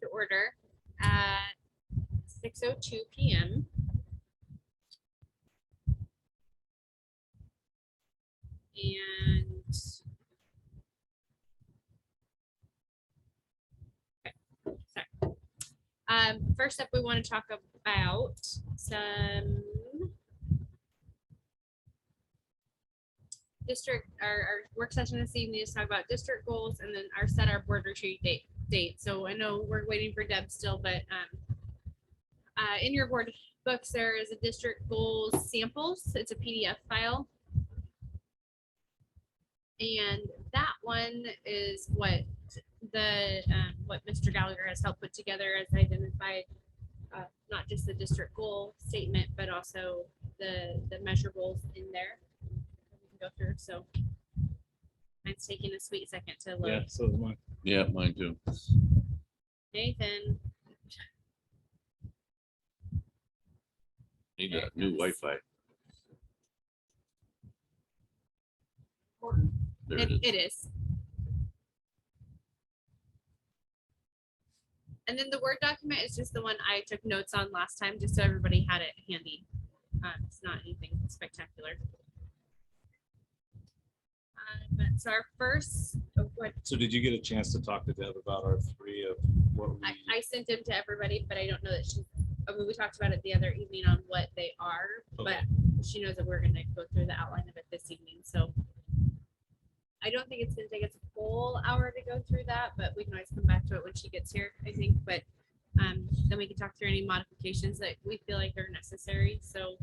to order at 6:02 p.m. And first up, we want to talk about some district, our work session this evening is talk about district goals and then set our board retreat date. So I know we're waiting for Deb still, but in your board books, there is a district goals samples. It's a PDF file. And that one is what what Mr. Gallagher has helped put together as identified not just the district goal statement, but also the measurables in there. We can go through. So mine's taking a sweet second to load. Yeah, so is mine. Yeah, mine too. Nathan. Need a new Wi-Fi. There it is. It is. And then the Word document is just the one I took notes on last time, just so everybody had it handy. It's not anything spectacular. So our first, So did you get a chance to talk to Deb about our three of what we? I sent them to everybody, but I don't know that she, I mean, we talked about it the other evening on what they are, Okay. but she knows that we're going to go through the outline of it this evening. So I don't think it's going to take us a full hour to go through that, but we can always come back to it when she gets here, I think. But then we can talk through any modifications that we feel like are necessary. So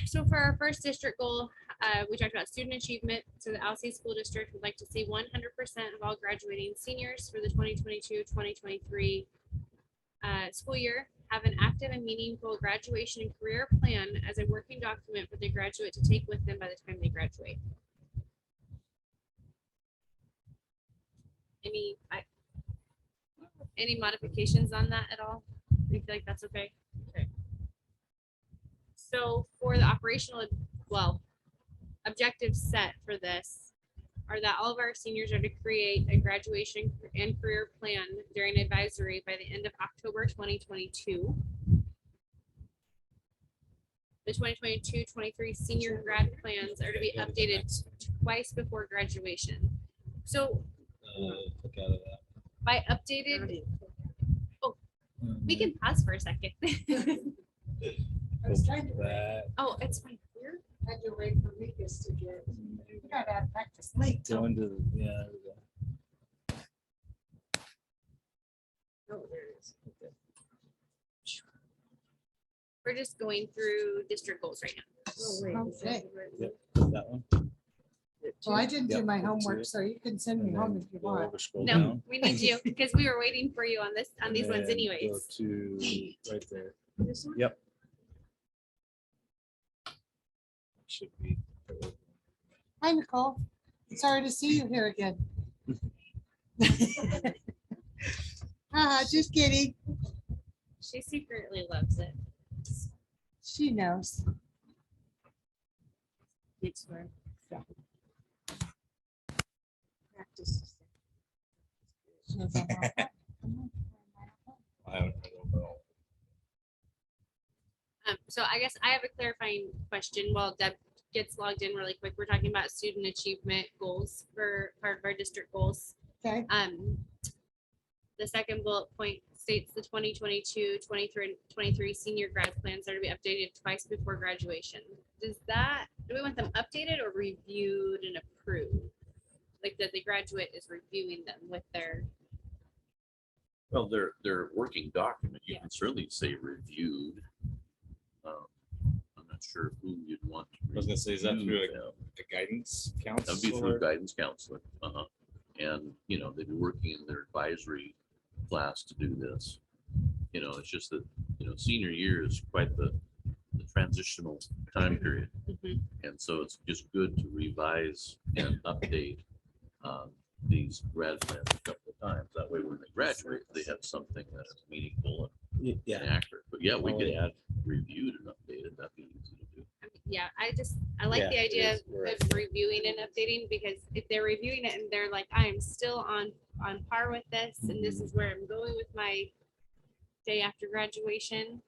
so for our first district goal, we talked about student achievement. So the Alsea School District would like to see 100% of all graduating seniors for the 2022-2023 school year have an active and meaningful graduation and career plan as a working document for the graduate to take with them by the time they graduate. Any modifications on that at all? Do you feel like that's okay? Okay. So for the operational, objectives set for this are that all of our seniors are to create a graduation and career plan during advisory by the end of October 2022. The 2022-23 senior grad plans are to be updated twice before graduation. So Took out of that. by updated, we can pause for a second. I was trying to That. Oh, it's fine. had to wait for Lucas to get, you got out of practice late. Go into the, yeah. there we go. Oh, there it is. Okay. We're just going through district goals right now. Oh, wait, is that Yep. right? That one. Well, I didn't do Yep, my that's homework, it. so you can send me And home then if you go want. over, scroll No, down, we need you because we were waiting for you on and these ones then anyways. Go to right there. This one? Yep. Should be. Hi, Nicole. Sorry to see you here again. Just kidding. She secretly loves it. She knows. Next word. Practice. I don't know. So I guess I have a clarifying question while Deb gets logged in really quick. We're talking about student achievement goals for part of our district goals. Okay, The second bullet point states the 2022-23 senior grad plans are to be updated twice before graduation. Do we want them updated or reviewed and approved? Like that the graduate is reviewing them with their, Well, their working document, you Yeah. can certainly say reviewed. I'm not sure who you'd want to. I was gonna say, is that through review like them. the guidance That'd be counselor? through guidance counselor. And, they'd be working in their advisory class to do this. It's just that, senior year is quite the transitional time period. Mhm. And so it's just good to revise and update these grad plans a couple of times. That way when they graduate, they have something that is meaningful and Yeah. accurate. But yeah, we could add reviewed and updated. That'd be easy to do. yeah, I like Yeah, the it idea is. We're of reviewing and updating because if they're reviewing it and they're like, I am still on on par with this, and this is where I'm going with my day after graduation.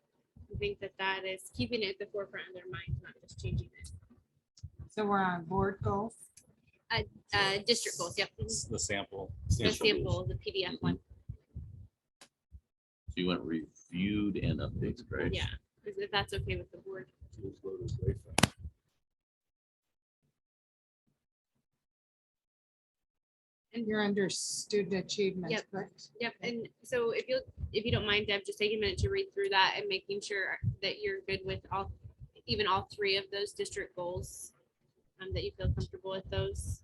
I think that that is keeping it at the forefront of their mind, not just changing it. So we're on board goals. District goals, yep. It's the sample. The sample, the PDF one, So you want reviewed and updated, right? yeah, if that's okay with the board. And you're under student achievement, Yep. correct? Yep, and so if you don't mind, Deb, just take a minute to read through that and making sure that you're good with even all three of those district goals, that you feel comfortable with those.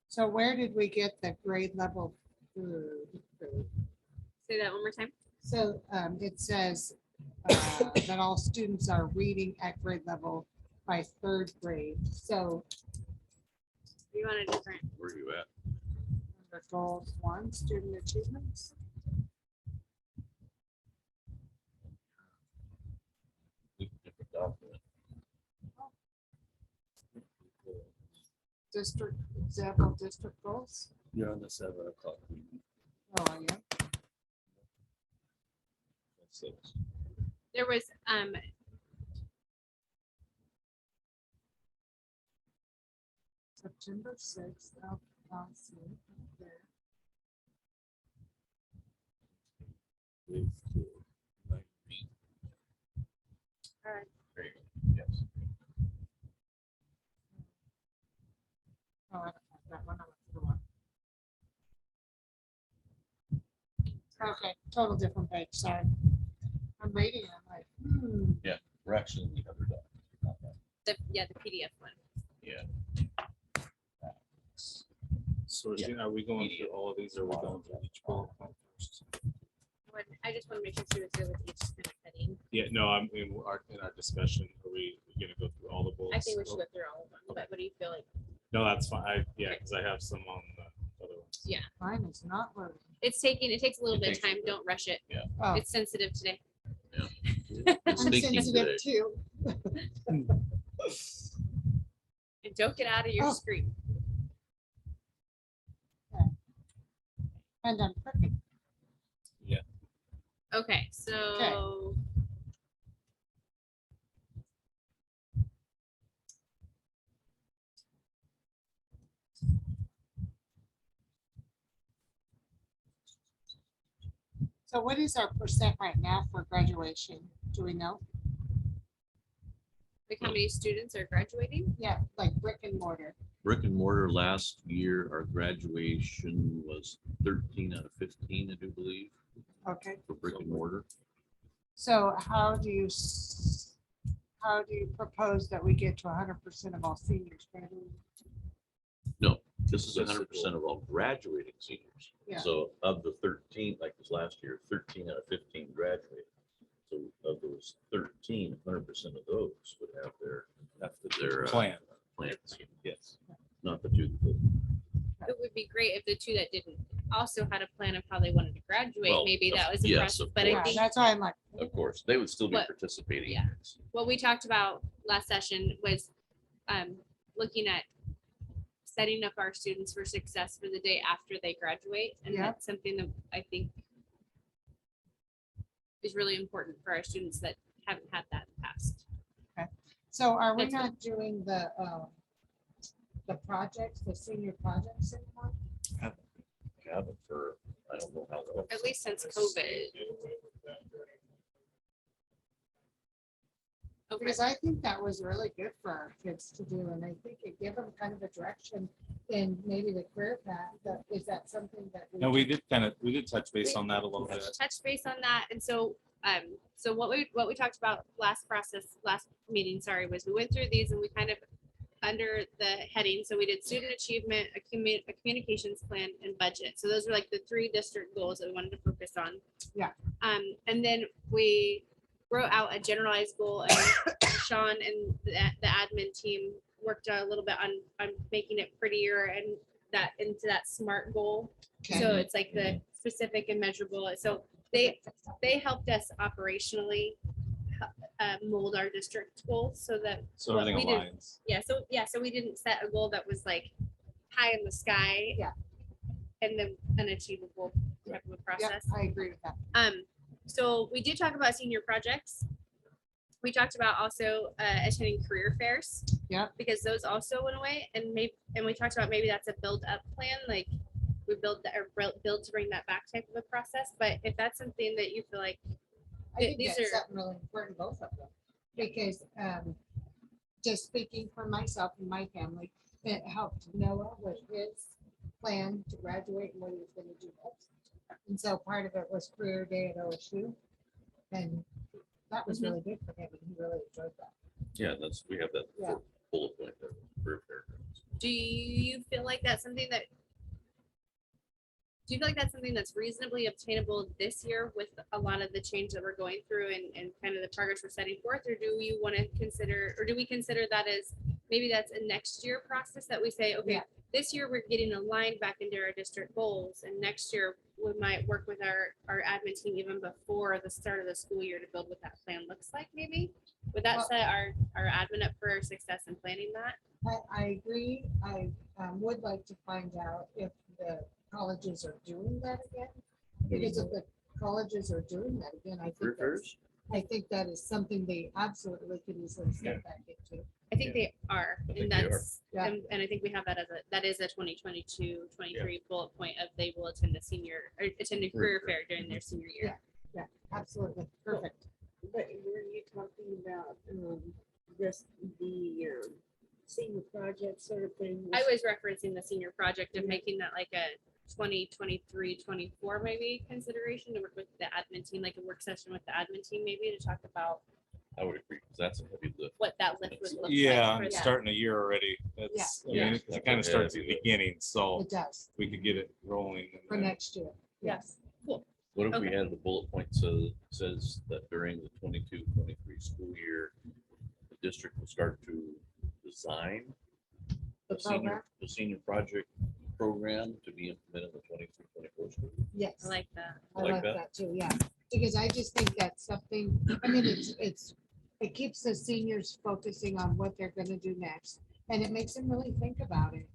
So where did we get the grade level food? Say that one more time. So it says that all students are reading at grade level by third grade. So You want a different, Where are you at? under goals one, student achievements. Different document. District, example, district goals. You're on the 7 o'clock meeting. Oh, yeah. there was, September 6th. I'll see it there. There you go. Yes. Oh, I don't have that one. I went to the one. Okay, total different page, sorry. I'm reading, it, I'm like, We're actually in the other document. the PDF one. Yeah. So are we going through all of these or are we going through each bullet point first? I just want to make sure she was good with each kind of heading. Yeah, no, I'm in our discussion. Are we gonna go through all the bullets? I think we should go through all of them, but what do you feel like? No, that's fine. Yeah, because I have some on the other ones. Yeah, mine is not loading. it takes a little It bit of takes a time. bit. Don't rush it. Oh, It's sensitive today. It's I'm thinking sensitive today. too. And don't get out of your Oh. screen. And I'm clicking. Okay, so. So what is our percent right now for graduation? Do we know? Like how many students are graduating? Yeah, like brick and mortar. Brick and mortar last year, our graduation was 13 out of 15, I do believe, Okay, for brick and mortar. so how do you propose that we get to 100% of all seniors graduating? No, this is That's the 100% of all graduating seniors. Yeah. So of the 13, like this last year, 13 out of 15 graduated. So of those 13, 100% of those would have their Plan. plans. Yes. Not the two. It would be great if the two that didn't also had a plan of how they wanted to graduate. Well, Maybe that was yes, impressive, of but I Yeah, think that's why I'm like, Of course, they would still be What- participating. yeah. what we talked about last session was looking at setting up our students for success for the day after they graduate. And Yeah. that's something that I think is really important for our students that haven't had that in the past. so are we That's not doing the projects, the senior projects anymore? Have it for, I don't know how. long. At least since COVID. Okay, Because I think that was really good for our kids to do, and I think it gave them kind of a direction in maybe the career path. Is that something that? No, we did touch base on that a little bit. touch base on that. And so, so what we talked about last meeting, was we went through these and we kind of under the heading. So we did student achievement, a communications plan, and budget. So those were like the three district goals that we wanted to focus on. Yeah. And then we wrote out a generalized goal, and Sean and the admin team worked a little bit on making it prettier and that into that SMART goal. Okay. So it's like the specific and measurable. So they helped us operationally mold our district goals so that So what everything we did- aligns. so we didn't set a goal that was like pie in the sky. Yeah. And then unachievable type of a Yeah, process. I agree with that. So we did talk about senior projects. We talked about also attending career fairs. Yep. Because those also went away, and we talked about maybe that's a build up plan, like we build build to bring that back type of a process. But if that's something that you feel like, I think These that's are- something really important, both of them. Because just speaking for myself and my family, it helped Noah with his plan to graduate and what he was gonna do next. And so part of it was career day at OSU. And that was really good for him, and he really enjoyed that. Yeah, we have that Yeah. bullet point there. Career fair. do you feel like that's something that that's reasonably obtainable this year with a lot of the change that we're going through and kind of the progress we're setting forth? Or do you want to consider, or do we consider that as maybe that's a next year process that we say, okay, Yeah. this year we're getting aligned back into our district goals, and next year we might work with our admin team even before the start of the school year to build what that plan looks like, maybe? Would that Well- set our admin up for success in planning that? I agree. I would like to find out if the colleges are doing that again. Because if the colleges are doing that again, Career fairs? I think that is something they absolutely could easily step back into. I think they are, think and they are. that's, Yeah. and I think we have that as that is a 2022-23 bullet point of they will attend attend a career fair during their senior year. Absolutely. Perfect. But were you talking about the senior project sort of thing? I was referencing the senior project of making that like a 2023-24 maybe consideration to work with the admin team, like a work session with the admin team, maybe to talk about I would agree, because that's a heavy lift. what that lift would look like. Yeah, for it's them. starting a year already. It's, I Yeah. mean, it kind of starts at the beginning, so It does we could get it rolling. and for then- next year. Yes. What if we Okay. had the bullet point says that during the 22-23 school year, the district will start to design The program. the senior project program to be implemented in the 23-24 school year? Yes. I like that. I like like that. that too, yeah. Because I just think that's something, I mean, it keeps the seniors focusing on what they're gonna do next. And it makes them really think about it.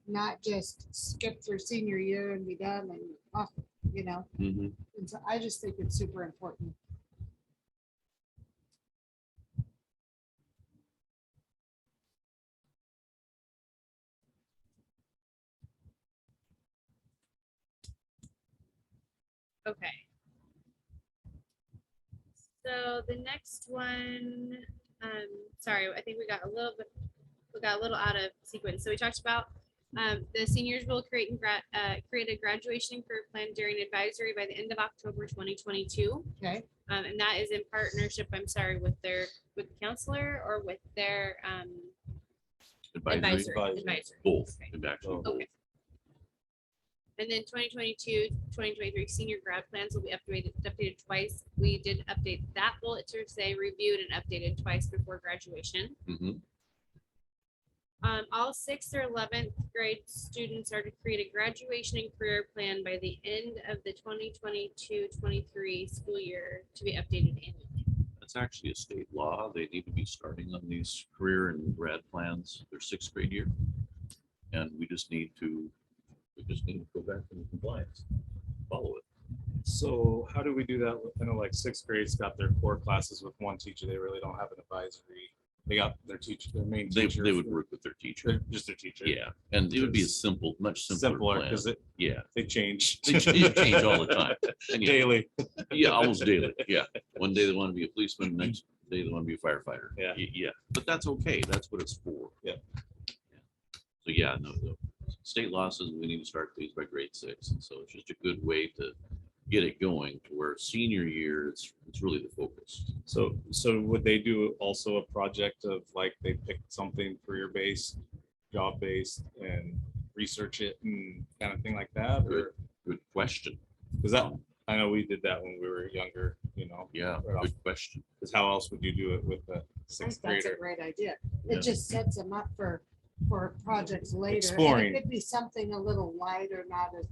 Not just skip through senior year and be done and off, you know? Mhm. And so I just think it's super important. Okay. So the next one, sorry, I think we got a little out of sequence. So we talked about the seniors will create a graduation career plan during advisory by the end of October 2022. Okay, And that is in partnership, with the counselor or with their advisory. Both. Okay. and actually both. Okay. And then 2022-2023 senior grad plans will be updated twice. We did update that bullet to say reviewed and updated twice before graduation. Mhm. All 6th or 11th grade students are to create a graduation and career plan by the end of the 2022-23 school year to be updated annually. That's actually a state law. They need to be starting on these career and grad plans their 6th grade year. And we just need to go back into compliance, follow it. So how do we do that? I know like 6th grade's got their core classes with one teacher. They really don't have an advisory. They got their teacher, their main They teacher. would work with their teacher. Just their teacher. Yeah, and it would be a simple, much simpler Simpler plan. because Yeah, they change. they change all the time. And yeah, Daily. yeah, almost daily. Yeah, one day they want to be a policeman, next day they want to be a firefighter. Yeah. Yeah, but that's okay. That's what it's for. Yeah. So yeah, no, the state law says we need to start these by grade 6, and so it's just a good way to get it going to where senior year it's really the focus. So would they do also a project of like they pick something career-based, job-based and research it and kind of thing like that? Or Good question. is that, I know we did that when we were younger, Yeah, Right off. good question. because how else would you do it with a I think 6th that's a grader? great idea. Yeah. It just sets them up for projects later. And Exploring. it could be something a little lighter, not as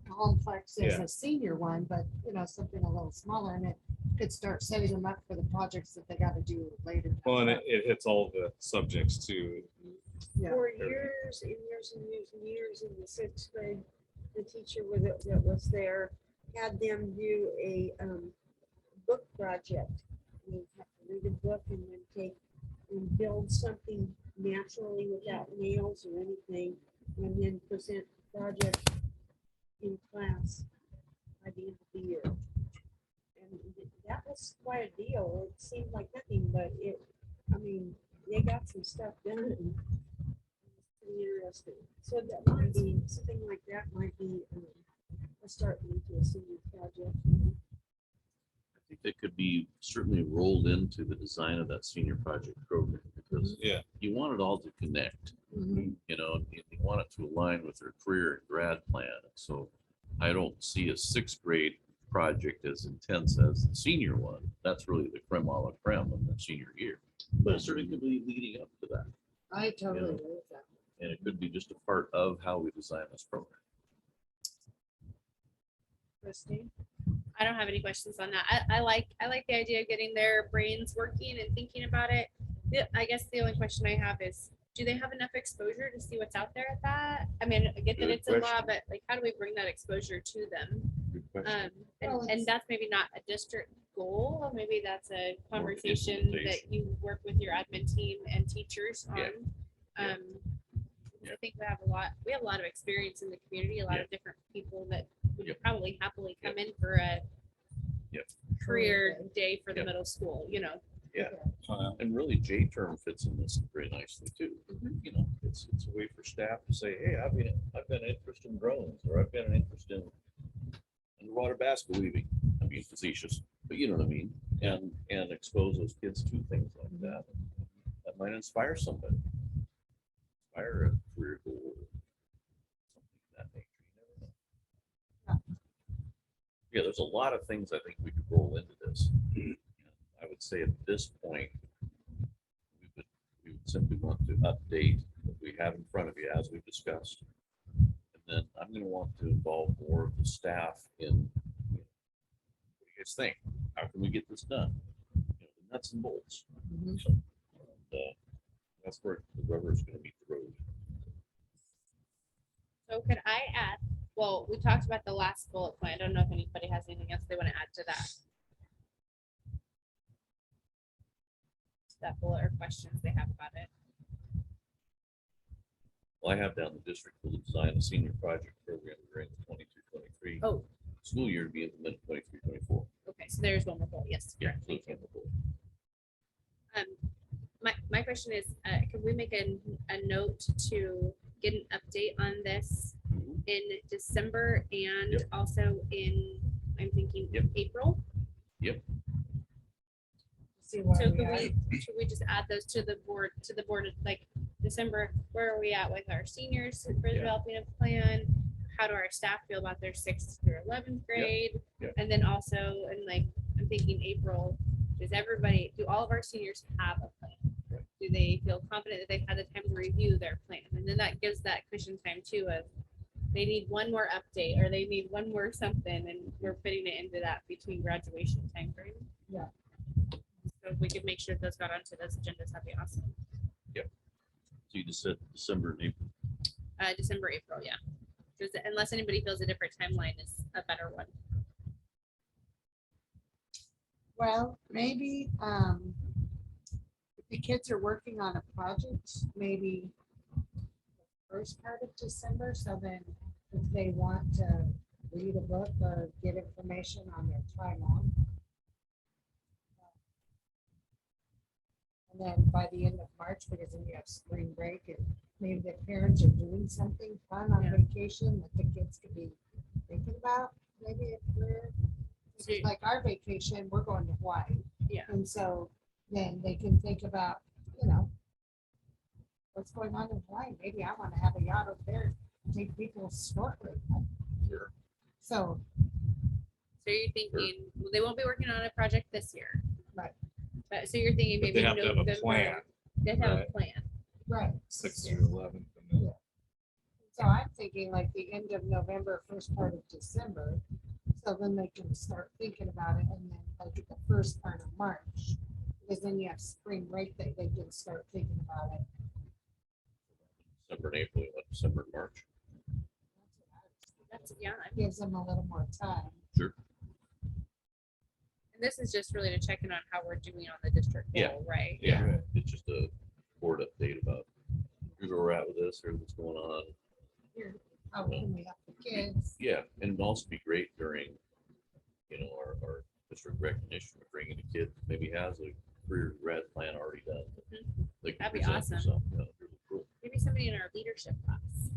complex as Yeah. a senior one, but something a little smaller, and it could start setting them up for the projects that they gotta do later. Well, and it hits all the subjects too. Yeah. For years and years and years and years in the sixth grade, the teacher that was there had them do a book project. You have to read a book and then take and build something naturally without nails or anything, and then present the project in class by the end of the year. And that was quite a deal. It seemed like nothing, but I mean, they got some stuff done. It was pretty interesting. So that might be, something like that might be a start into a senior project. I think that could be certainly rolled into the design of that senior project program, because Yeah. you want it all to connect, Mhm. you know, and you want it to align with their career and grad plan. So I don't see a sixth grade project as intense as the senior one. That's really the creme a la creme in the senior year. But it certainly could be leading up to that. I totally Yeah. agree with that. And it could be just a part of how we design this program. Christine? I don't have any questions on that. I like the idea of getting their brains working and thinking about it. I guess the only question I have is, do they have enough exposure to see what's out there at that? I mean, I get that Good it's a law, question. but like, how do we bring that exposure to them? Good question. Well, And it's- that's maybe not a district goal, or maybe that's a conversation that implementation. you work with your admin team and teachers on. Yeah. Yeah. I think we have a lot of experience in the community, a lot Yeah. of different people that would Yep. probably happily come in for a Yep. career day for the Yep. middle school, you know. And really J term fits in this very nicely too. Mhm. You know, it's a way for staff to say, hey, I've been interested in drones, or I've been interested in underwater basket weaving. I mean, facetious, but you know what I mean? And expose those kids to things like that. That might inspire somebody. Inspire a career goal. Or something of that nature. You never know. Yeah, there's a lot of things I think we could roll into this. I would say at this point, we would simply want to update what we have in front of you as we've discussed. And then I'm going to want to involve more of the staff in, what do you guys think? How can we get this done? You know, the nuts and bolts. Mhm. So, and, that's where the rubber is going to meet the road. So could I add, well, we talked about the last bullet point. I don't know if anybody has anything else they want to add to that. That bullet or questions they have about it. Well, I have down the district will design a senior project program during the 22-23 Oh, school year to be implemented 23-24. okay, so there's one more bullet, yes. Yeah. correct, so thank it's you. on the board. My question is, could we make a note to get an update on this Mhm. in December and Yep. also in, I'm thinking Yep. April? See where So we are. should we just add those to the board, like December, where are we at with our seniors for Yeah. developing a plan? How do our staff feel about their 6th through 11th grade? Yep. And then also, and like, I'm thinking April, do all of our seniors have a plan? Right. Do they feel confident that they've had the time to review their plan? And then that gives that cushion time too of, they need one more update or they need one more something, and we're fitting it into that between graduation timeframe. Yeah. So if we could make sure those got onto those agendas, that'd be awesome. So you just said December and April. December, April, yeah. Unless anybody feels a different timeline is a better one. Well, maybe, if the kids are working on a project, maybe first part of December, so then if they want to read a book or get information on their time off. And then by the end of March, because then you have spring break and maybe the parents are doing something fun on Yeah. vacation that the kids could be thinking about, maybe a career. So you- Like our vacation, we're going to Hawaii. Yeah. And so then they can think about, what's going on in Hawaii. Maybe I want to have a yacht over there, take people snorkeling. Sure. So, So you're thinking, well, they won't be working on a project this year. Right. But so you're thinking But maybe they have to have a November- plan, They have a right? plan. right. 6th through 11th. And then So I'm thinking like the end of November, first part of December, So then they can start thinking about it and then like at the first part of March. Because then you have spring break that they can start thinking about it. December and April, what, December and March? That's, yeah, Gives them a little more time. Sure. and this is just really to check in on how we're doing on the district Yeah. goal, right? Yeah, it's just a board update about here's where we're at with this, here's what's going on. Here, how can we help the kids? Yeah, and it'd also be great during, you know, our district recognition of bringing a kid, maybe has a career grad plan already done. They can That'd be present awesome. themselves, you know, really cool. Maybe somebody in our leadership class.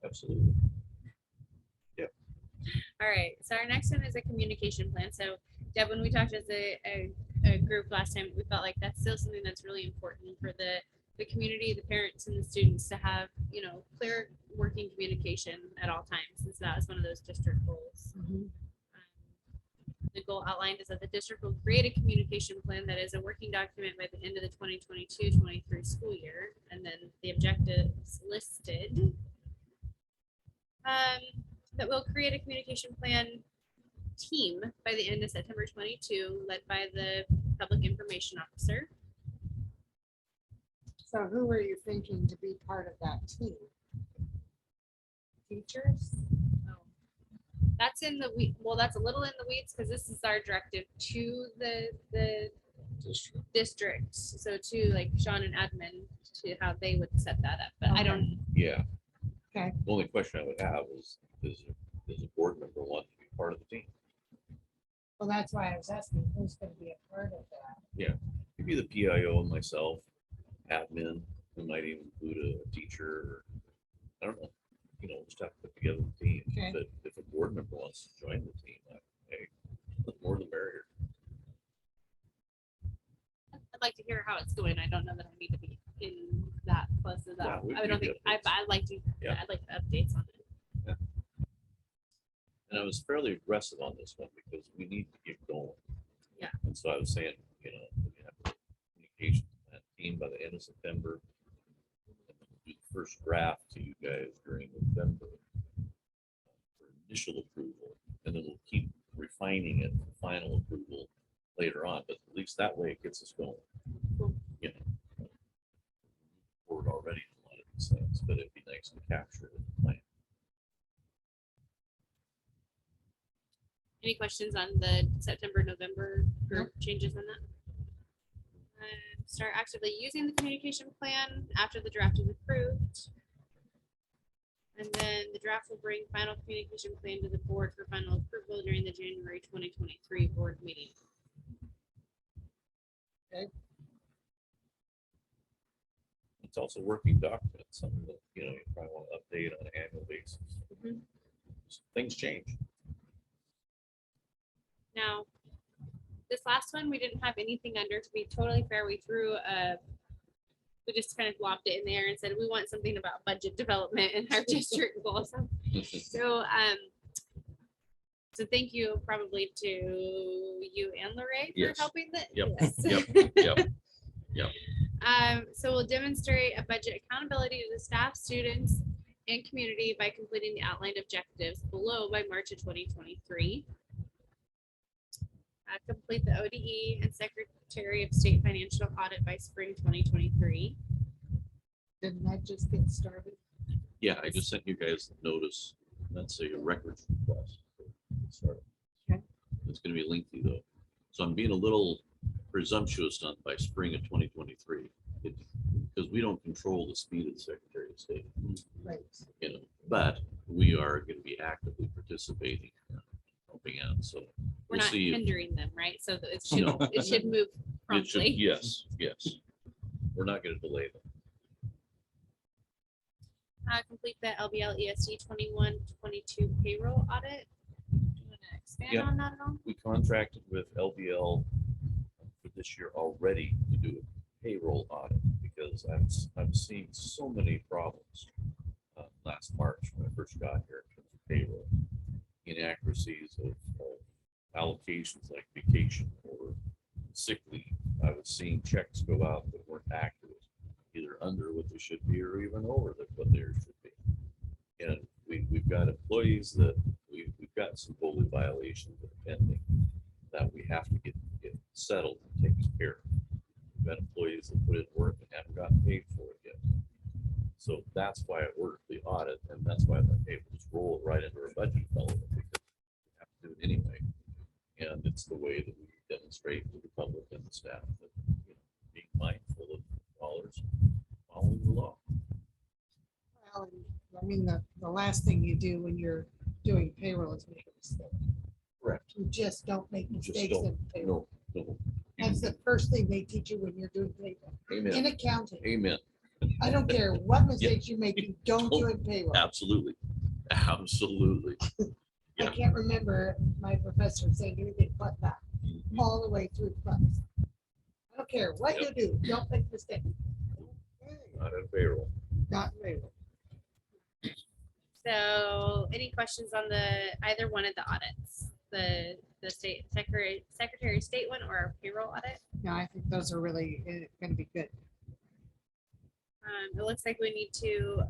Absolutely. All right, so our next one is a communication plan. So Deb, when we talked as a group last time, we felt like that's still something that's really important for the community, the parents and the students to have, you know, clear working communication at all times. Since that was one of those district goals. The goal outlined is that the district will create a communication plan that is a working document by the end of the 2022-23 school year. And then the objectives listed. That will create a communication plan team by the end of September 22, led by the public information officer. So who are you thinking to be part of that team? Teachers? That's in the weed. Well, that's a little in the weeds because this is our directive to the district. So to like Sean and admin to how they would set that up. But I Okay. don't. Yeah. Okay. The only question I would have is a board member want to be part of the team? Well, that's why I was asking who's gonna be a part of that. Maybe the PIO and myself, admin, we might even include a teacher, or, I don't know, you know, just have to put together the team. Okay. But if a board member wants to join the team, hey, the more the merrier. I'd like to hear how it's going. I don't know that I need to be in that close to Yeah, that. we I can don't give think. you updates. I'd like to. Yeah. I'd like the updates on it. And I was fairly aggressive on this one because we need to get going. Yeah. And so I was saying, you know, we have a communication plan team by the end of September. And then we'll do the first draft to you guys during November for initial approval, and then we'll keep refining it for final approval later on, but at least that way it gets us going. Cool. You know, forward already in a lot of these things, but it'd be nice to capture it in the plan. Any questions on the September, November group changes on that? Start actively using the communication plan after the draft is approved. And then the draft will bring final communication plan to the board for final approval during the January 2023 board meeting. It's also working documents, something that, you know, you probably want to update on an annual basis. Mhm. Things change. Now, this last one, we didn't have anything under, to be totally fair, we we just kind of lopped it in there and said, we want something about budget development in our district goals. So thank you probably to you and Lorraine for Yes. helping that. Yep. Yes. Yep. So we'll demonstrate a budget accountability to the staff, students, and community by completing the outlined objectives below by March of 2023. Complete the ODE and Secretary of State Financial Audit by spring 2023. Didn't that just get started? Yeah, I just sent you guys the notice. That's a records request. Sorry. Okay. It's gonna be lengthy though. So I'm being a little presumptuous on by spring of 2023. Because we don't control the speed of the Secretary of State, Right. you know, but we are gonna be actively participating, helping out, so. We're we'll not see if- hindering them, right? So that it should, No. it should move It should, promptly. yes, yes. We're not gonna delay them. Complete the LBL ESD 21-22 payroll audit. Do you want to expand Yeah. on that at all? We contracted with LBL for this year already to do a payroll audit because I'm seeing so many problems. Last March when I first got here in terms of payroll, inaccuracies of allocations like vacation or sick leave. I was seeing checks go out that weren't accurate, either under what they should be or even over what they should be. And we've got employees that we've got got some bully violations that are pending that we have to get settled and taken care of. We've got employees that put in work and haven't gotten paid for it yet. So that's why I ordered the audit, and that's why I'm like, hey, we'll just roll it right into our budget development because we have to do it anyway. And it's the way that we demonstrate to the public and the staff that, you know, being mindful of dollars, following the law. Well, I mean, the last thing you do when you're doing payroll is make a mistake. Correct. You just don't make You just mistakes in payroll. No. That's the first thing they teach you when you're doing payroll. In Amen. accounting, Amen. I don't care what mistakes you make, you don't do it in payroll. Absolutely. Absolutely. I Yeah. can't remember my professor saying anything but that, Mhm. all the way through class. I don't care what you do, don't make mistakes. Not in payroll. Not in payroll. So any questions on either one of the audits? The state secretary of state one or payroll audit? No, I think those are really gonna be good. It looks like we need to,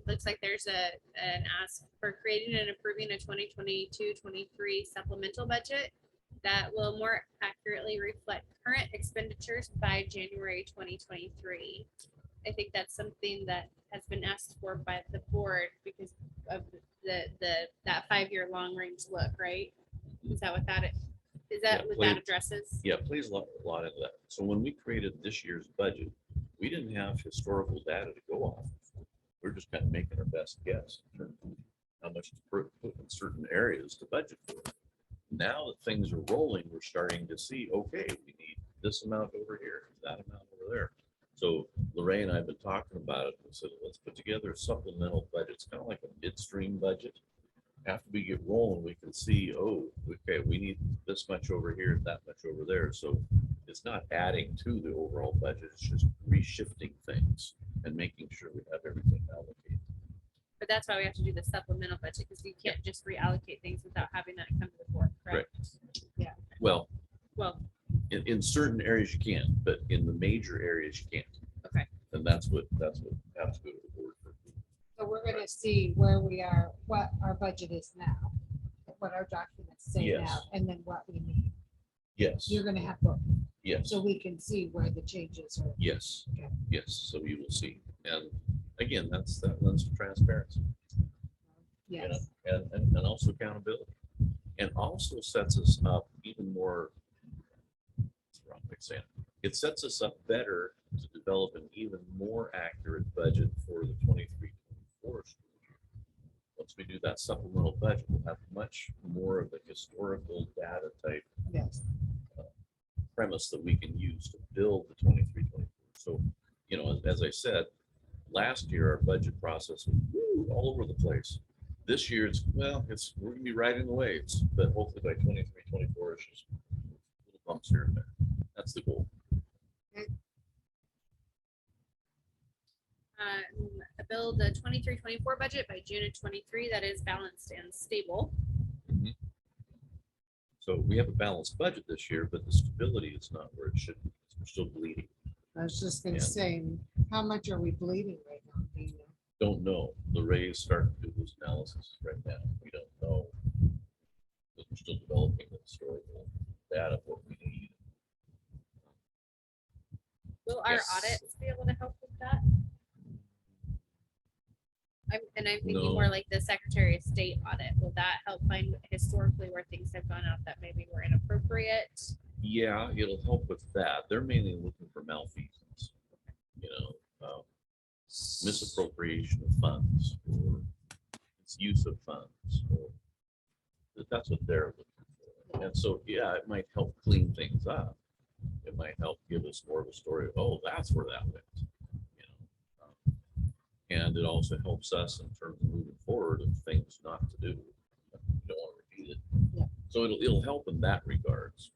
looks like there's an ask for creating and approving a 2022-23 supplemental budget that will more accurately reflect current expenditures by January 2023. I think that's something that has been asked for by the board because of that 5-year long range look, right? Is that what that is? Yeah, That what please. that addresses? Yeah, please a lot into that. So when we created this year's budget, we didn't have historical data to go off. We're just kind of making our best guess in terms of how much to put in certain areas to budget for. Now that things are rolling, we're starting to see, okay, we need this amount over here, that amount over there. So Lorraine and I have been talking about it. We said, let's put together a supplemental budget. It's kind of like a midstream budget. After we get rolling, we can see, oh, okay, we need this much over here, that much over there. So it's not adding to the overall budget. It's just reshifting things and making sure we have everything allocated. But that's why we have to do the supplemental budget because you can't just reallocate things without having that come to the board, correct? Well, Well, in certain areas you can, but in the major areas you can't. okay. And that's what has to go to the board for. So we're gonna see where we are, what our budget is now, what our documents say now, Yes. and then what we need. Yes, You're gonna have both, yes, so we can see where the changes are. yes, Okay. yes. So you will see. And again, that lends to transparency. You know, Yes, and also accountability. And also sets us up even more, what's the wrong way of saying it? It sets us up better to develop an even more accurate budget for the 23-24 school year. Once we do that supplemental budget, we'll have much more of the historical data type yes, premise that we can use to build the 23-24. So, you know, as I said, last year, our budget process was all over the place. This year, we're gonna be riding the waves, but hopefully by 23-24, it's just little bumps here and there. That's the goal. Build the 23-24 budget by June of 23 that is balanced and stable. So we have a balanced budget this year, but the stability is not where it should be. We're still bleeding. I was just gonna Yeah. say, how much are we bleeding right now? Do you know? Don't know. The Rays starting to do this analysis right now. We don't know. Because we're still developing the historical data of what we need. Will our Yes. audits be able to help with that? I'm thinking No. more like the Secretary of State audit. Will that help find historically where things have gone out that maybe were inappropriate? Yeah, it'll help with that. They're mainly looking for malfeasance, you know, misappropriation of funds or misuse of funds. Or that's what they're looking for. And so, yeah, it might help clean things up. It might help give us more of a story. Oh, that's where that went. You know, and it also helps us in terms of moving forward of things not to do. You don't want to repeat it. Yeah. So it'll help in that regards.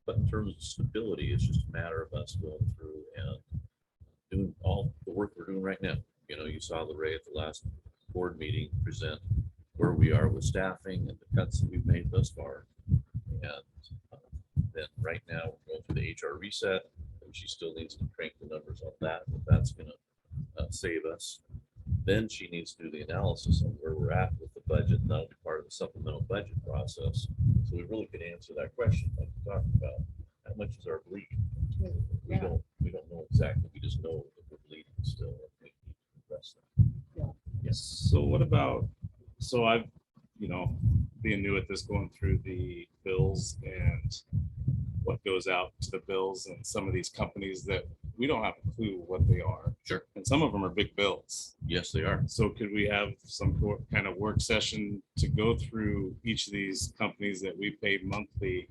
But in terms of stability, it's just a matter of us going through and doing all the work we're doing right now. You know, you saw Lorraine at the last board meeting present where we are with staffing and the cuts that we've made thus far. And then right now, we're going through the HR reset, and she still needs to crank the numbers on that, but that's gonna save us. Then she needs to do the analysis on where we're at with the budget, and that'll be part of of the supplemental budget process. So we really could answer that question, like you talked about, how much is our bleed? We Yeah. don't know exactly, we just know that we're bleeding still. And we need to address that. So what about, so I've, being new at this, going through the bills and what goes out to the bills and some of these companies that we don't have a clue what they are. Sure. And some of them are big bills. Yes, they are. So could we have some kind of work session to go through each of these companies that we pay monthly?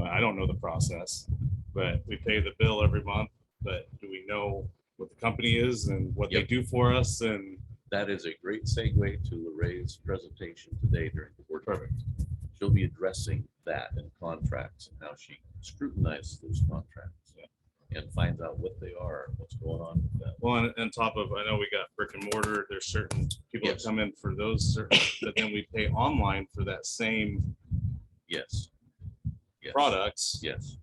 I don't know the process, but we pay the bill every month, but do we know what the company is and what they Yep. do for us? And That is a great segue to Lorraine's presentation today during the board. Perfect. She'll be addressing that in contracts and how she scrutinizes those contracts. Yeah. And finds out what they are, what's going on with them. well, on top of, I know we got brick and mortar, there's certain people that Yes. come in for those certain, but then we pay online for that same Yes. Yes. products. Yes,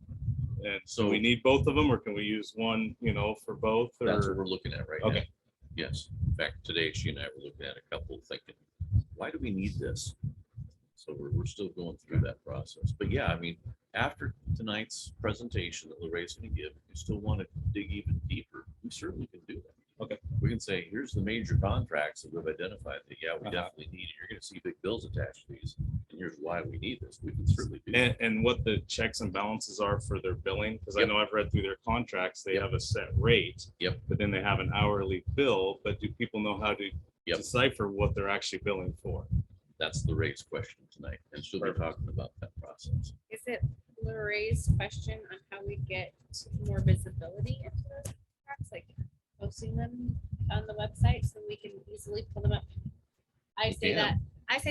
And so we need both of them, or can we use one, for both? that's what Or we're looking at right now. Okay. Yes, in fact, today she and I were looking at a couple thinking, why do we need this? So we're still going through that process. But yeah, I mean, after tonight's presentation that Lorraine's going to give, if you still want to dig even deeper, we certainly can do that. Okay. We can say, here's the major contracts that we've identified that, yeah, we Uh-huh. definitely need it. You're going to see big bills attached to these. And here's why we need this. We can certainly do that. and what the checks and balances are for their billing, because I Yep. know I've read through their contracts, they Yep. have a set rate. Yep. But then they have an hourly bill, but do people know how to Yep. decipher what they're actually billing for? That's Lorraine's question tonight, and she'll be Perfect. talking about that process. Is it Lorraine's question on how we get more visibility into those contracts, like posting them on the website so we can easily pull them up? I say can.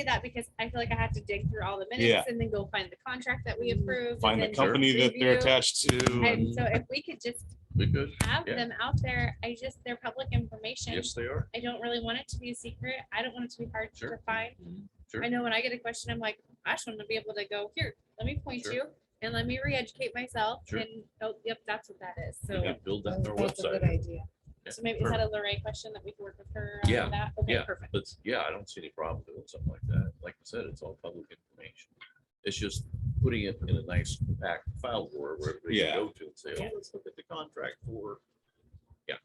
that, because I feel like I have to dig through all the Yeah. minutes and then go find the contract that we approved. Find the and then company that they're review. attached to. And so if we could just We good? have Yeah. them out there, they're public information. Yes, they are. I don't really want it to be a secret. I don't want it to be hard Sure. to find. Sure. I know when I get a question, I'm like, I just want to be able to go here. Let me point Sure. you and let me re-educate myself. Sure. And oh, yep, that's what that is. We So, can build that on our That's a good website. idea. so maybe is that a Lorraine question that we can work with her on Yeah, that? Okay, yeah, perfect. but yeah, I don't see any problem doing something like that. Like I said, it's all public information. It's just putting it in a nice compact file drawer where everybody Yeah. can go to and say, oh, let's look at the contract for. Yeah.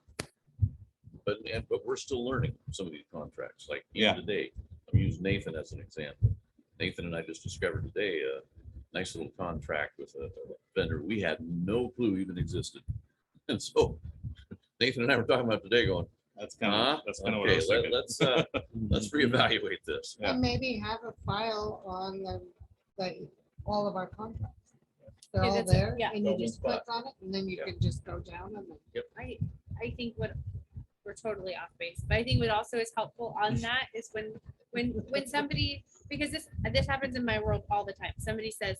But we're still learning some of these contracts, like Yeah. even today, I'm using Nathan as an example. Nathan and I just discovered today a nice little contract with a vendor we had no clue even existed. And so Nathan and I were talking about today going, That's kind of what I okay, was thinking. let's reevaluate this. Yeah. And maybe have a file on all of our contracts. They're Yeah, all that's- there yeah. and you All in just spot. click on it and then you Yeah. can just go down and then. I think what we're totally off base, but I think what also is helpful on that is when somebody, because this happens in my world all the time. Somebody says,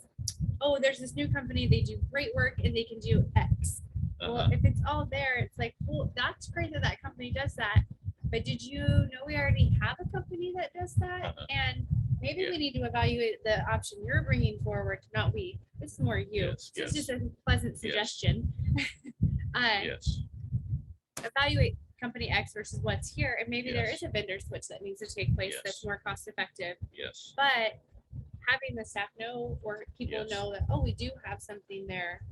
oh, there's this new company, they do great work and they can do X. Well, Uh-huh. if it's all there, it's like, well, that's great that that company does that. But did you know we already have a company that does that? Uh-huh. And maybe Yeah. we need to evaluate the option you're bringing forward, not we. This is more you. Yes, So it's yes. just a pleasant suggestion. Yes, Evaluate company X versus what's here, and maybe there Yes. is a vendor switch that needs to take place Yes. that's more cost effective. yes, But having the staff know or people Yes. know that, oh, we do have something there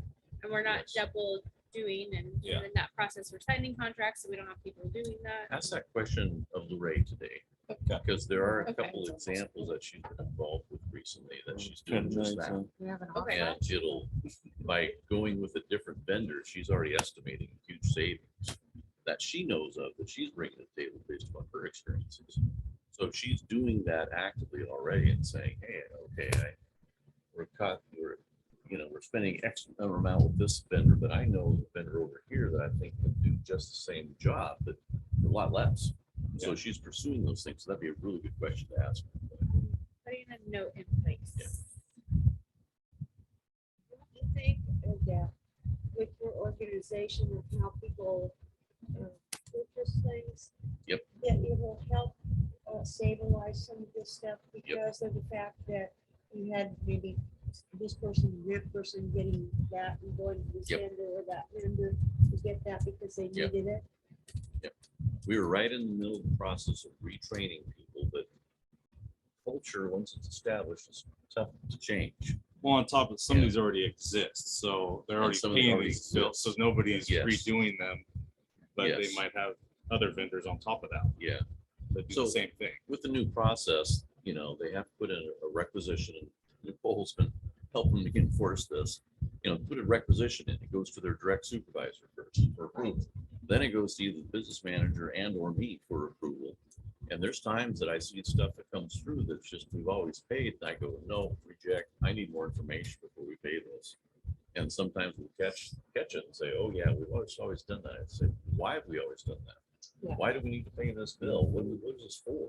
and we're not Yes. double doing and Yeah. in that process we're signing contracts, so we don't have people doing that. ask that question of Lorraine today, because there are a Okay. couple examples that she's been involved with recently that she's doing just that. We have an Okay. offset. And it'll, by going with a different vendor, she's already estimating huge savings that she knows of, that she's bringing to the table based on her experiences. So she's doing that actively already and saying, hey, okay, we're spending X amount with this vendor, but I know the vendor over here that I think can do just the same job, but a lot less. So Yeah. she's pursuing those things. So that'd be a really good question to ask. Putting a note in place. Yeah. Don't you think that with your organization and how people purchase things? Yep. That it will help stabilize some of this stuff because of the fact that you had maybe this person, and that person getting that and going to this Yep. vendor or that vendor to get that because they Yep. needed it. We were right in the middle of the process of retraining people, but culture, once it's established, is tough to change. Well, on top of some of these already exist, so they're And already some of them paying already these bills, so exist. nobody's Yes. redoing them. But they Yes. might have other vendors on top of that Yeah. that do So- the same thing. With the new process, they have to put in a requisition, and Nicole's been helping me enforce this. Put a requisition in, it goes to their direct supervisor first for approval. Then it goes to either the business manager and or me for approval. And there's times that I see stuff that comes through that's just, we've always paid, and I go, no, reject, I need more information before we pay this. And sometimes we'll catch it and say, oh yeah, we've always done that. I say, why have we always done that? Yeah. Why do we need to pay this bill? What is this for?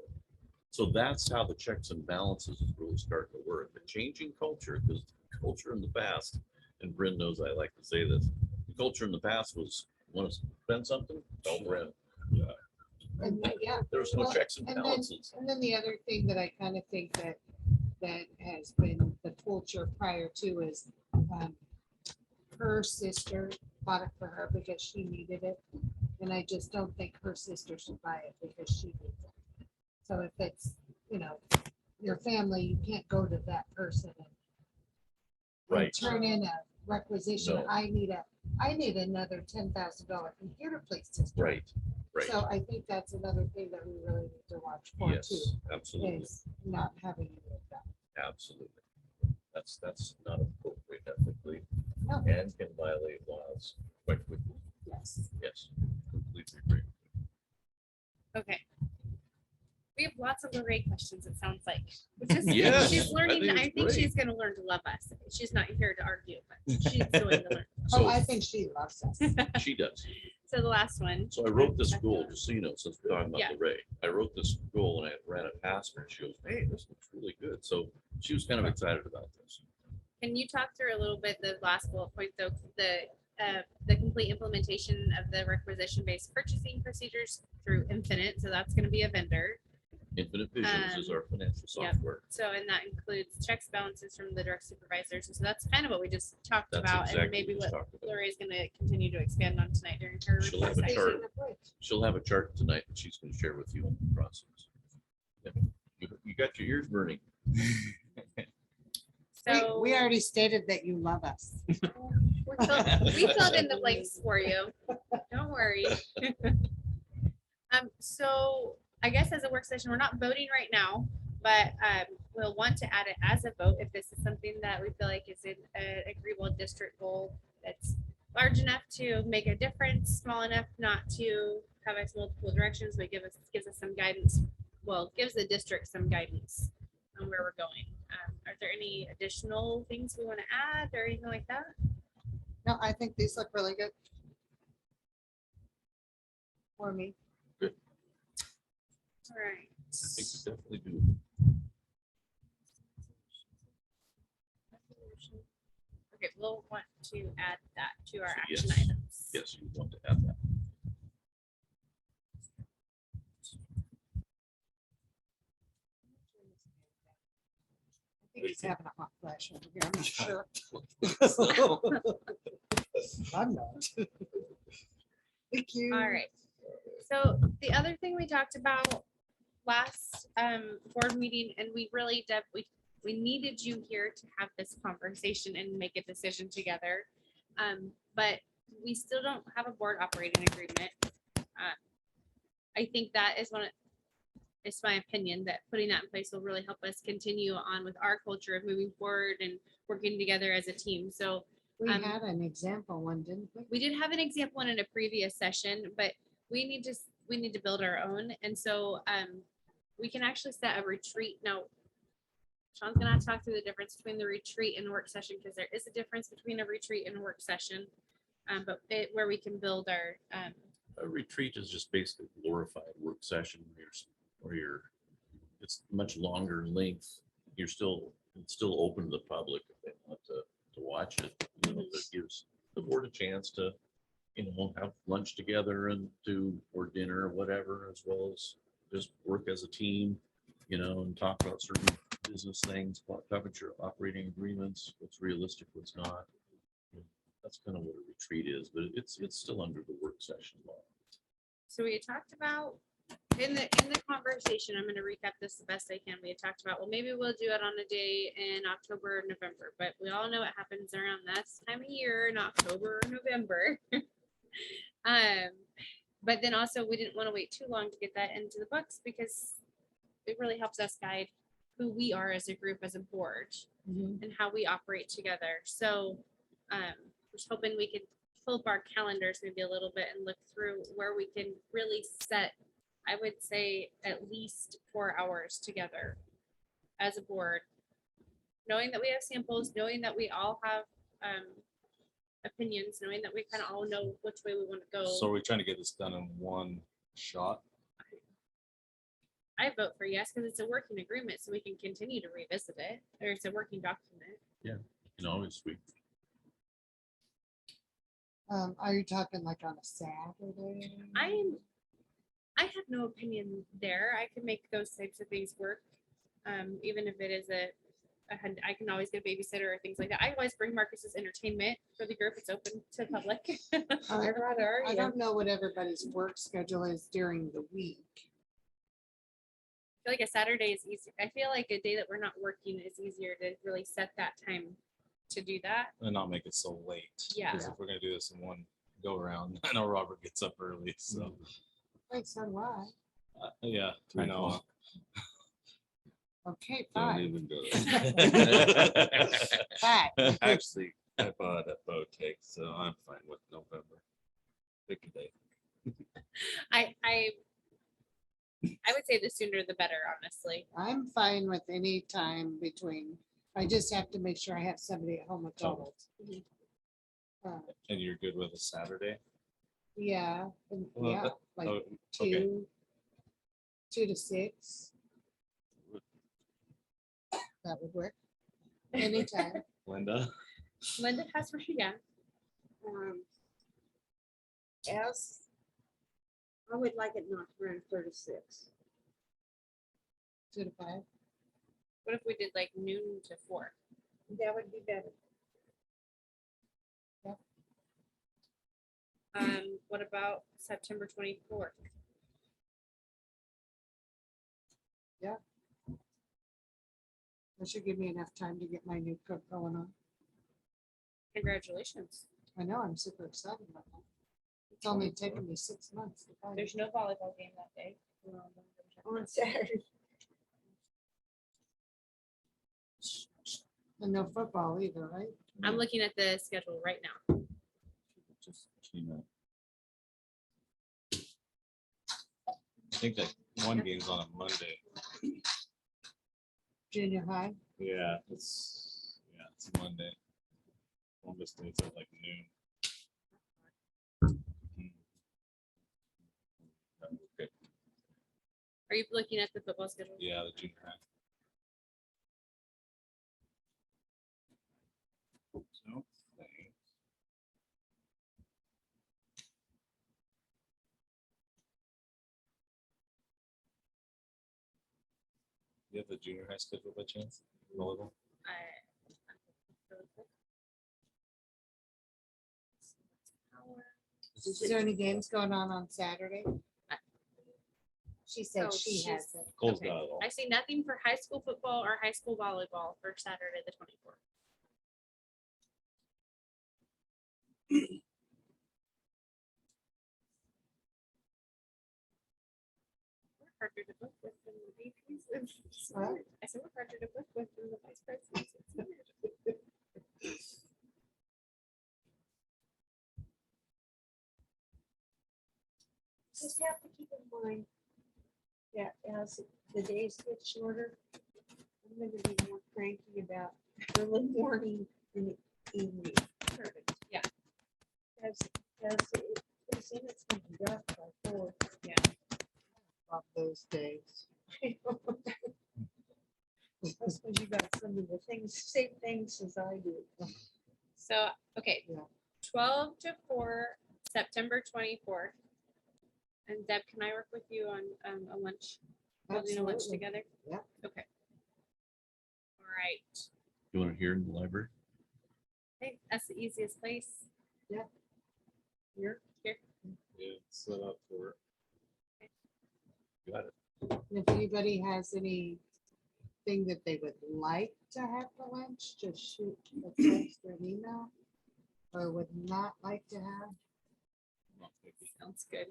So that's how the checks and balances is really starting to work. The changing culture, because the culture in the past, and Bryn knows I like to say this, the culture in the past was, want to spend something? Tell Bryn. And yeah, There was no Well, checks and and then- balances. and then the other thing that I kind of think that has been the culture prior to is her sister bought it for her because she needed it. And I just don't think her sister should buy it because she needs it. So if it's, your family, you can't go to that person and Right. turn in a requisition. No. I need another $10,000 computer, please, sister. Right, right. So I think that's another thing that we really need to watch for too, Yes, absolutely, is not having any of that. absolutely. That's not appropriate ethically No. and can violate laws quite quickly. Yes. Yes, completely agree. Okay. We have lots of great questions, it sounds like. Which is- Yes, She's I learning, think I it's think great. she's gonna learn to love us. She's not here to argue, but she's going to learn. Oh, So I think she loves us. she does. So the last one. So I wrote this goal, just so you know, since we're talking Yeah. about the Ray, I wrote this goal and I ran it past her and she goes, hey, this looks really good. So she was kind of excited about this. Can you talk through a little bit the last bullet point, though, the complete implementation of the requisition-based purchasing procedures through Infinite, so that's gonna be a vendor. Infinite Visions is our financial yep. software. So, and that includes checks, balances from the direct supervisors, and so that's kind of what we just talked That's about, and exactly maybe what we what talked about. Lori is gonna continue to expand on tonight during her. She'll have a section. chart. Speaking of which, She'll have a chart tonight that she's going to share with you on the process. Yeah. You got your ears burning. So. we already stated that you love us. We filled in the blanks for you. Don't worry. So I guess as a work session, we're not voting right now, but we'll want to add it as a vote if this is something that we feel like is an agreeable district goal that's large enough to make a difference, small enough not to have us multiple directions, but gives us some guidance. Well, gives the district some guidance on where we're going. Are there any additional things we want to add or anything like that? No, I think these look really good. For me. All right. I think we definitely do. Okay, we'll want to add that to our Yes. action items. Yes, you want to have that. I think he's having a hot flash over here. I'm not sure. I'm not. Thank you. All right. So the other thing we talked about last board meeting, and we really we needed you here to have this conversation and make a decision together. But we still don't have a board operating agreement. I think that is it's my opinion that putting that in place will really help us continue on with our culture of moving forward and working together as a team. So We Um, had an example one, didn't we? we did have an example in a previous session, but we need to build our own. And so we can actually set a retreat. Now, Sean's gonna have to talk through the difference between the retreat and work session, because there is a difference between a retreat and a work session. But where we can build our, A retreat is just basically a glorified work session where it's much longer in length. It's still open to the public if they want to watch it. That gives the board a chance to, have lunch together and or dinner or whatever, as well as just work as a team, and talk about certain business things, talk about your operating agreements, what's realistic, what's not. That's kind of what a retreat is, but it's still under the work session law. so we had talked about in the conversation, I'm gonna recap this the best I can. We had talked about, well, maybe we'll do it on a day in October or November, but we all know what happens around this time of year in October or November. But then also we didn't want to wait too long to get that into the books because it really helps us guide who we are as a group, as a board, and how we operate together. So was hoping we could pull up our calendars maybe a little bit and look through where we can really set, I would say, at least 4 hours together as a board, knowing that we have samples, knowing that we all have opinions, knowing that we kind of all know which way we want to go. So are we trying to get this done in one shot? I vote for yes, because it's a working agreement, so we can continue to revisit it, or it's a working document. You can always tweak. Are you talking like on a Saturday? I have no opinion there. I can make those types of things work. Even if it is I can always get a babysitter or things like that. I always bring Marcus's entertainment for the group. It's open to the public. I'd rather, I don't know what everybody's work schedule is during the week. I feel like a Saturday is easy. I feel like a day that we're not working is easier to really set that time to do that. And not make it so late. Yeah. Because if we're gonna do this in one go around, I know Robert gets up early, so, Wait, so why? yeah, I know. Okay, Don't fine. even go there. Fine. Actually, I bought a boat take, so I'm fine with November. Pick a day. I would say the sooner the better, honestly. I'm fine with any time between, I just have to make sure I have somebody at home with dogs. And you're good with a Saturday? Yeah, and Well, yeah, like Oh, okay. 2 to 6. That would work. Anytime. Linda? Linda has for yeah. as, I would like it not to run 36. 2 to 5. What if we did like noon to 4? That would be better. What about September 24th? That should give me enough time to get my new cook going on. Congratulations. I know, I'm super excited about that. It's only taken me 6 months to find it. There's no volleyball game that day. On Saturday. And no football either, right? I'm looking at the schedule right now. Just, you know. I think that one game's on a Monday. Junior high. Yeah, it's Monday. Columbus Day's at like noon. Okay. Are you looking at the football schedule? Yeah, the junior high. So, thanks. You have the junior high schedule by chance? Volleyball? Is there any games going on Saturday? She said Oh, she has she's- it. Cole's Okay. got it all. I see nothing for high school football or high school volleyball for Saturday, the 24th. We're harder to book with than the VPs and What? I said we're harder to book with than the vice presidents. and senators. Just have to keep in mind that as the days get shorter, I'm gonna be more cranky about early morning and evening. Perfect. Yeah, As pretty soon it's gonna be rough by 4. Love those days. That's because you got some of the same things as I do. so, okay. Yeah. 12 to 4, September 24th. And Deb, can I work with you on a lunch? Building a lunch Absolutely. together? Yeah. Okay. All right. You want to hear in the library? I think that's the easiest place. Yeah. Here. Yeah, set up for it. And if anybody has anything that they would like to have for lunch, just shoot a text or an email, or would not like to have. Sounds good.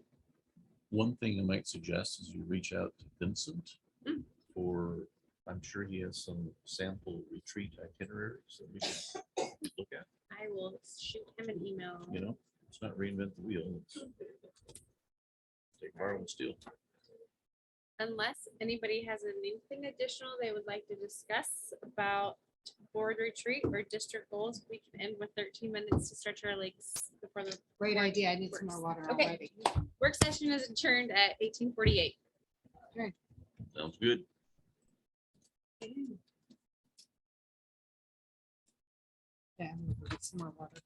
One thing I might suggest is you reach out to Vincent Mm. for, I'm sure he has some sample retreat itineraries that we can look at, I will shoot him an email. you know, it's not reinvent the wheel. It's take borrow and steal. Unless anybody has anything additional they would like to discuss about board retreat or district goals, we can end with 13 minutes to stretch our legs before the Great Work- idea. I need some more works. water Okay. already. work session is adjourned at 18:48. Sounds good. Yeah, I'm gonna get some more water.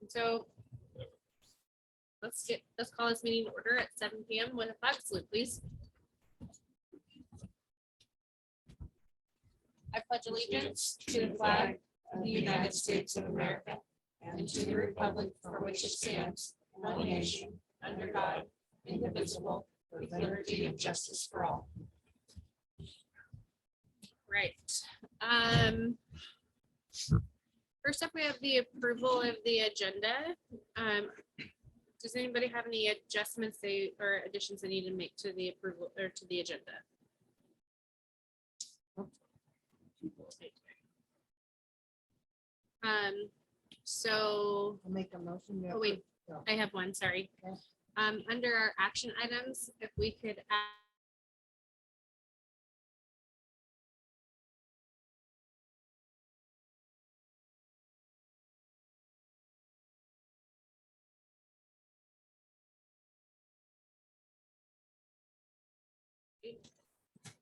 So let's call this meeting to order at 7 PM with a flag salute, please. I pledge allegiance to the flag of the United States of America and to the republic for which it stands, one nation, under God, indivisible, with liberty and justice for all. Right. First up, we have the approval of the agenda. Does anybody have any adjustments or additions they need to make to the approval or to the agenda? So, I'll make a motion. to oh wait, approve. I have one, sorry. Okay. Under our action items, if we could add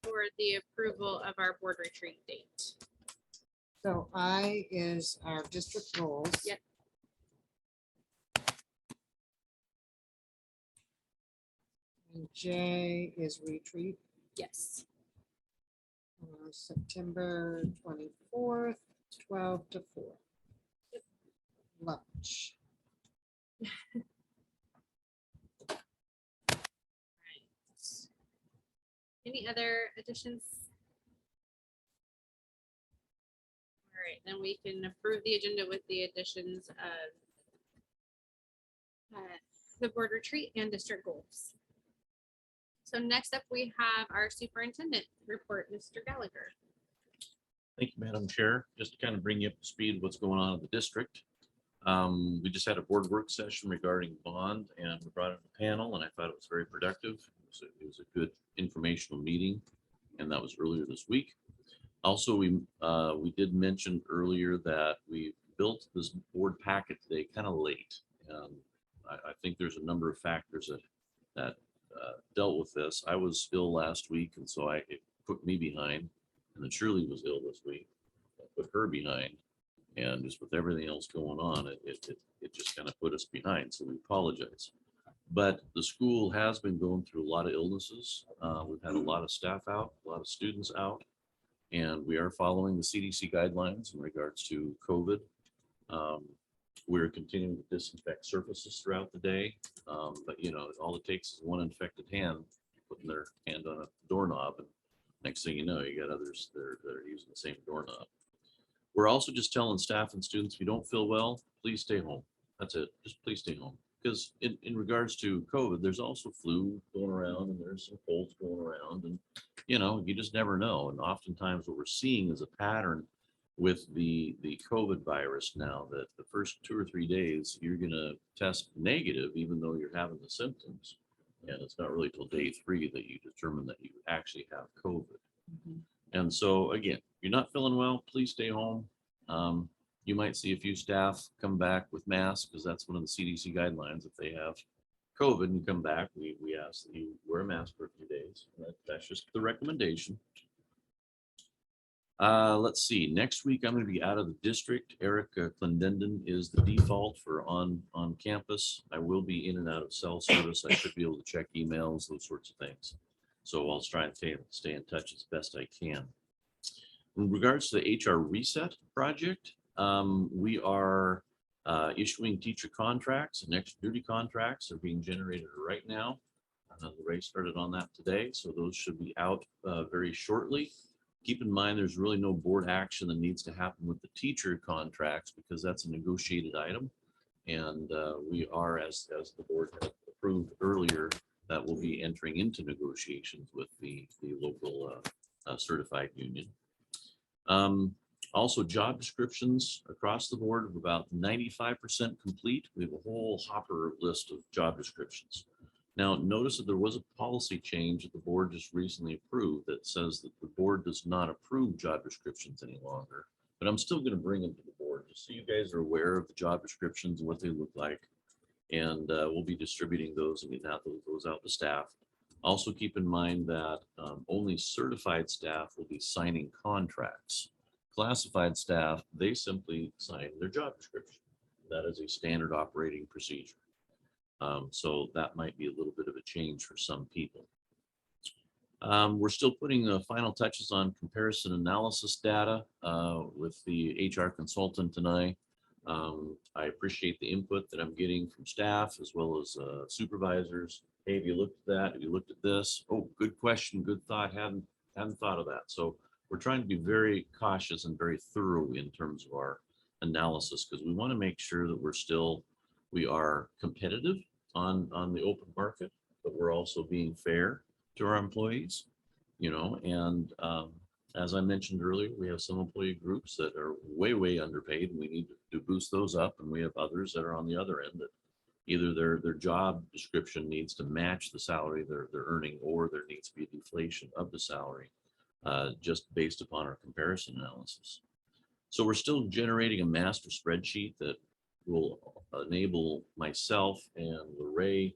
for the approval of our board retreat date. So I is our district goals. Yep. And J is retreat, Yes. September 24th, 12 to 4. Lunch. Any other additions? All right, then we can approve the agenda with the additions of the board retreat and district goals. So next up, we have our superintendent report, Mr. Gallagher. Thank you, Madam Chair. Just to kind of bring you up to speed what's going on in the district. We just had a board work session regarding bond and we brought in a panel and I thought it was very productive. It was a good informational meeting and that was earlier this week. Also, we did mention earlier that we built this board packet today kind of late. I think there's a number of factors that dealt with this. I was ill last week and so it put me behind, and then Shirley was ill this week. That put her behind. And just with everything else going on, it just kind of put us behind. So we apologize. But the school has been going through a lot of illnesses. We've had a lot of staff out, a lot of students out, and we are following the CDC guidelines in regards to COVID. We're continuing to disinfect surfaces throughout the day. But you know, all it takes is one infected hand putting their hand on a doorknob, and next thing you know, you got others that are using the same doorknob. We're also just telling staff and students, if you don't feel well, please stay home. That's it. Just please stay home. Because in regards to COVID, there's also flu going around and there's some colds going around, and you know, you just never know. And oftentimes what we're seeing is a pattern with the COVID virus now, that the first 2 or 3 days you're going to test negative, even though you're having the symptoms. And it's not really till day 3 that you determine that you actually have COVID. And so again, if you're not feeling well, please stay home. You might see a few staff come back with masks because that's one of the CDC guidelines. If they have COVID and come back, we ask that you wear a mask for a few days. That's just the recommendation. Let's see, next week I'm going to be out of the district. Eric Clendenden is the default for on campus. I will be in and out of cell service. I should be able to check emails, those sorts of things. So I'll try and stay in touch as best I can. In regards to the HR reset project, we are issuing teacher contracts and extra duty contracts are being generated right now. The race started on that today, so those should be out very shortly. Keep in mind, there's really no board action that needs to happen with the teacher contracts because that's a negotiated item. And we are, as the board had approved earlier, that will be entering into negotiations with the local certified union. Also, job descriptions across the board of about 95% complete. We have a whole hopper list of job descriptions. Now, notice that there was a policy change that the board just recently approved that says that the board does not approve job descriptions any longer, but I'm still going to bring them to the board just so you guys are aware of the job descriptions and what they look like. And we'll be distributing those and getting those out to staff. Also keep in mind that only certified staff will be signing contracts. Classified staff, they simply sign their job description. That is a standard operating procedure. So that might be a little bit of a change for some people. We're still putting the final touches on comparison analysis data with the HR consultant and I. I appreciate the input that I'm getting from staff as well as supervisors. Hey, have you looked at that? Have you looked at this? Oh, good question, good thought. Hadn't thought of that. So we're trying to be very cautious and very thorough in terms of our analysis because we want to make sure that we are competitive on the open market, but we're also being fair to our employees, and as I mentioned earlier, we have some employee groups that are way underpaid and we need to boost those up. And we have others that are on the other end that either their job description needs to match the salary they're earning, or there needs to be a deflation of the salary just based upon our comparison analysis. So we're still generating a master spreadsheet that will enable myself and Lorraine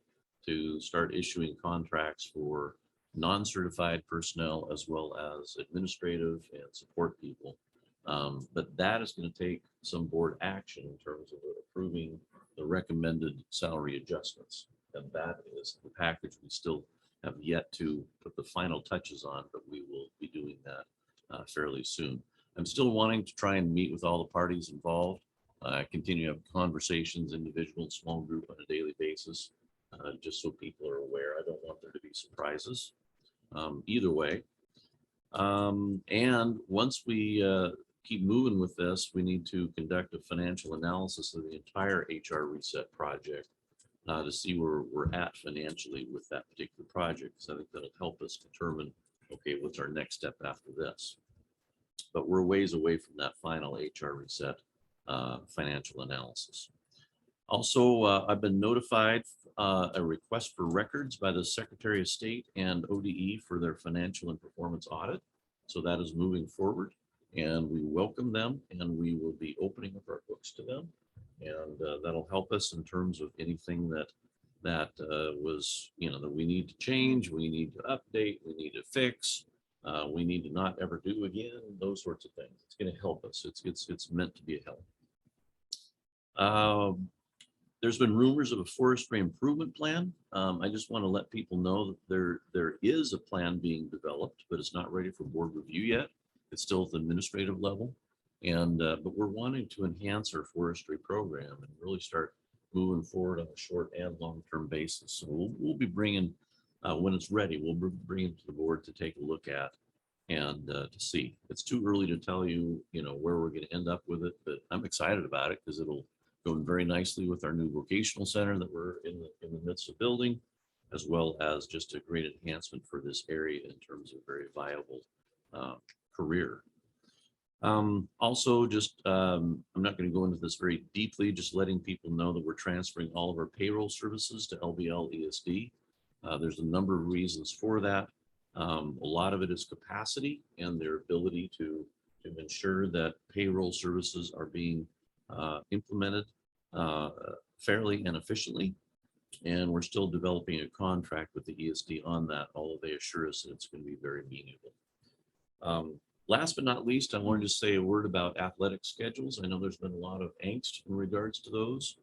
to start issuing contracts for non-certified personnel as well as administrative and support people. But that is going to take some board action in terms of approving the recommended salary adjustments. And that is the package we still have yet to put the final touches on, but we will be doing that fairly soon. I'm still wanting to try and meet with all the parties involved. Continue to have conversations, individual, small group on a daily basis, just so people are aware. I don't want there to be surprises either way. And once we keep moving with this, we need to conduct a financial analysis of the entire HR reset project to see where we're at financially with that particular project. So I think that'll help us determine, okay, what's our next step after this. But we're ways away from that final HR reset financial analysis. Also, I've been notified a request for records by the Secretary of State and ODE for their financial and performance audit. So that is moving forward and we welcome them and we will be opening up our books to them. And that'll help us in terms of anything that was, that we need to change, we need to update, we need to fix, we need to not ever do again, those sorts of things. It's going to help us. It's meant to be a help. There's been rumors of a forestry improvement plan. I just want to let people know that there is a plan being developed, but it's not ready for board review yet. It's still at the administrative level. And but we're wanting to enhance our forestry program and really start moving forward on a short and long-term basis. So we'll be bringing, when it's ready, we'll bring it to the board to take a look at and to see. It's too early to tell you, where we're going to end up with it, but I'm excited about it because it'll go in very nicely with our new vocational center that we're in the midst of building, as well as just a great enhancement for this area in terms of very viable career. Also, just I'm not going to go into this very deeply, just letting people know that we're transferring all of our payroll services to LBL ESD. There's a number of reasons for that. A lot of it is capacity and their ability to ensure that payroll services are being implemented fairly and efficiently. And we're still developing a contract with the ESD on that, although they assure us that it's going to be very meaningful. Last but not least, I wanted to say a word about athletic schedules. I know there's been a lot of angst in regards to those.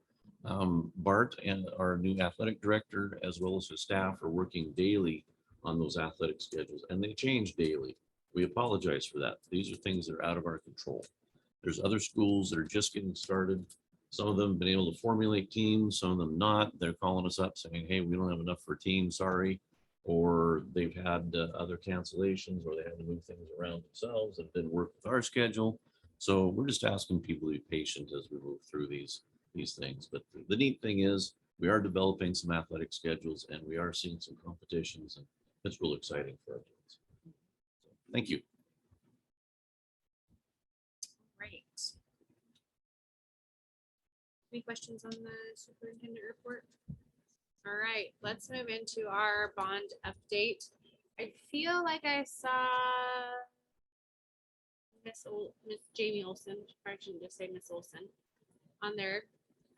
Bart and our new athletic director, as well as his staff, are working daily on those athletic schedules, and they change daily. We apologize for that. These are things that are out of our control. There's other schools that are just getting started. Some of them have been able to formulate teams, some of them not. They're calling us up saying, hey, we don't have enough for a team, sorry. Or they've had other cancellations, or they had to move things around themselves and didn't work with our schedule. So we're just asking people to be patient as we move through these things. But the neat thing is we are developing some athletic schedules and we are seeing some competitions, and it's real exciting for our kids. So, thank you. Great. Any questions on the superintendent report? All right, let's move into our bond update. I feel like I saw Miss Jamie Olson, I shouldn't just say Miss Olson, on there.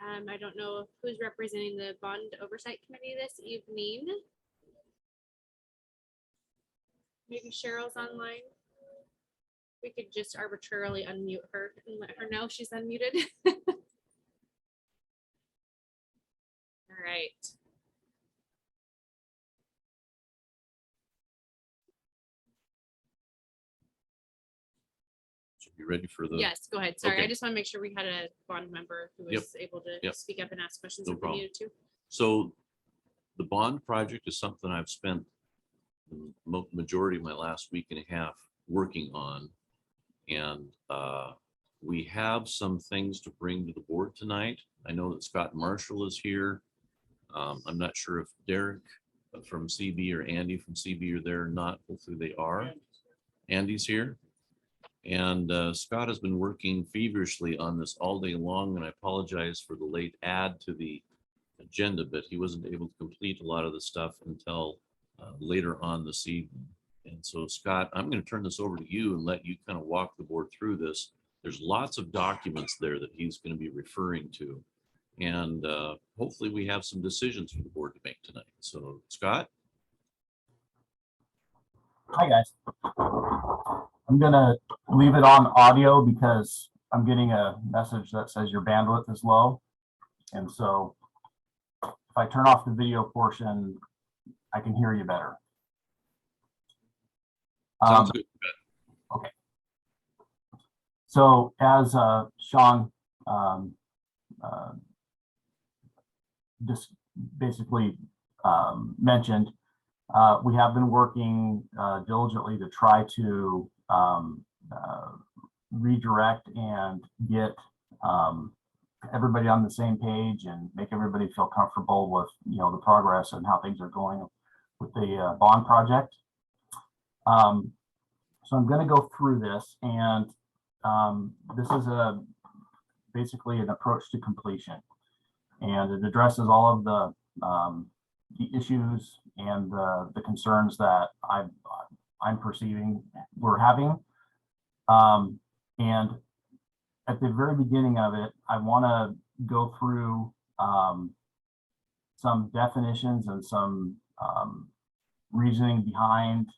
I don't know who's representing the bond oversight committee this evening. Maybe Cheryl's online. We could just arbitrarily unmute her and let her know she's unmuted. right. So you ready for the? Yes, go ahead. Sorry, I Okay. just want to make sure we had a bond member who Yep. was able to Yep. speak up and ask questions No if we problem. needed to. So the bond project is something I've spent the majority of my last week and a half working on. And we have some things to bring to the board tonight. I know that Scott Marshall is here. I'm not sure if Derek from CB or Andy from CB are there or not. Hopefully they are. Andy's here. And Scott has been working feverishly on this all day long, and I apologize for the late add to the agenda, but he wasn't able to complete a lot of the stuff until later on this evening. And so, Scott, I'm going to turn this over to you and let you kind of walk the board through this. There's lots of documents there that he's going to be referring to. And hopefully we have some decisions for the board to make tonight. So, Scott? Hi, guys. I'm gonna leave it on audio because I'm getting a message that says your bandwidth is low. And so if I turn off the video portion, I can hear you better. Sounds good. So as Sean just basically mentioned, we have been working diligently to try to redirect and get everybody on the same page and make everybody feel comfortable with, you know, the progress and how things are going with the bond project. So I'm going to go through this, and this is basically an approach to completion, and it addresses all of the issues and the concerns that I'm perceiving we're having. And at the very beginning of it, I want to go through some definitions and some reasoning behind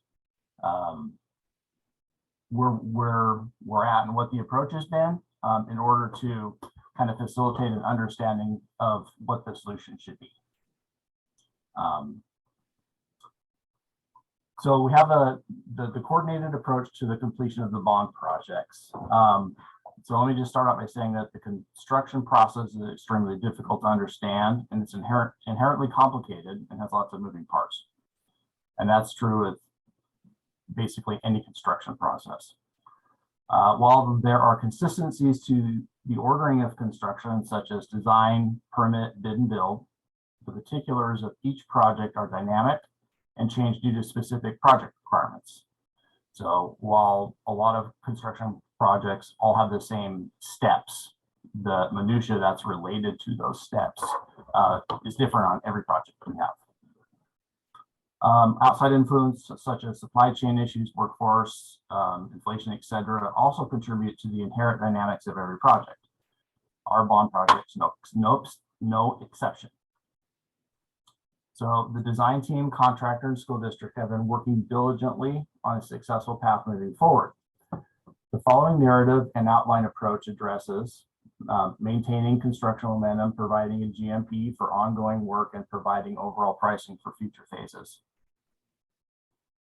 where we're at and what the approach has been, in order to kind of facilitate an understanding of what the solution should be. So we have the coordinated approach to the completion of the bond projects. So let me just start out by saying that the construction process is extremely difficult to understand, and it's inherently complicated and has lots of moving parts. And that's true with basically any construction process. While there are consistencies to the ordering of construction, such as design, permit, bid, and build, the particulars of each project are dynamic and change due to specific project requirements. So while a lot of construction projects all have the same steps, the minutia that's related to those steps is different on every project we have. Outside influence such as supply chain issues, workforce, inflation, etc., also contribute to the inherent dynamics of every project. Our bond projects, no exception. So the design team, contractor, and school district have been working diligently on a successful path moving forward. The following narrative and outline approach addresses maintaining construction momentum, providing a GMP for ongoing work, and providing overall pricing for future phases.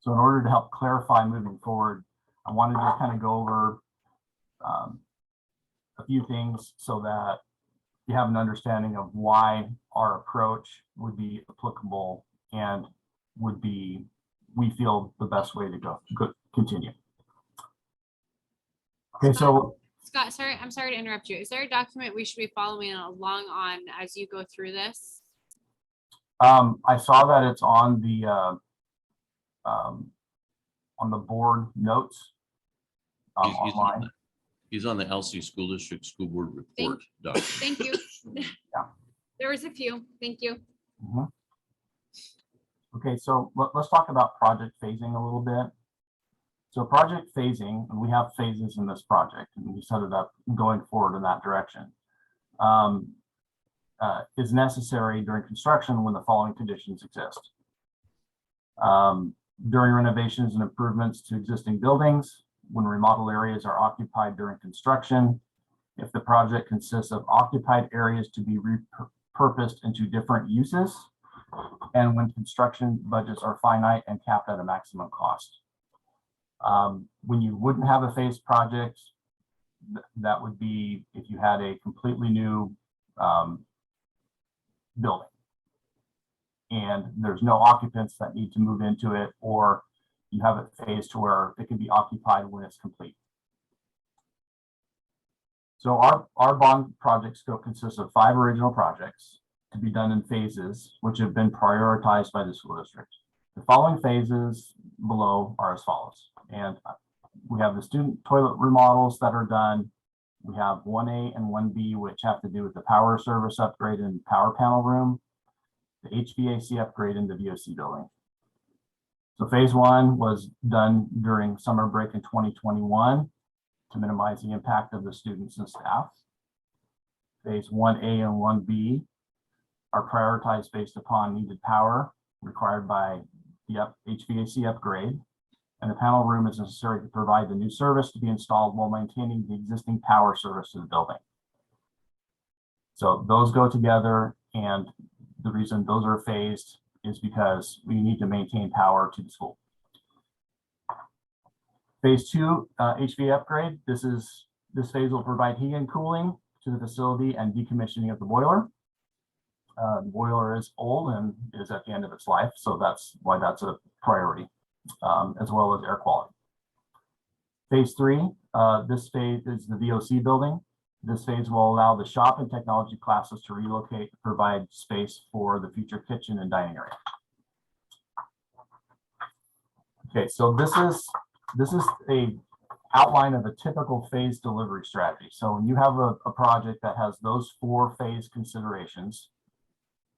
So in order to help clarify moving forward, I want to just kind of go over a few things so that you have an understanding of why our approach would be applicable and would be, we feel, the best way to continue. Okay, so Scott, I'm sorry to interrupt you. Is there a document we should be following along on as you go through this? I saw that it's on the board notes online. He's on the LC School District School Board Report document. Thank you. Yeah. There was a few. Thank you. Mhm. Okay, so let's talk about project phasing a little bit. So project phasing, and we have phases in this project, and we set it up going forward in that direction, is necessary during construction when the following conditions exist. During renovations and improvements to existing buildings, when remodel areas are occupied during construction, if the project consists of occupied areas to be purposed into different uses, and when construction budgets are finite and capped at a maximum cost. When you wouldn't have a phased project, that would be if you had a completely new building and there's no occupants that need to move into it, or you have it phased to where it can be occupied when it's complete. So our bond project scope consists of 5 original projects to be done in phases, which have been prioritized by the school district. The following phases below are as follows. And we have the student toilet remodels that are done. We have 1A and 1B, which have to do with the power service upgrade and power panel room, the HVAC upgrade in the VOC building. So phase 1 was done during summer break in 2021 to minimize the impact of the students and staff. Phase 1A and 1B are prioritized based upon needed power required by the HVAC upgrade, and the panel room is necessary to provide the new service to be installed while maintaining the existing power service to the building. So those go together, and the reason those are phased is because we need to maintain power to the school. Phase 2, HVAC upgrade. This phase will provide heating and cooling to the facility and decommissioning of the boiler. The boiler is old and is at the end of its life, so that's why that's a priority, as well as air quality. Phase 3, this phase is the VOC building. This phase will allow the shop and technology classes to relocate to provide space for the future kitchen and dining area. Okay, so this is a outline of a typical phase delivery strategy. So when you have a project that has those 4 phase considerations,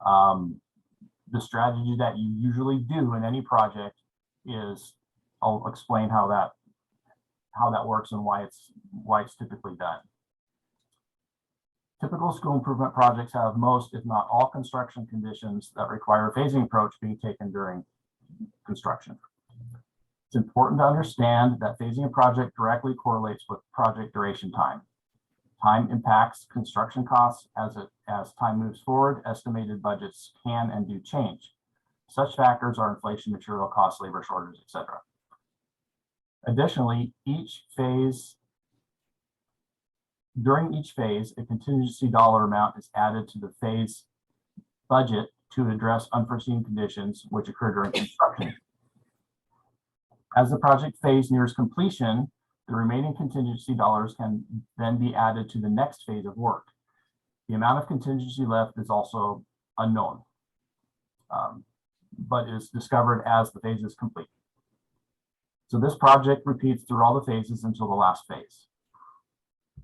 the strategy that you usually do in any project is, I'll explain how that works and why it's typically done. Typical school improvement projects have most, if not all, construction conditions that require a phasing approach being taken during construction. It's important to understand that phasing a project directly correlates with project duration time. Time impacts construction costs as time moves forward. Estimated budgets can and do change. Such factors are inflation, material costs, labor shortages, etc. Additionally, during each phase, a contingency dollar amount is added to the phase budget to address unforeseen conditions which occur during construction. As the project phase nears completion, the remaining contingency dollars can then be added to the next phase of work. The amount of contingency left is also unknown, but is discovered as the phase is complete. So this project repeats through all the phases until the last phase.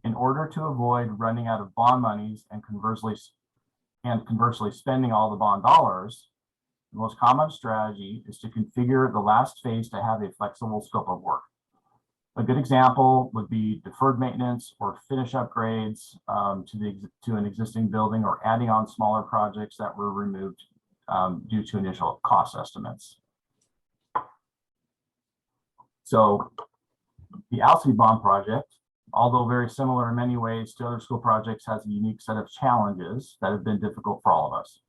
In order to avoid running out of bond monies and conversely spending all the bond dollars, the most common strategy is to configure the last phase to have a flexible scope of work. A good example would be deferred maintenance or finish upgrades to an existing building, or adding on smaller projects that were removed due to initial cost estimates. So the ALSI bond project, although very similar in many ways to other school projects, has a unique set of challenges that have been difficult for all of us.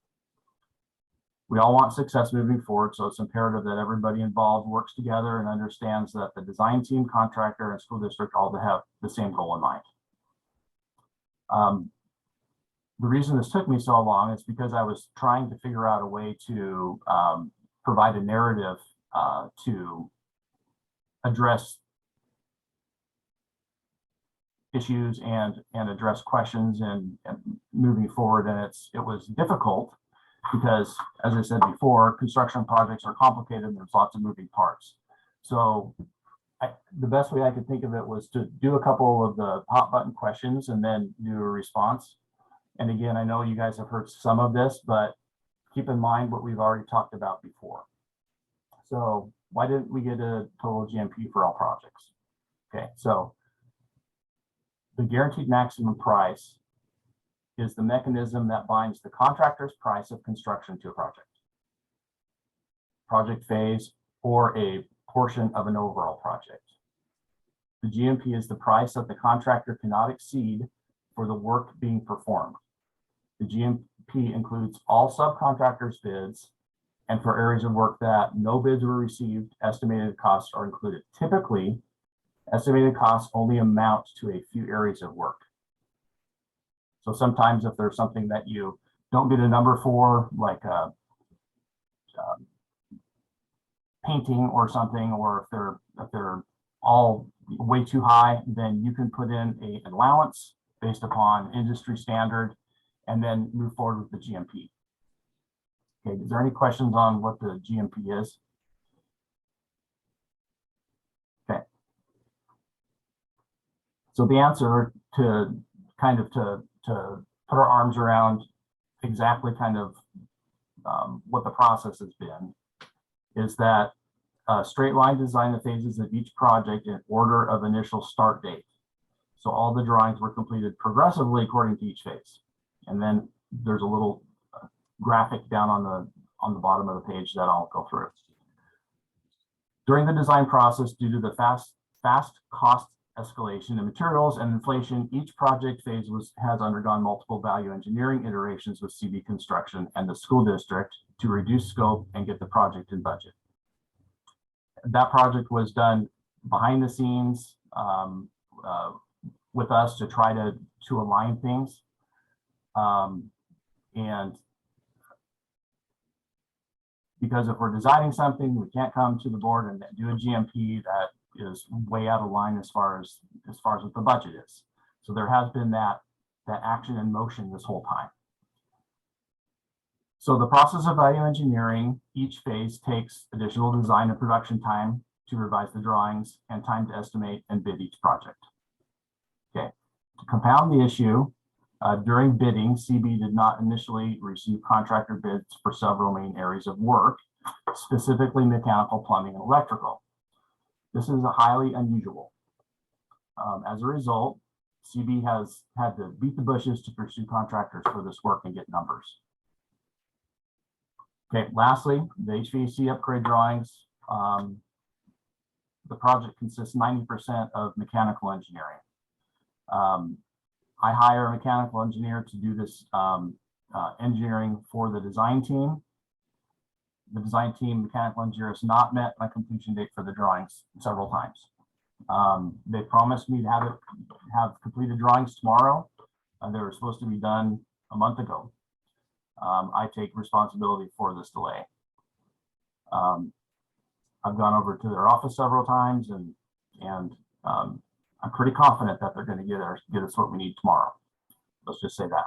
We all want success moving forward, so it's imperative that everybody involved works together and understands that the design team, contractor, and school district all have the same goal in mind. The reason this took me so long is because I was trying to figure out a way to provide a narrative to address issues and address questions and moving forward. And it was difficult because, as I said before, construction projects are complicated and there's lots of moving parts. So the best way I could think of it was to do a couple of the hot button questions and then do a response. And again, I know you guys have heard some of this, but keep in mind what we've already talked about before. So why didn't we get a total GMP for all projects? Okay, so the guaranteed maximum price is the mechanism that binds the contractor's price of construction to a project phase, or a portion of an overall project. The GMP is the price that the contractor cannot exceed for the work being performed. The GMP includes all subcontractors' bids, and for areas of work that no bids were received, estimated costs are included. Typically, estimated costs only amount to a few areas of work. So sometimes if there's something that you don't get a number for, like painting or something, or if they're all way too high, then you can put in an allowance based upon industry standard and then move forward with the GMP. Okay, is there any questions on what the GMP is? Okay. So the answer to kind of to put our arms around exactly kind of what the process has been is that straight line design the phases of each project in order of initial start date. So all the drawings were completed progressively according to each phase. And then there's a little graphic down on the bottom of the page that I'll go through. During the design process, due to the fast cost escalation in materials and inflation, each project phase has undergone multiple value engineering iterations with CB Construction and the school district to reduce scope and get the project in budget. That project was done behind the scenes with us to try to align things. And because if we're designing something, we can't come to the board and do a GMP that is way out of line as far as what the budget is. So there has been that action in motion this whole time. So the process of value engineering, each phase takes additional design and production time to revise the drawings and time to estimate and bid each project. Okay, to compound the issue, during bidding, CB did not initially receive contractor bids for several main areas of work, specifically mechanical, plumbing, and electrical. This is highly unusual. As a result, CB has had to beat the bushes to pursue contractors for this work and get numbers. Okay, lastly, the HVAC upgrade drawings. The project consists 90% of mechanical engineering. I hire a mechanical engineer to do this engineering for the design team. The design team mechanical engineer has not met my completion date for the drawings several times. They promised me to have completed drawings tomorrow, and they were supposed to be done a month ago. I take responsibility for this delay. I've gone over to their office several times, and I'm pretty confident that they're going to get us what we need tomorrow. Let's just say that.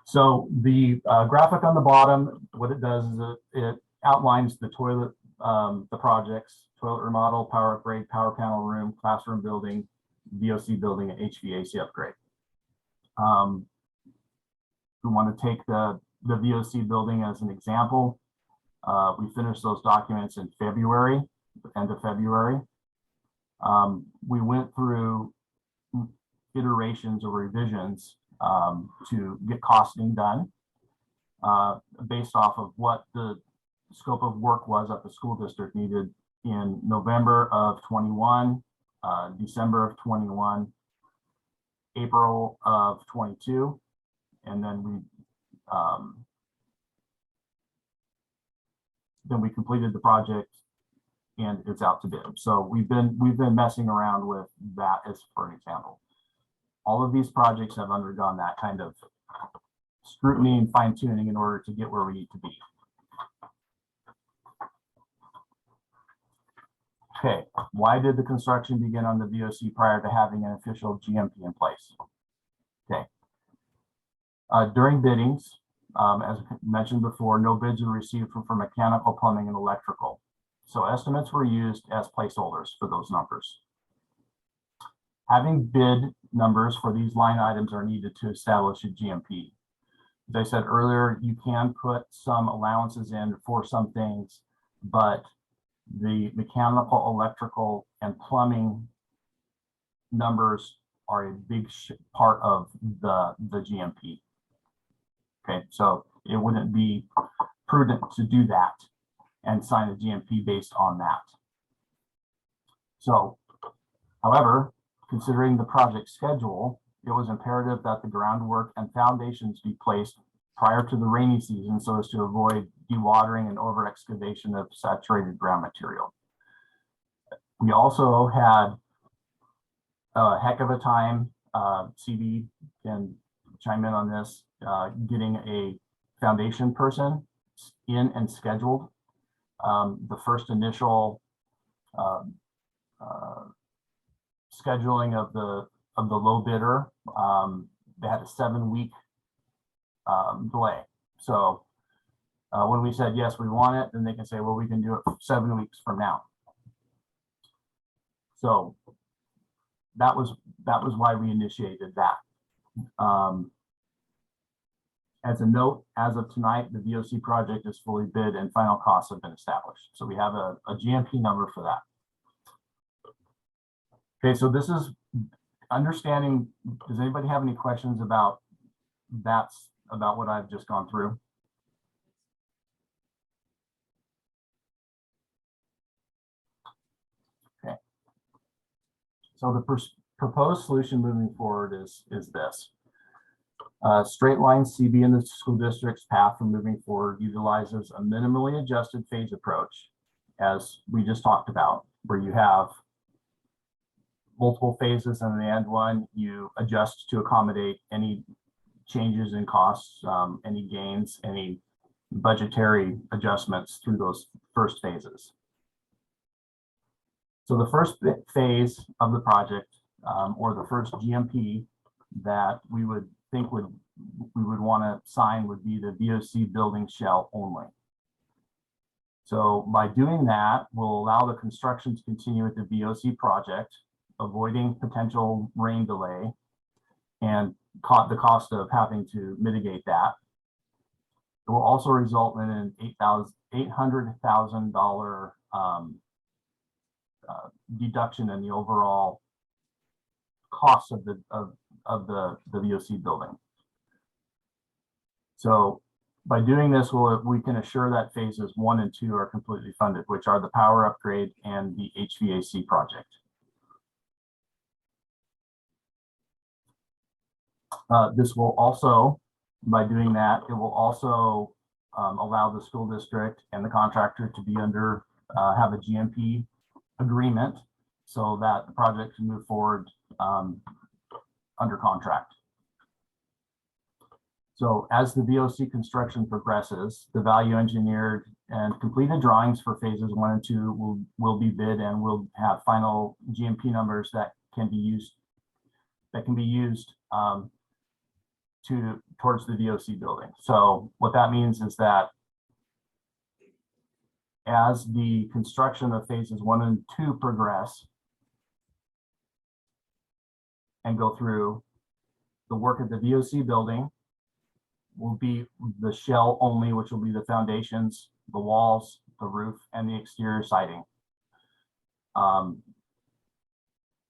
So the graphic on the bottom, what it does is it outlines the toilet, the projects, toilet remodel, power upgrade, power panel room, classroom building, VOC building, and HVAC upgrade. We want to take the VOC building as an example. We finished those documents in February, the end of February. We went through iterations or revisions to get costing done based off of what the scope of work was that the school district needed in November of 21, December of 21, April of 22, and then we completed the project and it's out to bid. So we've been messing around with that as for an example. All of these projects have undergone that kind of scrutiny and fine tuning in order to get where we need to be. Okay, why did the construction begin on the VOC prior to having an official GMP in place? Okay, during biddings, as mentioned before, no bids were received for mechanical, plumbing, and electrical. So estimates were used as placeholders for those numbers. Having bid numbers for these line items are needed to establish a GMP. As I said earlier, you can put some allowances in for some things, but the mechanical, electrical, and plumbing numbers are a big part of the GMP. Okay, so it wouldn't be prudent to do that and sign a GMP based on that. So, however, considering the project schedule it was imperative that the groundwork and foundations be placed prior to the rainy season so as to avoid dewatering and over excavation of saturated ground material. We also had a heck of a time, CB can chime in on this, getting a foundation person in and scheduled. The first initial scheduling of the low bidder, they had a 7-week delay. So when we said, yes, we want it, then they can say, well, we can do it 7 weeks from now. So that was why we initiated that. As a note, as of tonight, the VOC project is fully bid and final costs have been established. So we have a GMP number for that. Okay, so this is understanding. Does anybody have any questions about what I've just gone through? Okay. So the proposed solution moving forward is this. Straight line CB in the school district's path for moving forward utilizes a minimally adjusted phase approach, as we just talked about, where you have multiple phases, and in the end one, you adjust to accommodate any changes in costs, any gains, any budgetary adjustments through those first phases. So the first phase of the project, or the first GMP that we would want to sign would be the VOC building shell only. So by doing that, we'll allow the construction to continue with the VOC project, avoiding potential rain delay and the cost of having to mitigate that. It will also result in an $800,000 deduction in the overall cost of the VOC building. So by doing this, we can assure that phases 1 and 2 are completely funded, which are the power upgrade and the HVAC project. This will also, by doing that, it will also allow the school district and the contractor to be under, have a GMP agreement so that the project can move forward under contract. So as the VOC construction progresses, the value engineered and completed drawings for phases 1 and 2 will be bid, and we'll have final GMP numbers that can be used towards the VOC building. So what that means is that as the construction of phases 1 and 2 progress and go through, the work at the VOC building will be the shell only, which will be the foundations, the walls, the roof, and the exterior siding. And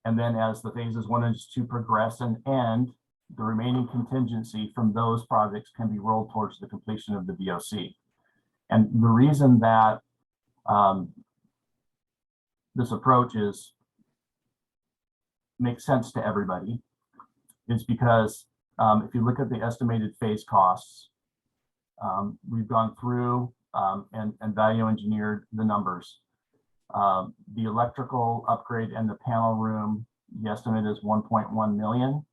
then as the phases 1 and 2 progress and end, the remaining contingency from those projects can be rolled towards the completion of the VOC. And the reason that this approach makes sense to everybody is because if you look at the estimated phase costs, we've gone through and value engineered the numbers. The electrical upgrade and the panel room, the estimate is 1.1 million.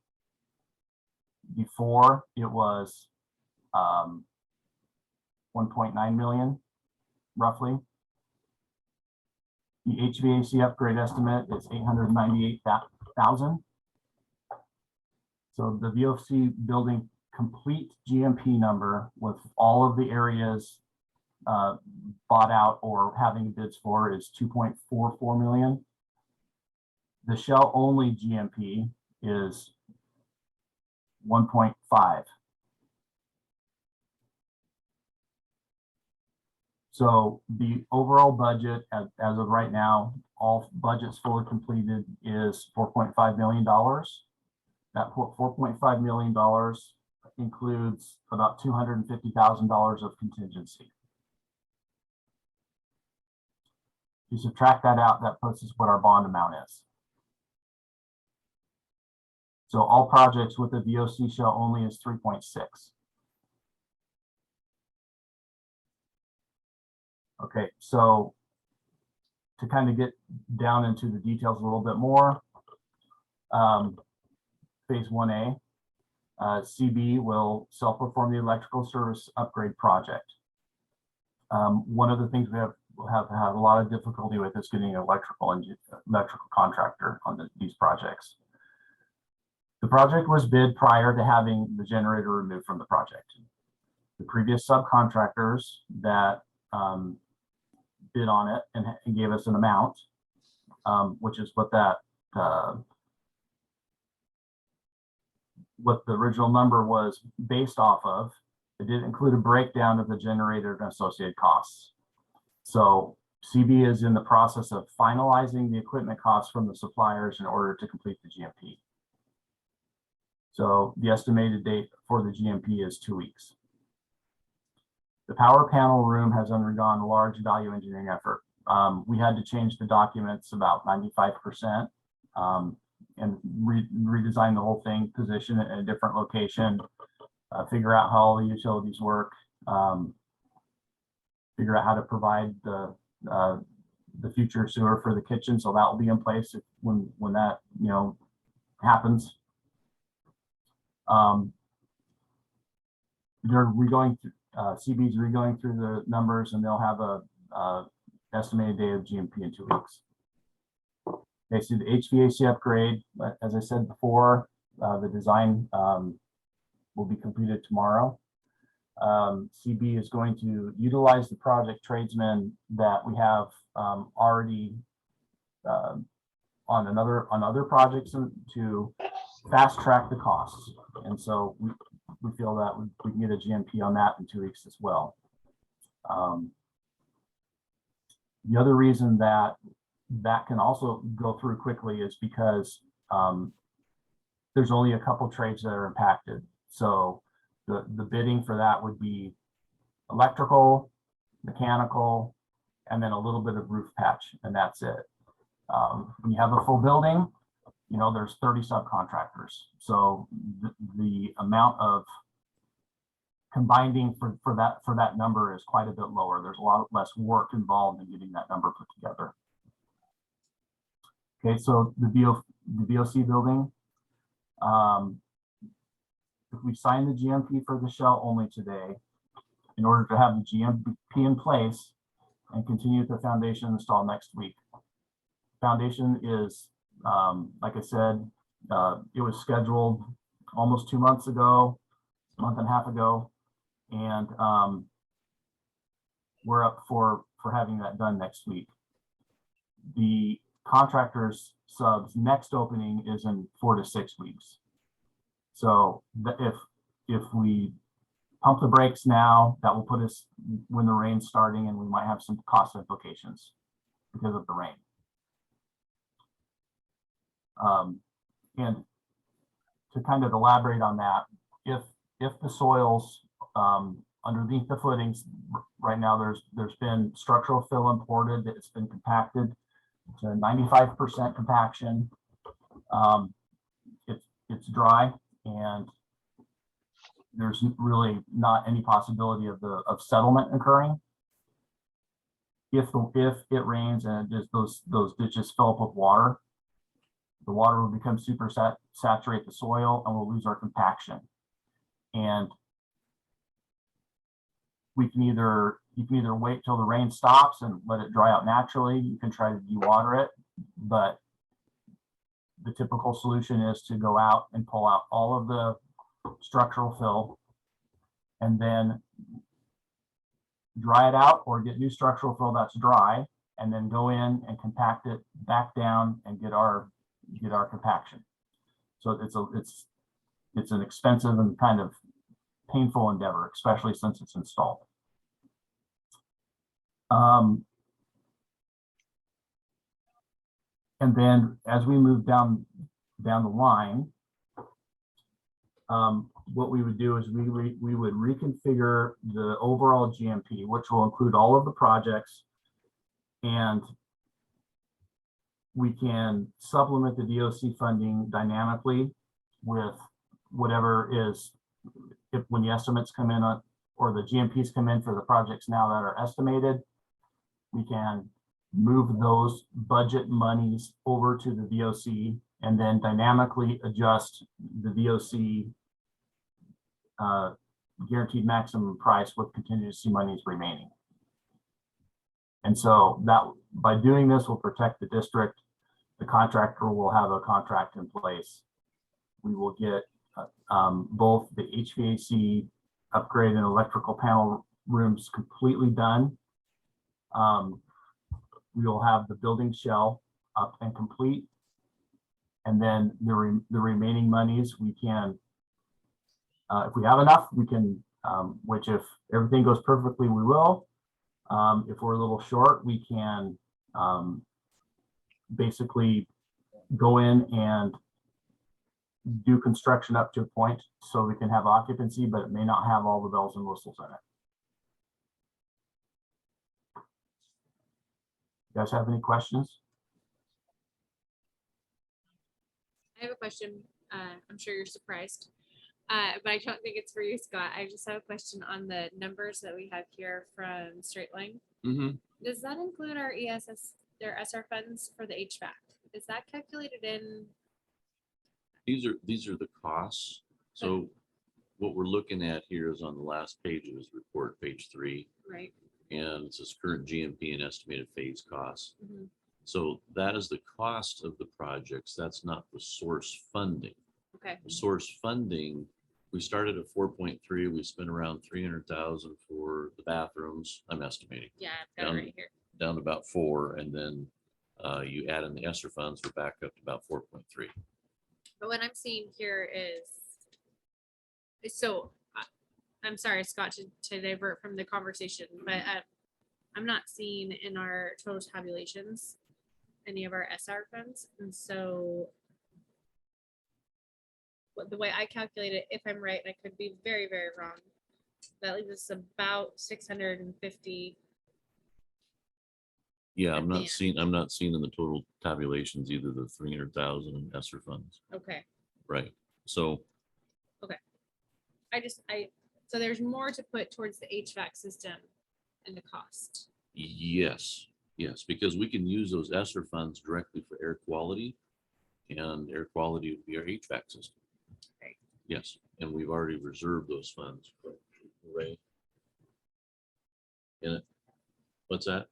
Before it was 1.9 million, roughly. The HVAC upgrade estimate is 898,000. So the VOC building complete GMP number with all of the areas bought out or having bids for is 2.44 million. The shell only GMP is 1.5. So the overall budget as of right now, all budgets fully completed, is $4.5 million. That $4.5 million includes about $250,000 of contingency. If you subtract that out, that puts us what our bond amount is. So all projects with a VOC shell only is 3.6. Okay, so to kind of get down into the details a little bit more, phase 1A, CB will self-perform the electrical service upgrade project. One of the things we have had a lot of difficulty with is getting an electrical contractor on these projects. The project was bid prior to having the generator removed from the project. The previous subcontractors that bid on it and gave us an amount, which is what that what the original number was based off of. It did include a breakdown of the generator and associated costs. So CB is in the process of finalizing the equipment costs from the suppliers in order to complete the GMP. So the estimated date for the GMP is 2 weeks. The power panel room has undergone a large value engineering effort. We had to change the documents about 95% and redesign the whole thing, position it in a different location, figure out how all the utilities work, figure out how to provide the future sewer for the kitchen. So that will be in place when that happens. They're regoing through, CB's regoing through the numbers, and they'll have a estimated date of GMP in 2 weeks. Okay, so the HVAC upgrade, as I said before, the design will be completed tomorrow. CB is going to utilize the project tradesmen that we have already on other projects to fast track the costs. And so we feel that we can get a GMP on that in 2 weeks as well. The other reason that can also go through quickly is because there's only a couple trades that are impacted. So the bidding for that would be electrical, mechanical, and then a little bit of roof patch, and that's it. When you have a full building, there's 30 subcontractors. So the amount of combining for that number is quite a bit lower. There's a lot less work involved in getting that number put together. Okay, so the VOC building, if we sign the GMP for the shell only today, in order to have the GMP in place and continue the foundation install next week. Foundation is, like I said, it was scheduled almost 2 months ago, a month and a half ago, and we're up for having that done next week. The contractors subs next opening is in 4 to 6 weeks. So if we pump the brakes now, that will put us when the rain's starting, and we might have some cost implications because of the rain. And to kind of elaborate on that, if the soils underneath the footings right now, there's been structural fill imported that it's been compacted to 95% compaction. It's dry, and there's really not any possibility of settlement occurring. If it rains and those ditches fill up with water, the water will become super saturate the soil, and we'll lose our compaction. And you can either wait till the rain stops and let it dry out naturally. You can try to dewater it, but the typical solution is to go out and pull out all of the structural fill and then dry it out, or get new structural fill that's dry, and then go in and compact it back down and get our compaction. So it's an expensive and kind of painful endeavor, especially since it's installed. And then as we move down the line, what we would do is we would reconfigure the overall GMP, which will include all of the projects, and we can supplement the DOC funding dynamically with whatever is, if when the estimates come in on, or the GMPs come in for the projects now that are estimated, we can move those budget monies over to the VOC and then dynamically adjust the VOC guaranteed maximum price with contingency monies remaining. And so that by doing this will protect the district. The contractor will have a contract in place. We will get both the HVAC upgrade and electrical panel rooms completely done. We will have the building shell up and complete. And then the remaining monies we can, if we have enough, we can, which if everything goes perfectly, we will. If we're a little short, we can basically go in and do construction up to a point so we can have occupancy, but it may not have all the bells and whistles in it. You guys have any questions? I have a question. I'm sure you're surprised, but I don't think it's for you, Scott. I just have a question on the numbers that we have here from Straight Line. Mhm. Does that include our ESS, their SR funds for the HVAC? Is that calculated in? These are the costs. So what we're looking at here is on the last page of this report, page 3, Right. and it says current GMP and estimated phase costs. Mhm. So that is the cost of the projects. That's not the source funding. Okay. The source funding, we started at 4.3. We spent around 300,000 for the bathrooms. I'm estimating Yeah, I've got it right here. down to about 4, and then you add in the ESSER funds, we're back up to about 4.3. But what I'm seeing here is so I'm sorry, Scott, to divert from the conversation, but I'm not seeing in our total tabulations any of our SR funds. And so the way I calculate it, if I'm right, and I could be very, very wrong, that leaves us about 650. Yeah, I'm At the not end. seeing in the total tabulations either the 300,000 in ESSER funds, Okay. right? So So there's more to put towards the HVAC system and the cost. yes, because we can use those ESSER funds directly for air quality, and air quality would be our HVAC system. Right. Yes, and we've already reserved those funds. Right. In it. What's that?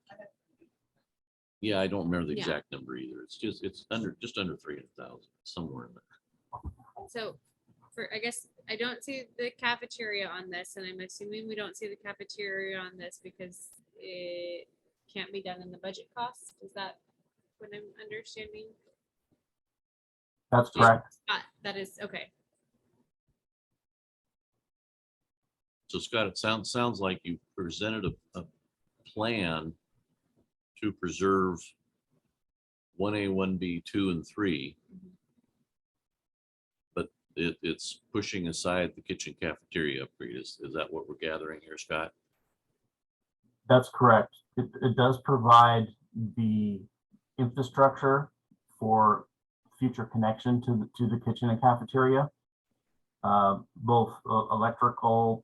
Yeah, I don't remember the Yeah. exact number either. It's just under 300,000, somewhere in there. So I guess I don't see the cafeteria on this, and I'm assuming we don't see the cafeteria on this because it can't be done in the budget cost. Is that what I'm understanding? That's correct. That is, okay. So Scott, it sounds like you presented a plan to preserve 1A, 1B, 2, and 3. Mhm. But it's pushing aside the kitchen cafeteria upgrade. Is that what we're gathering here, Scott? That's correct. It does provide the infrastructure for future connection to the kitchen and cafeteria, both electrical,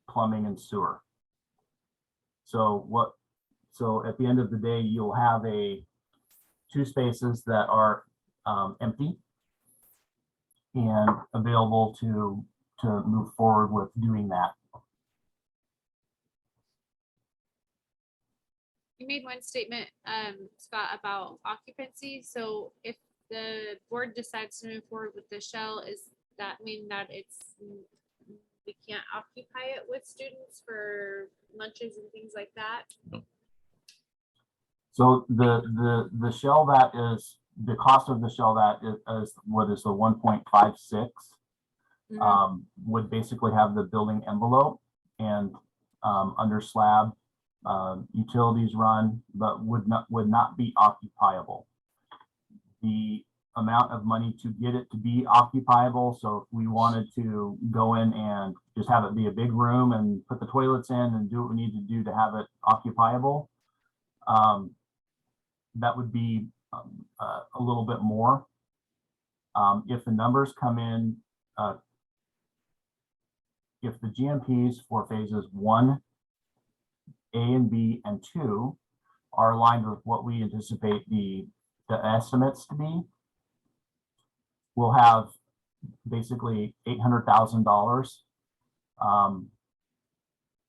plumbing, and sewer. So at the end of the day, you'll have 2 spaces that are empty and available to move forward with doing that. You made one statement, Scott, about occupancy. So if the board decides to move forward with the shell, is that mean that we can't occupy it with students for lunches and things like that? So the shell that is, the cost of the shell that is what is the 1.56 would basically have the building envelope and under slab utilities run, but would not be occupiable. The amount of money to get it to be occupiable, so if we wanted to go in and just have it be a big room and put the toilets in and do what we need to do to have it occupiable, that would be a little bit more. If the numbers come in, if the GMPs for phases 1, A and B and 2 are aligned with what we anticipate the estimates to be, we'll have basically $800,000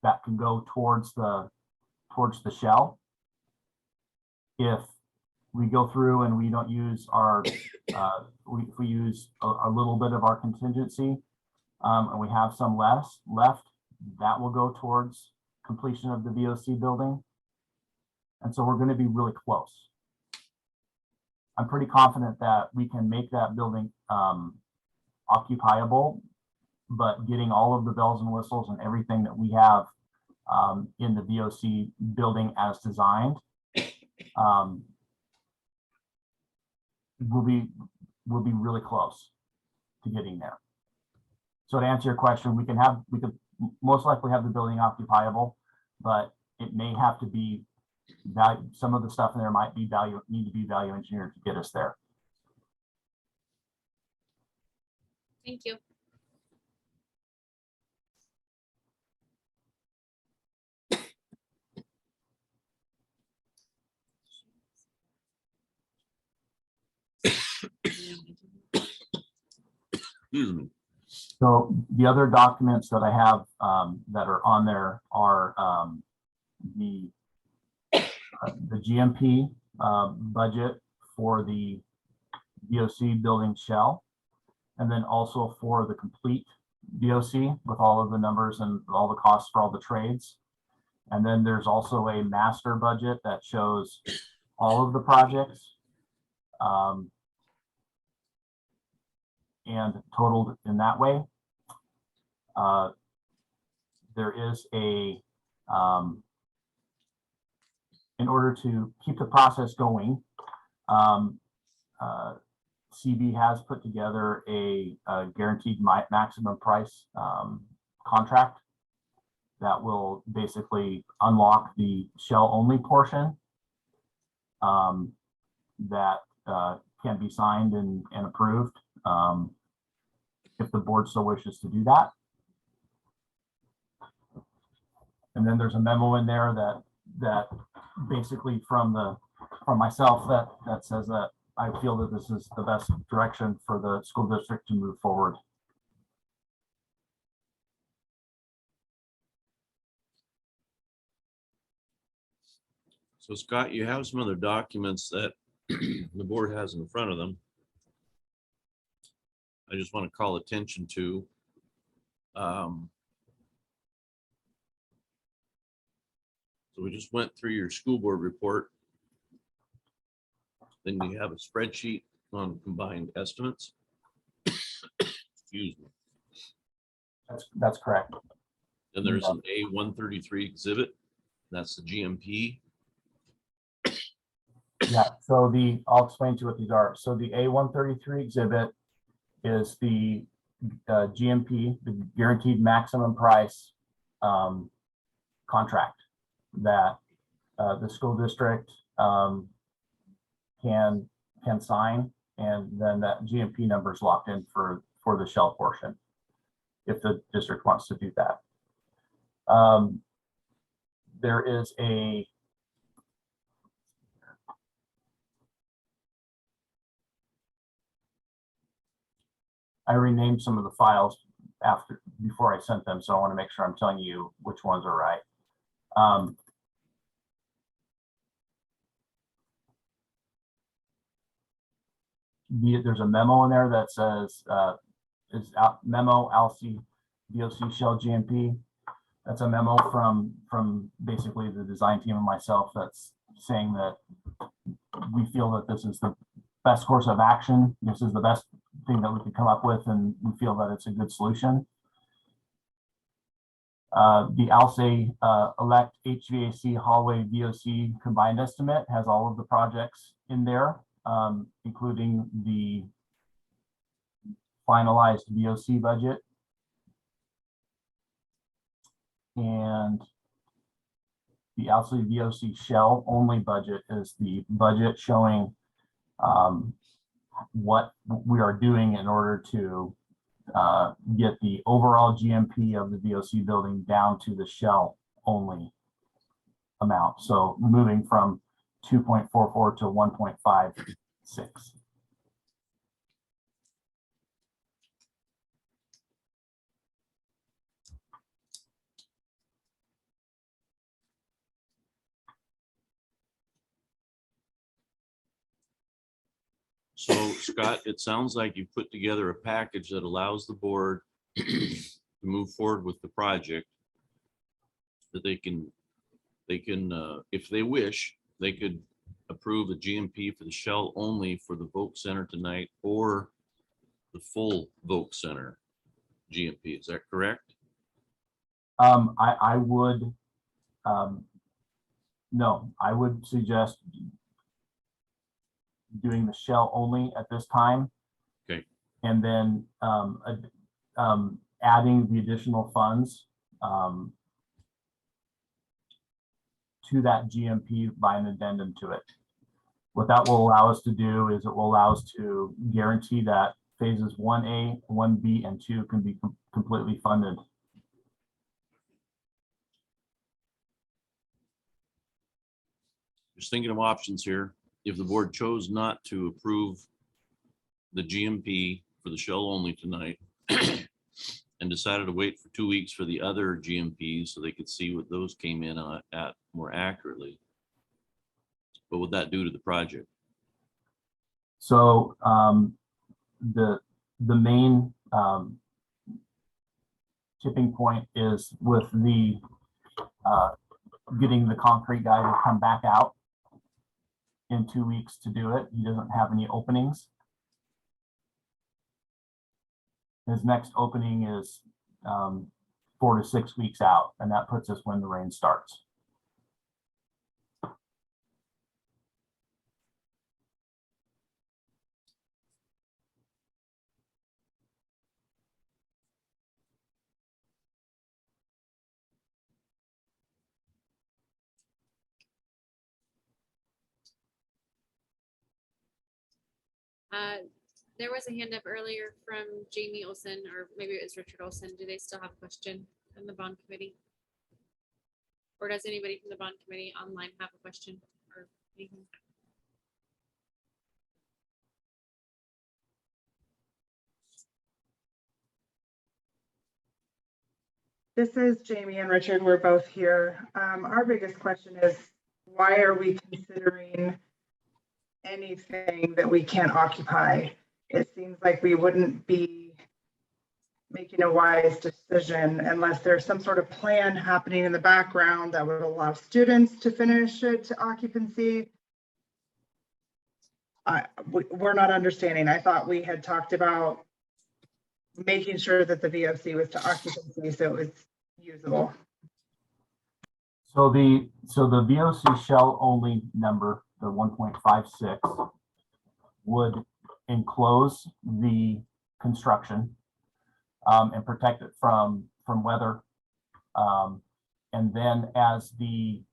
that can go towards the shell. If we go through and we don't use our, if we use a little bit of our contingency, and we have some left, that will go towards completion of the VOC building. And so we're going to be really close. I'm pretty confident that we can make that building occupiable, but getting all of the bells and whistles and everything that we have in the VOC building as designed will be really close to getting there. So to answer your question, we could most likely have the building occupiable, but it may have to be some of the stuff in there might be need to be value engineered to get us there. Thank you. Excuse me. So the other documents that I have that are on there are the GMP budget for the VOC building shell, and then also for the complete VOC with all of the numbers and all the costs for all the trades. And then there's also a master budget that shows all of the projects and totaled in that way. There is a, in order to keep the process going, CB has put together a guaranteed maximum price contract that will basically unlock the shell only portion that can be signed and approved if the board so wishes to do that. And then there's a memo in there that basically from myself that says that I feel that this is the best direction for the school district to move forward. So Scott, you have some other documents that the board has in front of them. I just want to call attention to. So we just went through your school board report. Then you have a spreadsheet on combined estimates. Excuse me. That's correct. Then there's an A133 exhibit. That's the GMP. Yeah, so I'll explain to you what these are. So the A133 exhibit is the GMP, the guaranteed maximum price contract that the school district can sign, and then that GMP number is locked in for the shell portion if the district wants to do that. There is I renamed some of the files before I sent them, so I want to make sure I'm telling you which ones are right. There's a memo in there that says memo ALSI VOC shell GMP. That's a memo from basically the design team and myself that's saying that we feel that this is the best course of action. This is the best thing that we could come up with, and we feel that it's a good solution. The ALSI elect HVAC hallway VOC combined estimate has all of the projects in there, including the finalized VOC budget. And the ALSI VOC shell only budget is the budget showing what we are doing in order to get the overall GMP of the VOC building down to the shell only amount. So moving from 2.44 to 1.56. So Scott, it sounds like you put together a package that allows the board to move forward with the project. That they can, if they wish, they could approve a GMP for the shell only for the Voc Center tonight, or the full Voc Center GMP. Is that correct? I would, no, I would suggest doing the shell only at this time. Okay. And then adding the additional funds to that GMP by an addendum to it. What that will allow us to do is it will allow us to guarantee that phases 1A, 1B, and 2 can be completely funded. Just thinking of options here. If the board chose not to approve the GMP for the shell only tonight and decided to wait for 2 weeks for the other GMPs so they could see what those came in at more accurately, what would that do to the project? So the main tipping point is with the getting the concrete guy to come back out in 2 weeks to do it. He doesn't have any openings. His next opening is 4 to 6 weeks out, and that puts us when the rain starts. There was a hand up earlier from Jamie Olson, or maybe it was Richard Olson. Do they still have a question in the bond committee? Or does anybody from the bond committee online have a question or anything? This is Jamie and Richard. We're both here. Our biggest question is, why are we considering anything that we can't occupy? It seems like we wouldn't be making a wise decision unless there's some sort of plan happening in the background that would allow students to finish it to occupancy. We're not understanding. I thought we had talked about making sure that the VOC was to occupancy so it was usable. So the VOC shell only number, the 1.56, would enclose the construction and protect it from weather. And then as the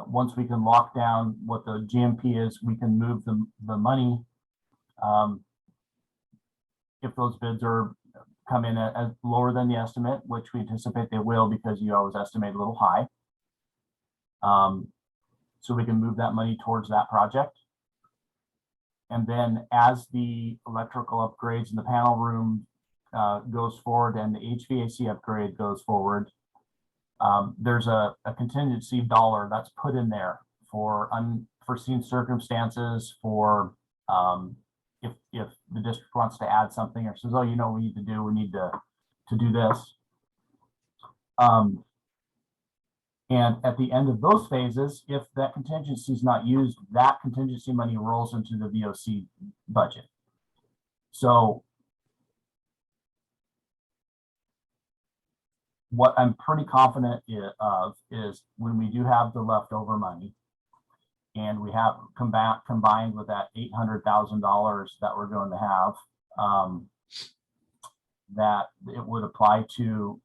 once we can lock down what the GMP is, we can move the money. If those bids are come in at lower than the estimate, which we anticipate they will, because you always estimate a little high. So we can move that money towards that project. And then as the electrical upgrades in the panel room goes forward and the HVAC upgrade goes forward, there's a contingency dollar that's put in there for unforeseen circumstances, for if the district wants to add something or says, oh, you know, we need to do this. And at the end of those phases, if that contingency is not used, that contingency money rolls into the VOC budget. So what I'm pretty confident of is when we do have the leftover money and we have combined with that $800,000 that we're going to have, that it would apply to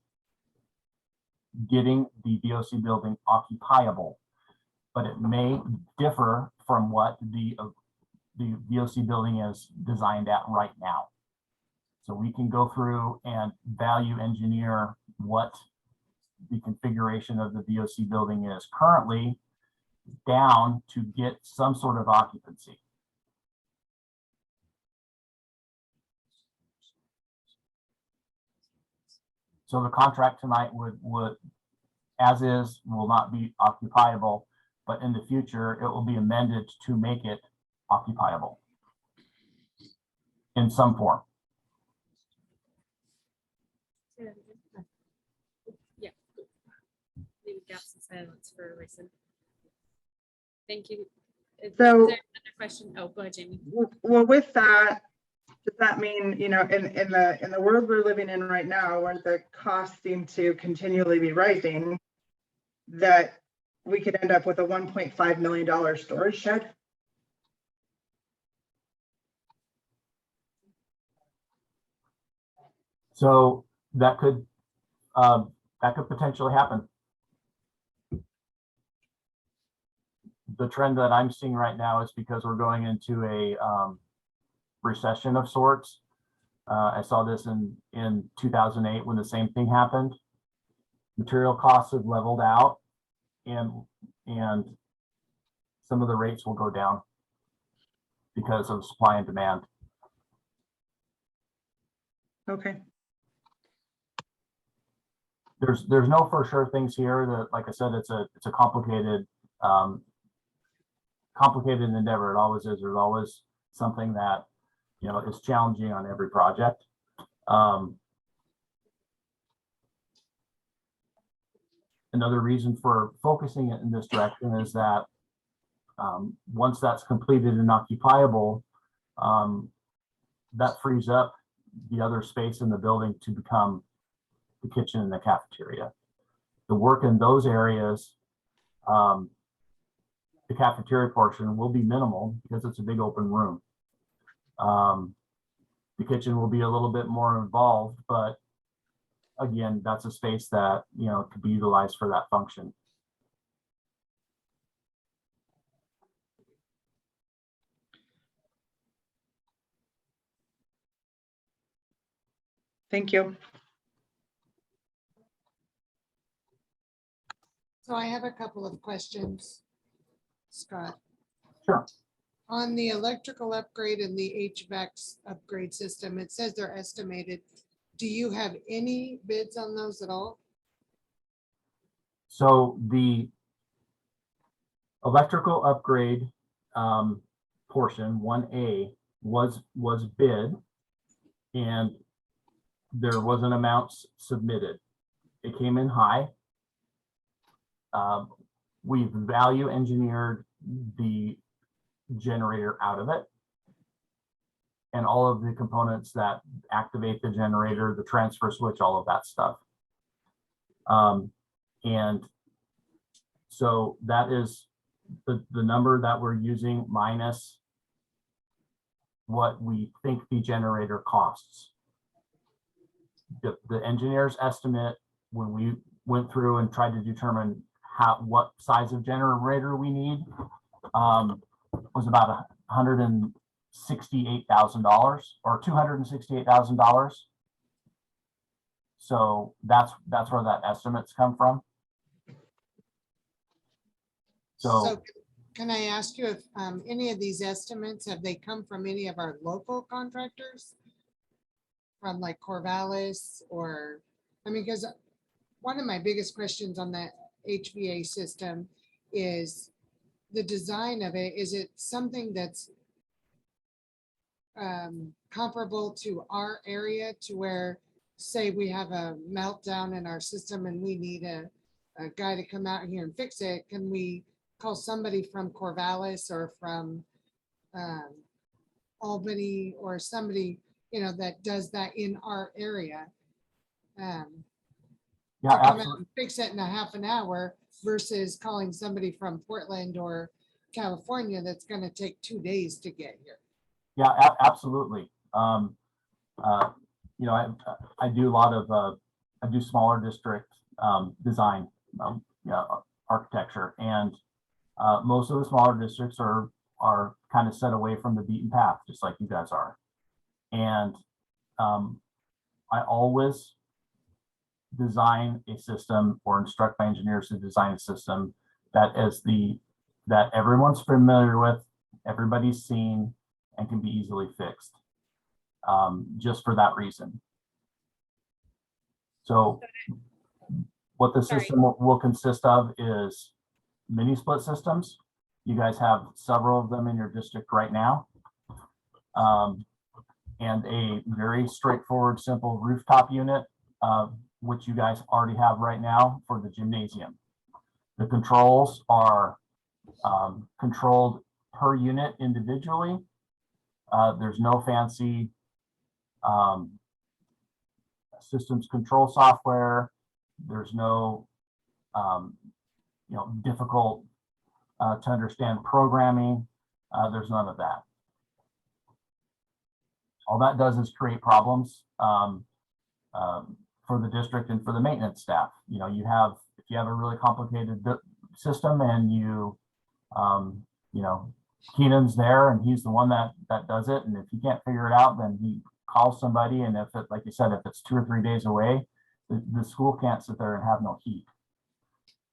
getting the VOC building occupiable, but it may differ from what the the VOC building is designed at right now. So we can go through and value engineer what the configuration of the VOC building is currently down to get some sort of occupancy. So the contract tonight would, as is, will not be occupiable, but in the future, it will be amended to make it occupiable in some form. Yeah. Leave gaps of silence for a reason. Thank you. Is there So- another question? Oh, go ahead, Jamie. Well, with that, does that mean, in the world we're living in right now, where the costs seem to continually be rising, that we could end up with a $1.5 million storage shed? So that could potentially happen. The trend that I'm seeing right now is because we're going into a recession of sorts. I saw this in 2008 when the same thing happened. Material costs have leveled out, and some of the rates will go down because of supply and demand. Okay. There's no for sure things here. That, like I said, it's a complicated complicated endeavor. It always is. There's always something that is challenging on every project. Another reason for focusing it in this direction is that once that's completed and occupiable, that frees up the other space in the building to become the kitchen and the cafeteria. The work in those areas, the cafeteria portion will be minimal because it's a big open room. The kitchen will be a little bit more involved, but again, that's a space that could be utilized for that function. Thank you. So I have a couple of questions, Scott. Sure. On the electrical upgrade and the HVAC upgrade system, it says they're estimated. Do you have any bids on those at all? So the electrical upgrade portion, 1A, was bid, and there was an amount submitted. It came in high. We value engineered the generator out of it and all of the components that activate the generator, the transfer switch, all of that stuff. And so that is the number that we're using minus what we think the generator costs. The engineer's estimate, when we went through and tried to determine what size of generator we need, was about $168,000 or $268,000. So that's where that estimates come from. So Can I ask you if any of these estimates, have they come from any of our local contractors? From like Corvallis or, because one of my biggest questions on that HVA system is the design of it. Is it something that's comparable to our area, to where, say we have a meltdown in our system and we need a guy to come out here and fix it? Can we call somebody from Corvallis or from Albany or somebody, that does that in our area? yeah, To come out absolutely. and fix it in a half an hour versus calling somebody from Portland or California that's gonna take 2 days to get here. Yeah, absolutely. I do a lot of I do smaller district design, architecture, and most of the smaller districts are are kind of set away from the beaten path, just like you guys are. And I always design a system or instruct my engineers to design a system that that everyone's familiar with, everybody's seen, and can be easily fixed. Just for that reason. So what the Sorry. system will consist of is mini split systems. You guys have several of them in your district right now. And a very straightforward, simple rooftop unit, which you guys already have right now for the gymnasium. The controls are controlled per unit individually. There's no fancy systems control software. There's no difficult to understand programming. There's none of that. All that does is create problems for the district and for the maintenance staff. If you have a really complicated system and Keenan's there and he's the one that does it, and if he can't figure it out, then he calls somebody, and if it, like you said, if it's 2 or 3 days away, the school can't sit there and have no heat.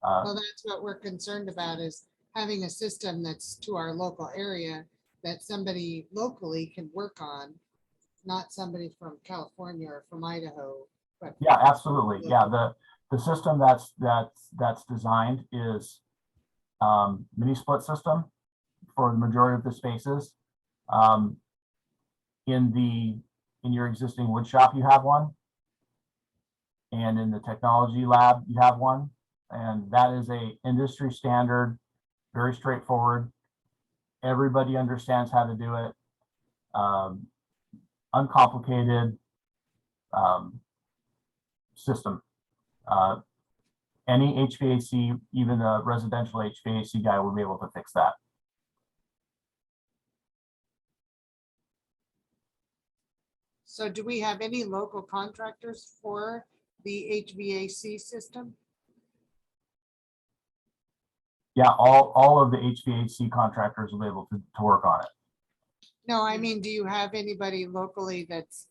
Well, that's what we're concerned about, is having a system that's to our local area that somebody locally can work on, not somebody from California or from Idaho. But Yeah, absolutely. Yeah, the system that's designed is mini split system for the majority of the spaces. In your existing wood shop, you have one, and in the technology lab, you have one, and that is a industry standard, very straightforward. Everybody understands how to do it. Uncomplicated system. Any HVAC, even a residential HVAC guy, will be able to fix that. So do we have any local contractors for the HVAC system? Yeah, all of the HVAC contractors will be able to work on it. No, I mean, do you have anybody locally that's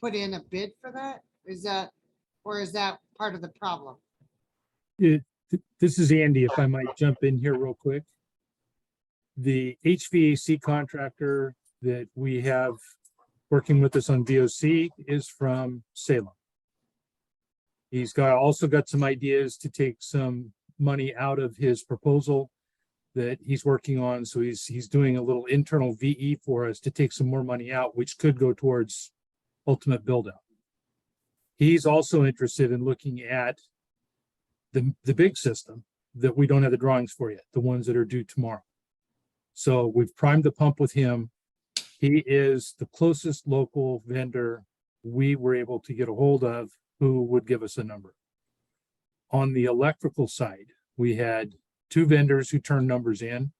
put in a bid for that? Is that part of the problem? This is Andy, if I might jump in here real quick. The HVAC contractor that we have working with us on VOC is from Salem. He's also got some ideas to take some money out of his proposal that he's working on. So he's doing a little internal VE for us to take some more money out, which could go towards ultimate build out. He's also interested in looking at the big system that we don't have the drawings for yet, the ones that are due tomorrow. So we've primed the pump with him. He is the closest local vendor we were able to get a hold of who would give us a number. On the electrical side, we had 2 vendors who turned numbers in.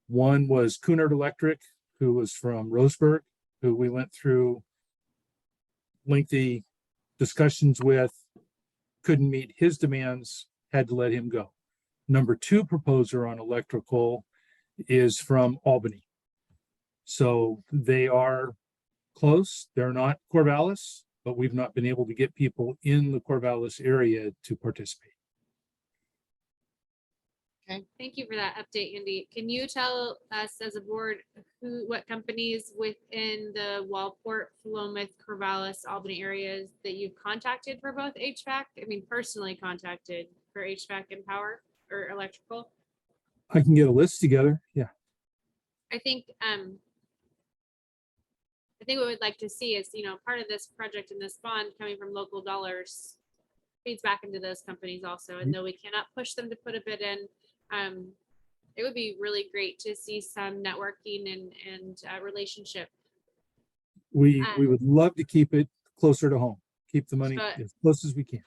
One was Cunard Electric, who was from Roseburg, who we went through lengthy discussions with, couldn't meet his demands, had to let him go. Number 2 proposer on electrical is from Albany. So they are close. They're not Corvallis, but we've not been able to get people in the Corvallis area to participate. Thank you for that update, Andy. Can you tell us as a board what companies within the Walport, Philomath, Corvallis, Albany areas that you've contacted for both HVAC? I mean, personally contacted for HVAC and power or electrical? I can get a list together. Yeah. I think what we'd like to see is, part of this project and this bond coming from local dollars feeds back into those companies also. And though we cannot push them to put a bid in, it would be really great to see some networking and relationship. We would love to keep it closer to home, keep the money But- as close as we can.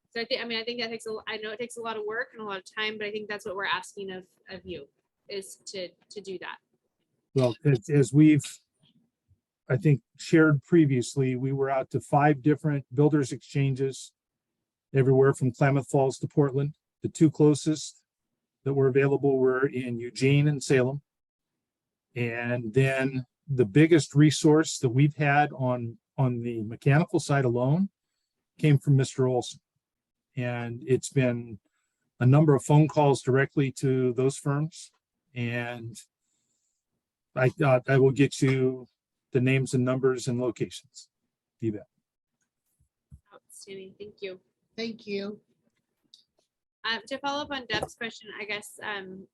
So I think that takes I know it takes a lot of work and a lot of time, but I think that's what we're asking of you, is to do that. Well, as we've, I think, shared previously, we were out to 5 different builders exchanges, everywhere from Klamath Falls to Portland. The 2 closest that were available were in Eugene and Salem. And then the biggest resource that we've had on the mechanical side alone came from Mr. Olson. And it's been a number of phone calls directly to those firms. And I thought I will get you the names and numbers and locations. You bet. Outstanding, thank you. Thank you. To follow up on Deb's question, I guess, and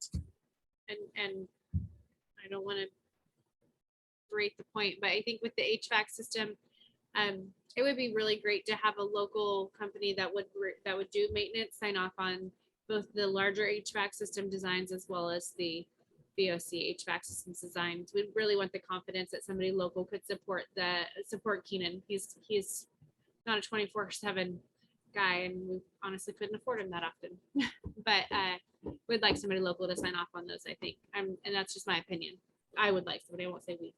I don't want to berate the point, but I think with the HVAC system, it would be really great to have a local company that would do maintenance, sign off on both the larger HVAC system designs as well as the VOC HVAC systems designs. We really want the confidence that somebody local could support Keenan. He's not a 24/7 guy, and we honestly couldn't afford him that often. But we'd like somebody local to sign off on those, I think. And that's just my opinion. I would like somebody, I won't say we.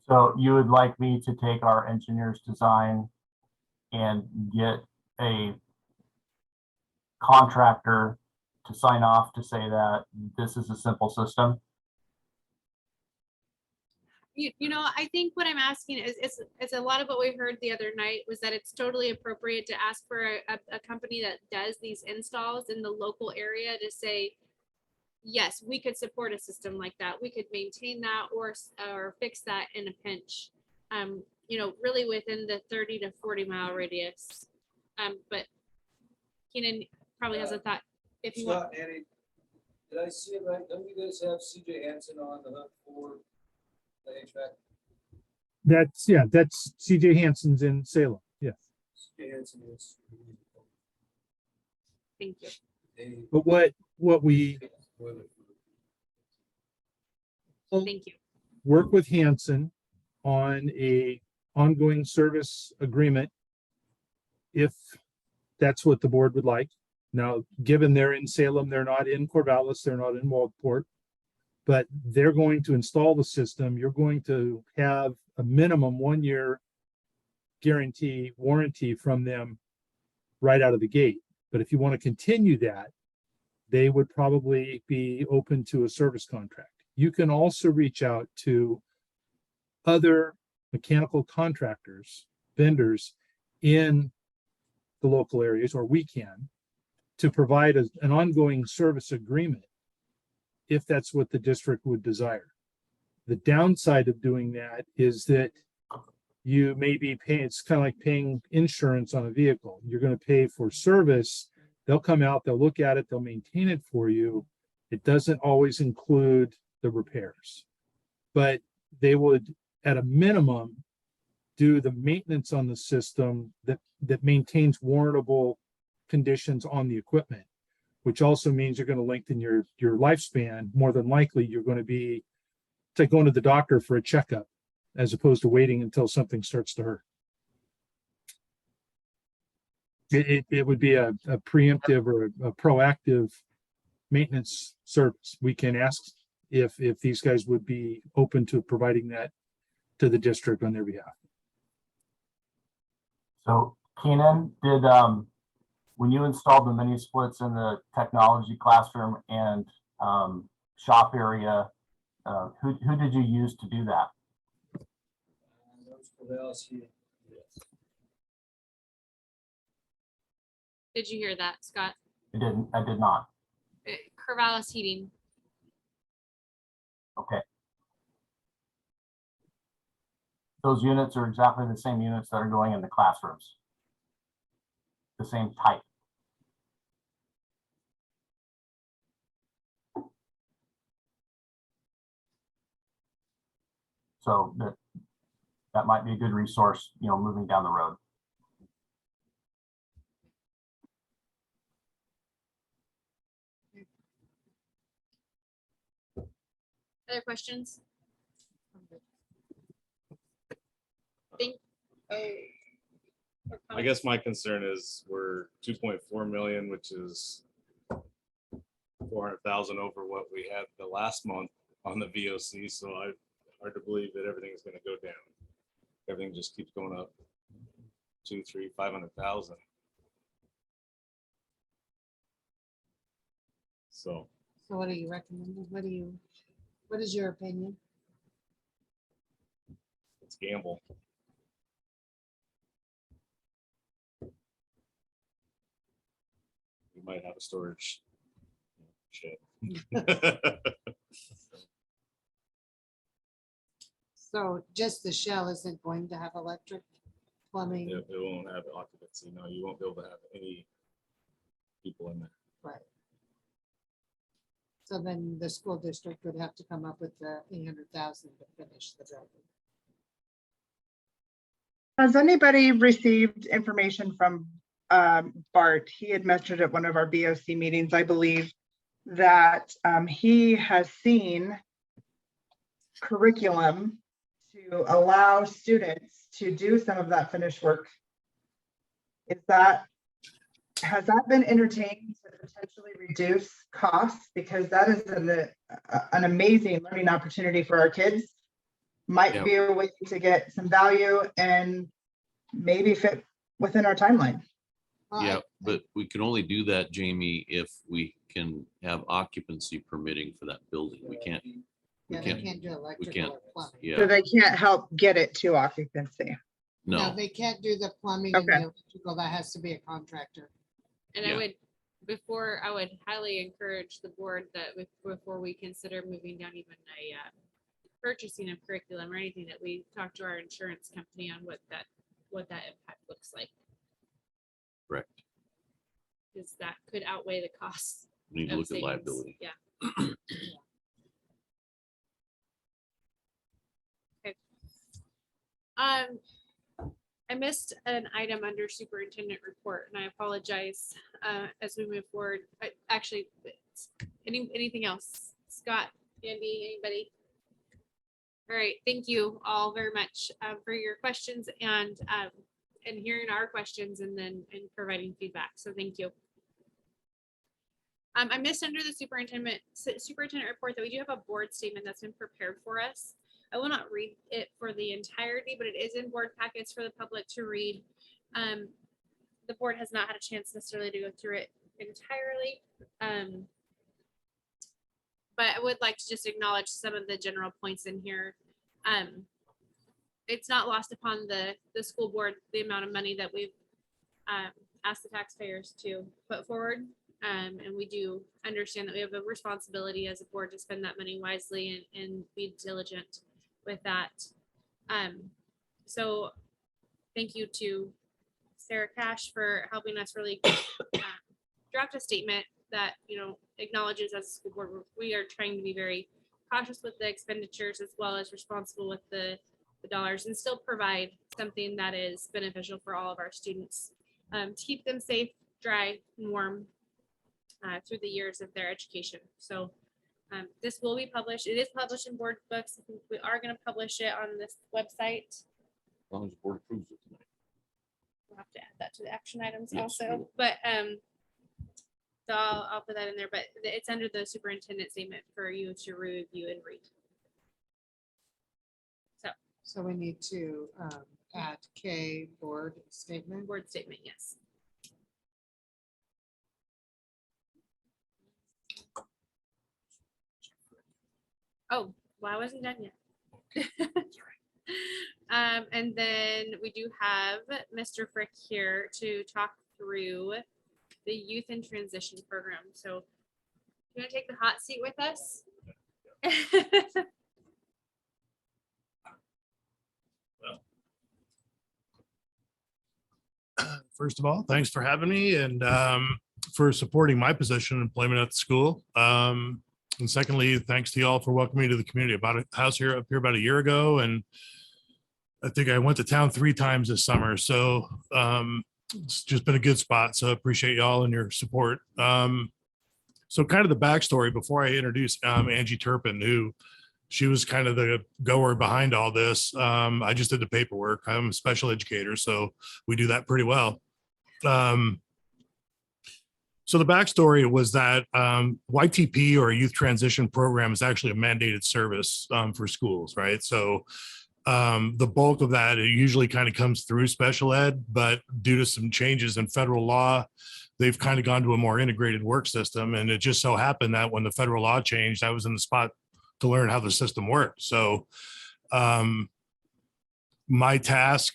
So you would like me to take our engineer's design and get a contractor to sign off to say that this is a simple system? You know, I think what I'm asking is a lot of what we heard the other night was that it's totally appropriate to ask for a company that does these installs in the local area to say, yes, we could support a system like that. We could maintain that or fix that in a pinch. You know, really within the 30 to 40 mile radius. But Keenan probably has a thought. If you want, Scott, Annie, did I see it right? Don't you guys have CJ Hansen on the hook for the HVAC? That's CJ Hansen's in Salem. Yes. CJ Hansen is. thank you. But what we Thank you. work with Hansen on a ongoing service agreement, if that's what the board would like. Now, given they're in Salem, they're not in Corvallis, they're not in Waldport, but they're going to install the system. You're going to have a minimum 1 year guarantee warranty from them right out of the gate. But if you want to continue that, they would probably be open to a service contract. You can also reach out to other mechanical contractors, vendors in the local areas, or we can, to provide an ongoing service agreement if that's what the district would desire. The downside of doing that is that you may be paying, it's kind of like paying insurance on a vehicle. You're going to pay for service. They'll come out, they'll look at it, they'll maintain it for you. It doesn't always include the repairs, but they would, at a minimum, do the maintenance on the system that maintains warrantable conditions on the equipment, which also means you're going to lengthen your lifespan. More than likely, you're going to be, it's like going to the doctor for a checkup as opposed to waiting until something starts to hurt. It would be a preemptive or a proactive maintenance service. We can ask if these guys would be open to providing that to the district on their behalf. So Keenan, did when you installed the mini splits in the technology classroom and shop area, who did you use to do that? Did you hear that, Scott? I did not. Corvallis Heating. Okay. Those units are exactly the same units that are going in the classrooms. The same type. So that might be a good resource, you know, moving down the road. Other questions? I guess my concern is we're 2.4 million, which is 400,000 over what we had the last month on the VOC. So hard to believe that everything is going to go down. Everything just keeps going up 2, 3, 500,000. So So what are you recommending? What is your opinion? It's a gamble. We might have a storage shed. So just the shell isn't going to have electric, plumbing, It won't have occupancy. No, you won't be able to have any people in there. right? So then the school district would have to come up with the 800,000 to finish the building. Has anybody received information from Bart? He had mentioned at one of our BOC meetings, I believe, that he has seen curriculum to allow students to do some of that finished work. Has that been entertained to potentially reduce costs? Because that is an amazing learning opportunity for our kids. Might Yeah. be a way to get some value and maybe fit within our timeline. Well, Yeah, but we can only do that, Jamie, if we can have occupancy permitting for that building. We can't, Yeah, they can't- can't do electrical can't- or plumbing. So yeah, they can't help get it to occupancy. No, no, they can't do the plumbing and the Okay. electrical. That has to be a contractor. And Yeah. I would highly encourage the board that before we consider moving down even a purchasing of curriculum or anything, that we talk to our insurance company on what that impact looks like, correct. because that could outweigh the costs. We need to of look at savings. liability. Yeah. Okay. I missed an item under superintendent report, and I apologize as we move forward. Actually, anything else? Scott, Andy, anybody? All right, thank you all very much for your questions and hearing our questions and providing feedback. So thank you. I missed under the superintendent report that we do have a board statement that's been prepared for us. I will not read it for the entirety, but it is in board packets for the public to read. The board has not had a chance necessarily to go through it entirely. But I would like to just acknowledge some of the general points in here. It's not lost upon the school board, the amount of money that we've asked the taxpayers to put forward. And we do understand that we have a responsibility as a board to spend that money wisely and be diligent with that. So thank you to Sarah Cash for helping us really draft a statement that, acknowledges as a school board, we are trying to be very cautious with the expenditures as well as responsible with the dollars and still provide something that is beneficial for all of our students, to keep them safe, dry, and warm through the years of their education. So this will be published. It is published in board books. We are going to publish it on this website. As long as the board approves it tonight. We'll have to add that to the action items Yes, we also, will. but so I'll put that in there, but it's under the superintendent statement for you to review and read. So we need to add K board statement. Board statement, yes. Oh, well, I wasn't done yet. And then we do have Mr. Frick here to talk through the youth in transition program. So you want to take the hot seat with us? First of all, thanks for having me and for supporting my position in employment at the school. And secondly, thanks to you all for welcoming me to the community. About a house here up here about a year ago, and I think I went to town 3 times this summer. So it's just been a good spot. So I appreciate y'all and your support. So kind of the backstory before I introduce Angie Turpin, who she was kind of the goer behind all this. I just did the paperwork. I'm a special educator, so we do that pretty well. So the backstory was that YTP, or a youth transition program, is actually a mandated service for schools, right? So the bulk of that, it usually kind of comes through special ed, but due to some changes in federal law, they've kind of gone to a more integrated work system. And it just so happened that when the federal law changed, I was in the spot to learn how the system worked. So my task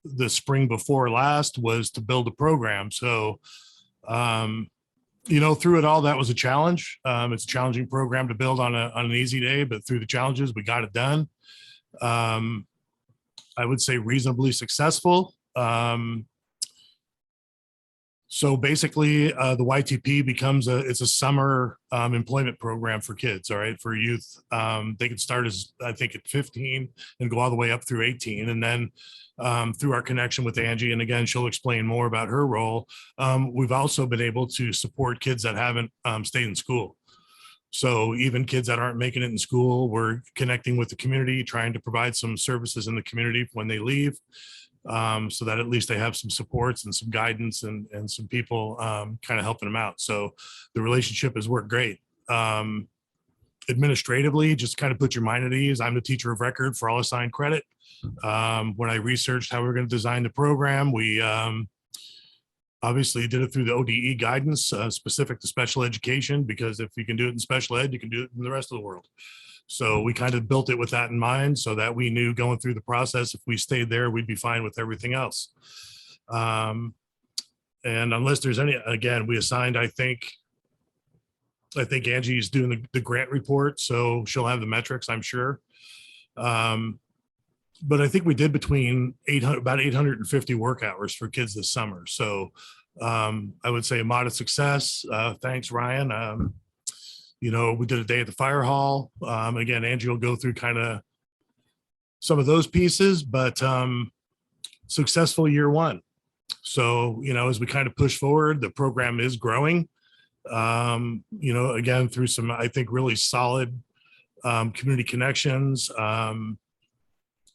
the spring before last was to build a program. So, through it all, that was a challenge. It's a challenging program to build on an easy day, but through the challenges, we got it done. I would say reasonably successful. So basically, the YTP becomes it's a summer employment program for kids, all right, for youth. They can start as, I think, at 15 and go all the way up through 18. And then through our connection with Angie, and again, she'll explain more about her role, we've also been able to support kids that haven't stayed in school. So even kids that aren't making it in school, we're connecting with the community, trying to provide some services in the community when they leave. So that at least they have some supports and some guidance and some people kind of helping them out. So the relationship has worked great. Administratively, just kind of put your mind at ease. I'm the teacher of record for all assigned credit. When I researched how we we're going to design the program, we obviously did it through the ODE guidance specific to special education, because if you can do it in special ed, you can do it in the rest of the world. So we kind of built it with that in mind, so that we knew going through the process, if we stayed there, we'd be fine with everything else. And unless there's any, again, we assigned, I think Angie's doing the grant report, so she'll have the metrics, I'm sure. But I think we did between about 850 work hours for kids this summer. So I would say a modest success. Thanks, Ryan. We did a day at the fire hall. Again, Angie will go through kind of some of those pieces, but successful year one. So, as we kind of push forward, the program is growing, again, through some, I think, really solid community connections.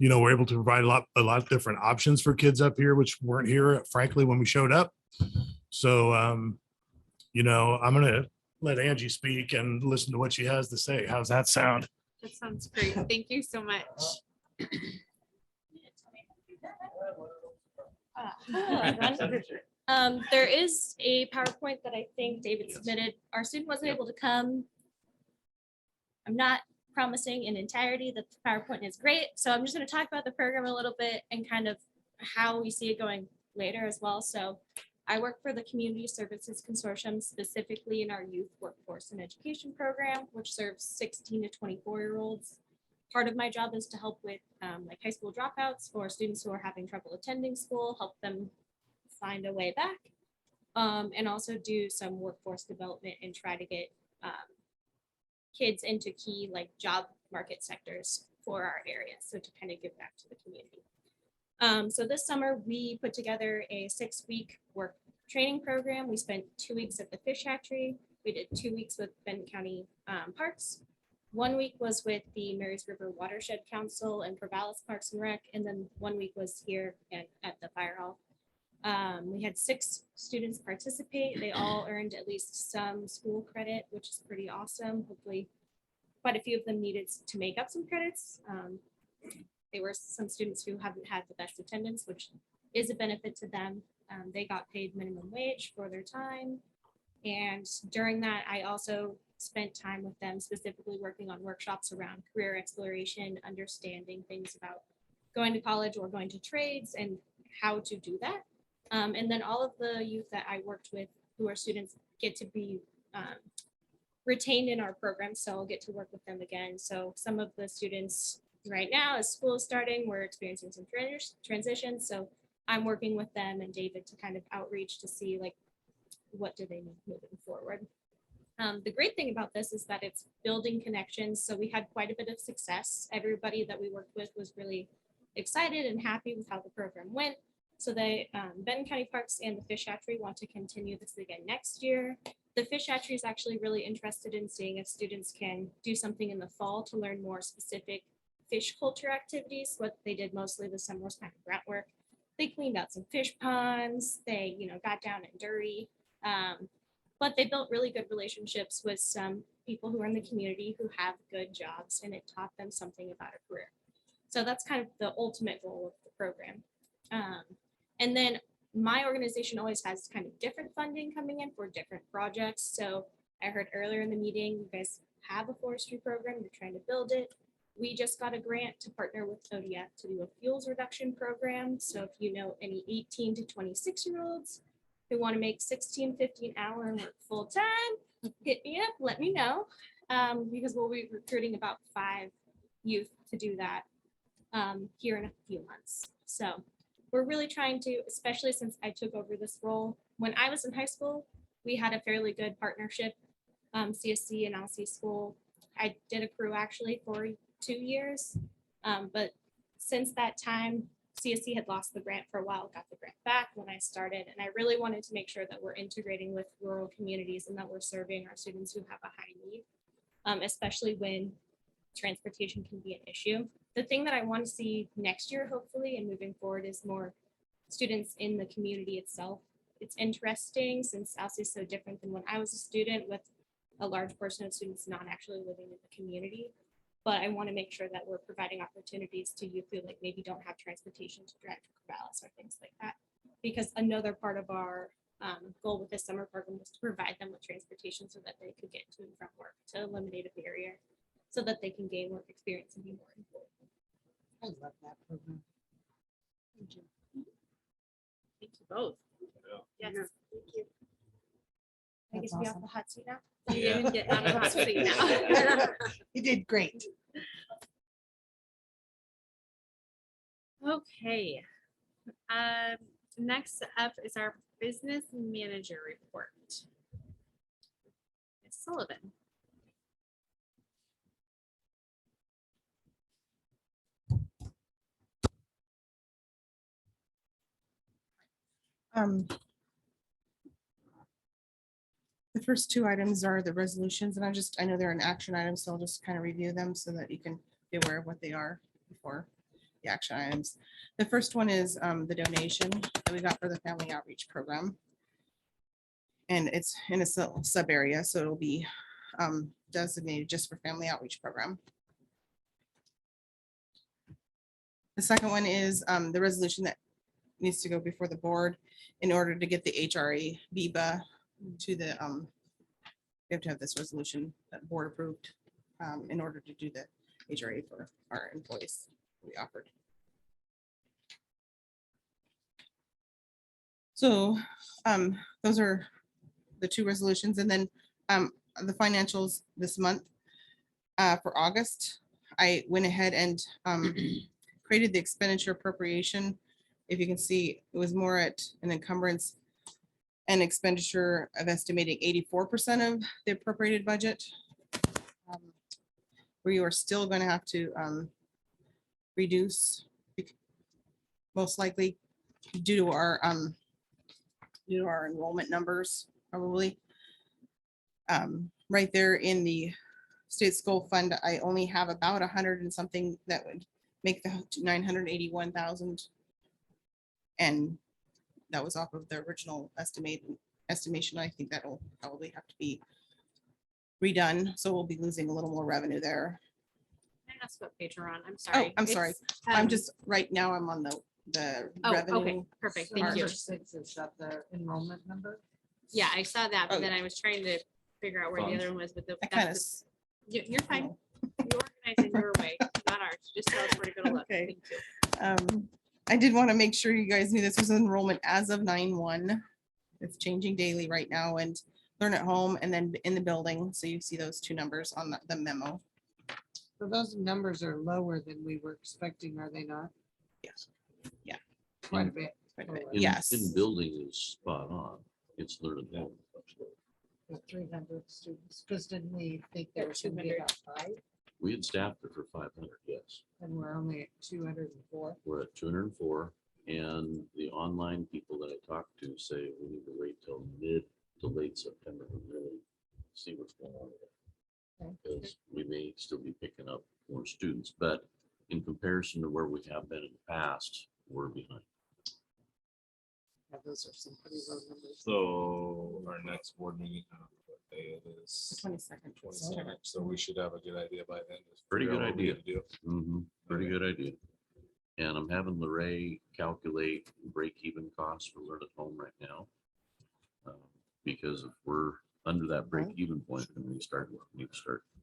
We're able to provide a lot of different options for kids up here, which weren't here, frankly, when we showed up. So, I'm going to let Angie speak and listen to what she has to say. How's that sound? That sounds great. Thank you so much. There is a PowerPoint that I think David submitted. Our student wasn't able to come. I'm not promising in entirety that the PowerPoint is great. So I'm just going to talk about the program a little bit and kind of how we see it going later as well. So I work for the Community Services Consortium, specifically in our Youth Workforce and Education Program, which serves 16 to 24-year-olds. Part of my job is to help with like high school dropouts or students who are having trouble attending school, help them find a way back, and also do some workforce development and try to get kids into key like job market sectors for our area. So to kind of give back to the community. So this summer we put together a 6-week work training program. We spent 2 weeks at the fish hatchery. We did 2 weeks with Benton County Parks. 1 week was with the Marys River Watershed Council and Corvallis Parks and Rec. And then 1 week was here at the fire hall. We had 6 students participate. They all earned at least some school credit, which is pretty awesome. Hopefully quite a few of them needed to make up some credits. There were some students who haven't had the best attendance, which is a benefit to them. They got paid minimum wage for their time. And during that, I also spent time with them specifically working on workshops around career exploration, understanding things about going to college or going to trades and how to do that. And then all of the youth that I worked with who are students get to be retained in our program. So I'll get to work with them again. So some of the students right now, as school is starting, we're experiencing some transitions. So I'm working with them and David to kind of outreach to see like, what do they need moving forward. The great thing about this is that it's building connections. So we had quite a bit of success. Everybody that we worked with was really excited and happy with how the program went. So the Benton County Parks and the Fish Hatchery want to continue this again next year. The Fish Hatchery is actually really interested in seeing if students can do something in the fall to learn more specific fish culture activities. What they did mostly this summer was kind of grant work. They cleaned out some fish ponds. They, got down and dirty. But they built really good relationships with some people who are in the community who have good jobs, and it taught them something about a career. So that's kind of the ultimate goal of the program. And then my organization always has kind of different funding coming in for different projects. So I heard earlier in the meeting, you guys have a forestry program, you're trying to build it. We just got a grant to partner with Kodiak to do a fuels reduction program. So if you know any 18 to 26-year-olds who want to make 16.50 an hour and work full time, hit me up, let me know. Because we'll be recruiting about 5 youth to do that here in a few months. So we're really trying to, especially since I took over this role. When I was in high school, we had a fairly good partnership, CSC and LC school. I did a crew actually for 2 years. But since that time, CSC had lost the grant for a while, got the grant back when I started. And I really wanted to make sure that we're integrating with rural communities and that we're serving our students who have a high need, especially when transportation can be an issue. The thing that I want to see next year, hopefully, and moving forward is more students in the community itself. It's interesting since LC is so different than when I was a student, with a large portion of students not actually living in the community. But I want to make sure that we're providing opportunities to youth who like maybe don't have transportation to drive to Corvallis or things like that. Because another part of our goal with this summer program was to provide them with transportation so that they could get to and from work, to eliminate a barrier so that they can gain work experience and be more employed. I love that program. Thank you. Thank you both. Yes. Thank you. I guess That's we off awesome. the hot seat now. You Yeah. didn't get out of the hot seat now. You did great. Okay. Next up is our business manager report. Ms. Sullivan. The first 2 items are the resolutions, and I know they're an action item, so I'll just kind of review them so that you can be aware of what they are before the action items. The first one is the donation that we got for the Family Outreach Program. And it's in a sub area, so it'll be designated just for Family Outreach Program. The second one is the resolution that needs to go before the board in order to get the HRA VIBA to the, we have to have this resolution that board approved in order to do the HRA for our employees we offered. So those are the 2 resolutions, and then the financials this month for August, I went ahead and created the expenditure appropriation. If you can see, it was more at an encumbrance and expenditure of estimating 84% of the appropriated budget. We are still going to have to reduce, most likely due to our enrollment numbers, probably. Right there in the state school fund, I only have about 100 and something that would make the 981,000. And that was off of the original estimation. I think that'll probably have to be redone. So we'll be losing a little more revenue there. Can I ask what page we're on? I'm sorry. I'm sorry. It's, I'm just, right now I'm on the Oh, revenue. okay, perfect. So Thank you. number 6 is that the enrollment number? Yeah, I saw that, but Oh, then I was trying to figure out where the Fund. other one was, but I kind of, that's you're fine. You organize in your way, not ours. Just tell us where to go to look. Okay. Thank you. I did want to make sure you guys knew this was enrollment as of 9/1. It's changing daily right now, and learn at home and then in the building. So you see those 2 numbers on the memo. So those numbers are lower than we were expecting, are they not? Yes. Yeah. Quite a bit. Quite a bit. lower. Yes. In building is spot on. It's learn at home. With 300 students, because didn't we think there was going to be 200. about 5, We had staffed it for 500, yes. and we're only at 204? We're at 204. And the online people that I talked to say we need to wait till mid to late September to really see what's going on with it. Okay. Because we may still be picking up more students, but in comparison to where we have been in the past, we're behind. Yeah, those are some pretty low numbers. So our next board meeting, I don't know what day it The is. 22nd. 22nd. So we should have a good idea by then. to Pretty figure good out what we idea. need to do. Pretty Okay. good idea. And I'm having Lorraine calculate break-even costs for learn at home right now. Because if we're under that break-even point, then we need to start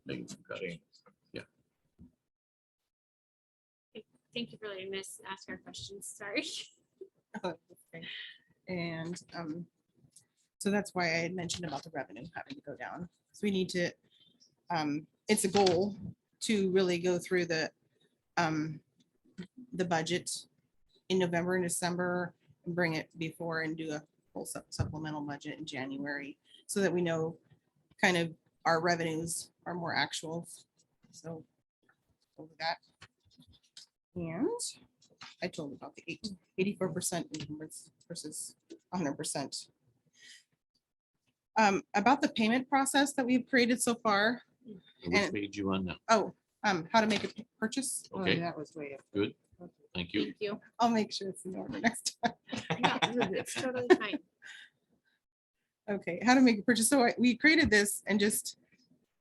making some cuts. Change. Yeah. thank you for letting us ask our questions. Sorry. Okay. And so that's why I had mentioned about the revenue having to go down. So we need to, it's a goal to really go through the budget in November and December and bring it before and do a full supplemental budget in January so that we know kind of our revenues are more actual. So over that. And I told about the 84% encumbrance versus 100%. About the payment process that we've created so far. Which And- page you on now? Oh, how to make a purchase. Okay, That was way up. good. Thank you. Thank you. I'll make sure it's in order next time. Yeah, it's totally fine. Okay, how to make a purchase. So we created this and just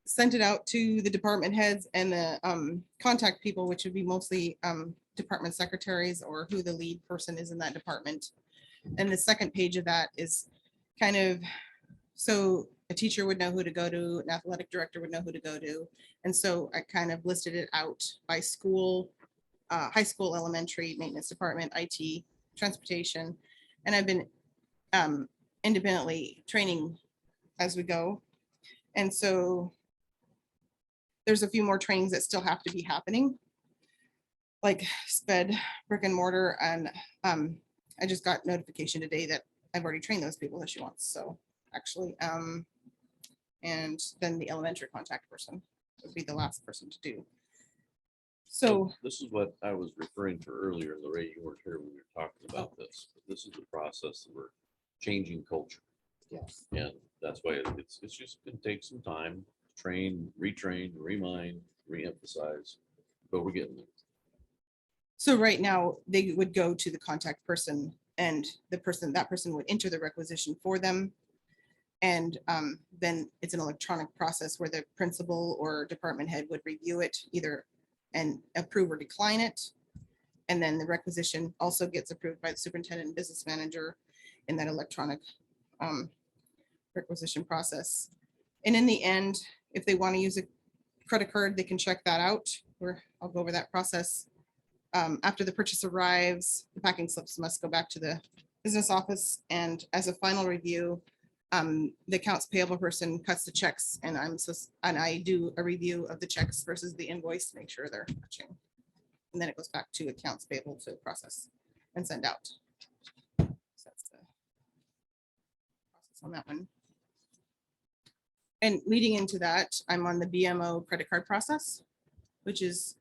sent it out to the department heads and the contact people, which would be mostly department secretaries or who the lead person is in that department. And the second page of that is kind of, so a teacher would know who to go to, an athletic director would know who to go to. And so I kind of listed it out by school, high school, elementary, maintenance department, IT, transportation. And I've been independently training as we go. And so there's a few more trainings that still have to be happening, like SPED, brick and mortar. And I just got notification today that I've already trained those people that she wants. So actually, and then the elementary contact person would be the last person to do. So This is what I was referring to earlier, Lorraine, you weren't here when we were talking about this. But this is the process that we're changing culture. Yes. And that's why it's just gonna take some time, train, retrain, remind, reemphasize, but we're getting there. So right now, they would go to the contact person and that person would enter the requisition for them. And then it's an electronic process where the principal or department head would review it either and approve or decline it. And then the requisition also gets approved by the superintendent and business manager in that electronic requisition process. And in the end, if they want to use a credit card, they can check that out, where I'll go over that process. After the purchase arrives, the packing slips must go back to the business office. And as a final review, the accounts payable person cuts the checks and I do a review of the checks versus the invoice, to make sure they're matching. And then it goes back to accounts payable to process and send out. So that's the process on that one. And leading into that, I'm on the BMO credit card process, which is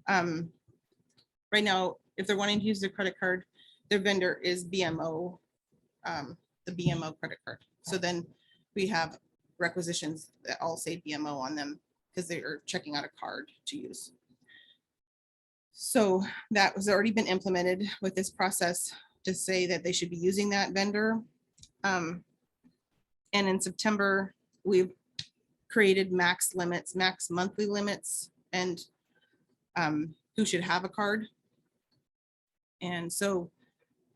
right now, if they're wanting to use their credit card, their vendor is BMO, the BMO credit card. So then we have requisitions that all say BMO on them because they are checking out a card to use. So that was already been implemented with this process to say that they should be using that vendor. And in September, we've created max limits, max monthly limits, and who should have a card. And so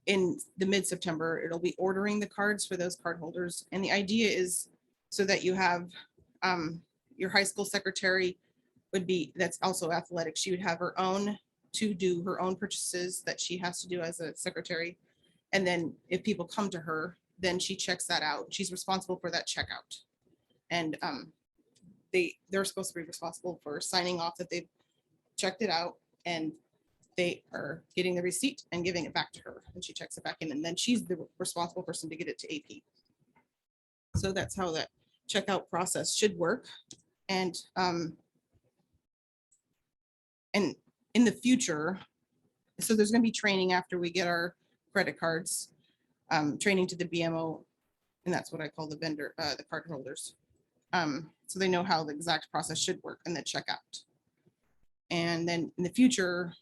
in the mid-September, it'll be ordering the cards for those card holders. And the idea is so that you have your high school secretary would be, that's also athletic. She would have her own to do her own purchases that she has to do as a secretary. And then if people come to her, then she checks that out. She's responsible for that checkout. And they're supposed to be responsible for signing off that they've checked it out, and they are getting the receipt and giving it back to her, and she checks it back in, and then she's the responsible person to get it to AP. So that's how that checkout process should work. And in the future, so there's going to be training after we get our credit cards, training to the BMO, and that's what I call the vendor, the card holders. So they know how the exact process should work and the checkout. And then in the future,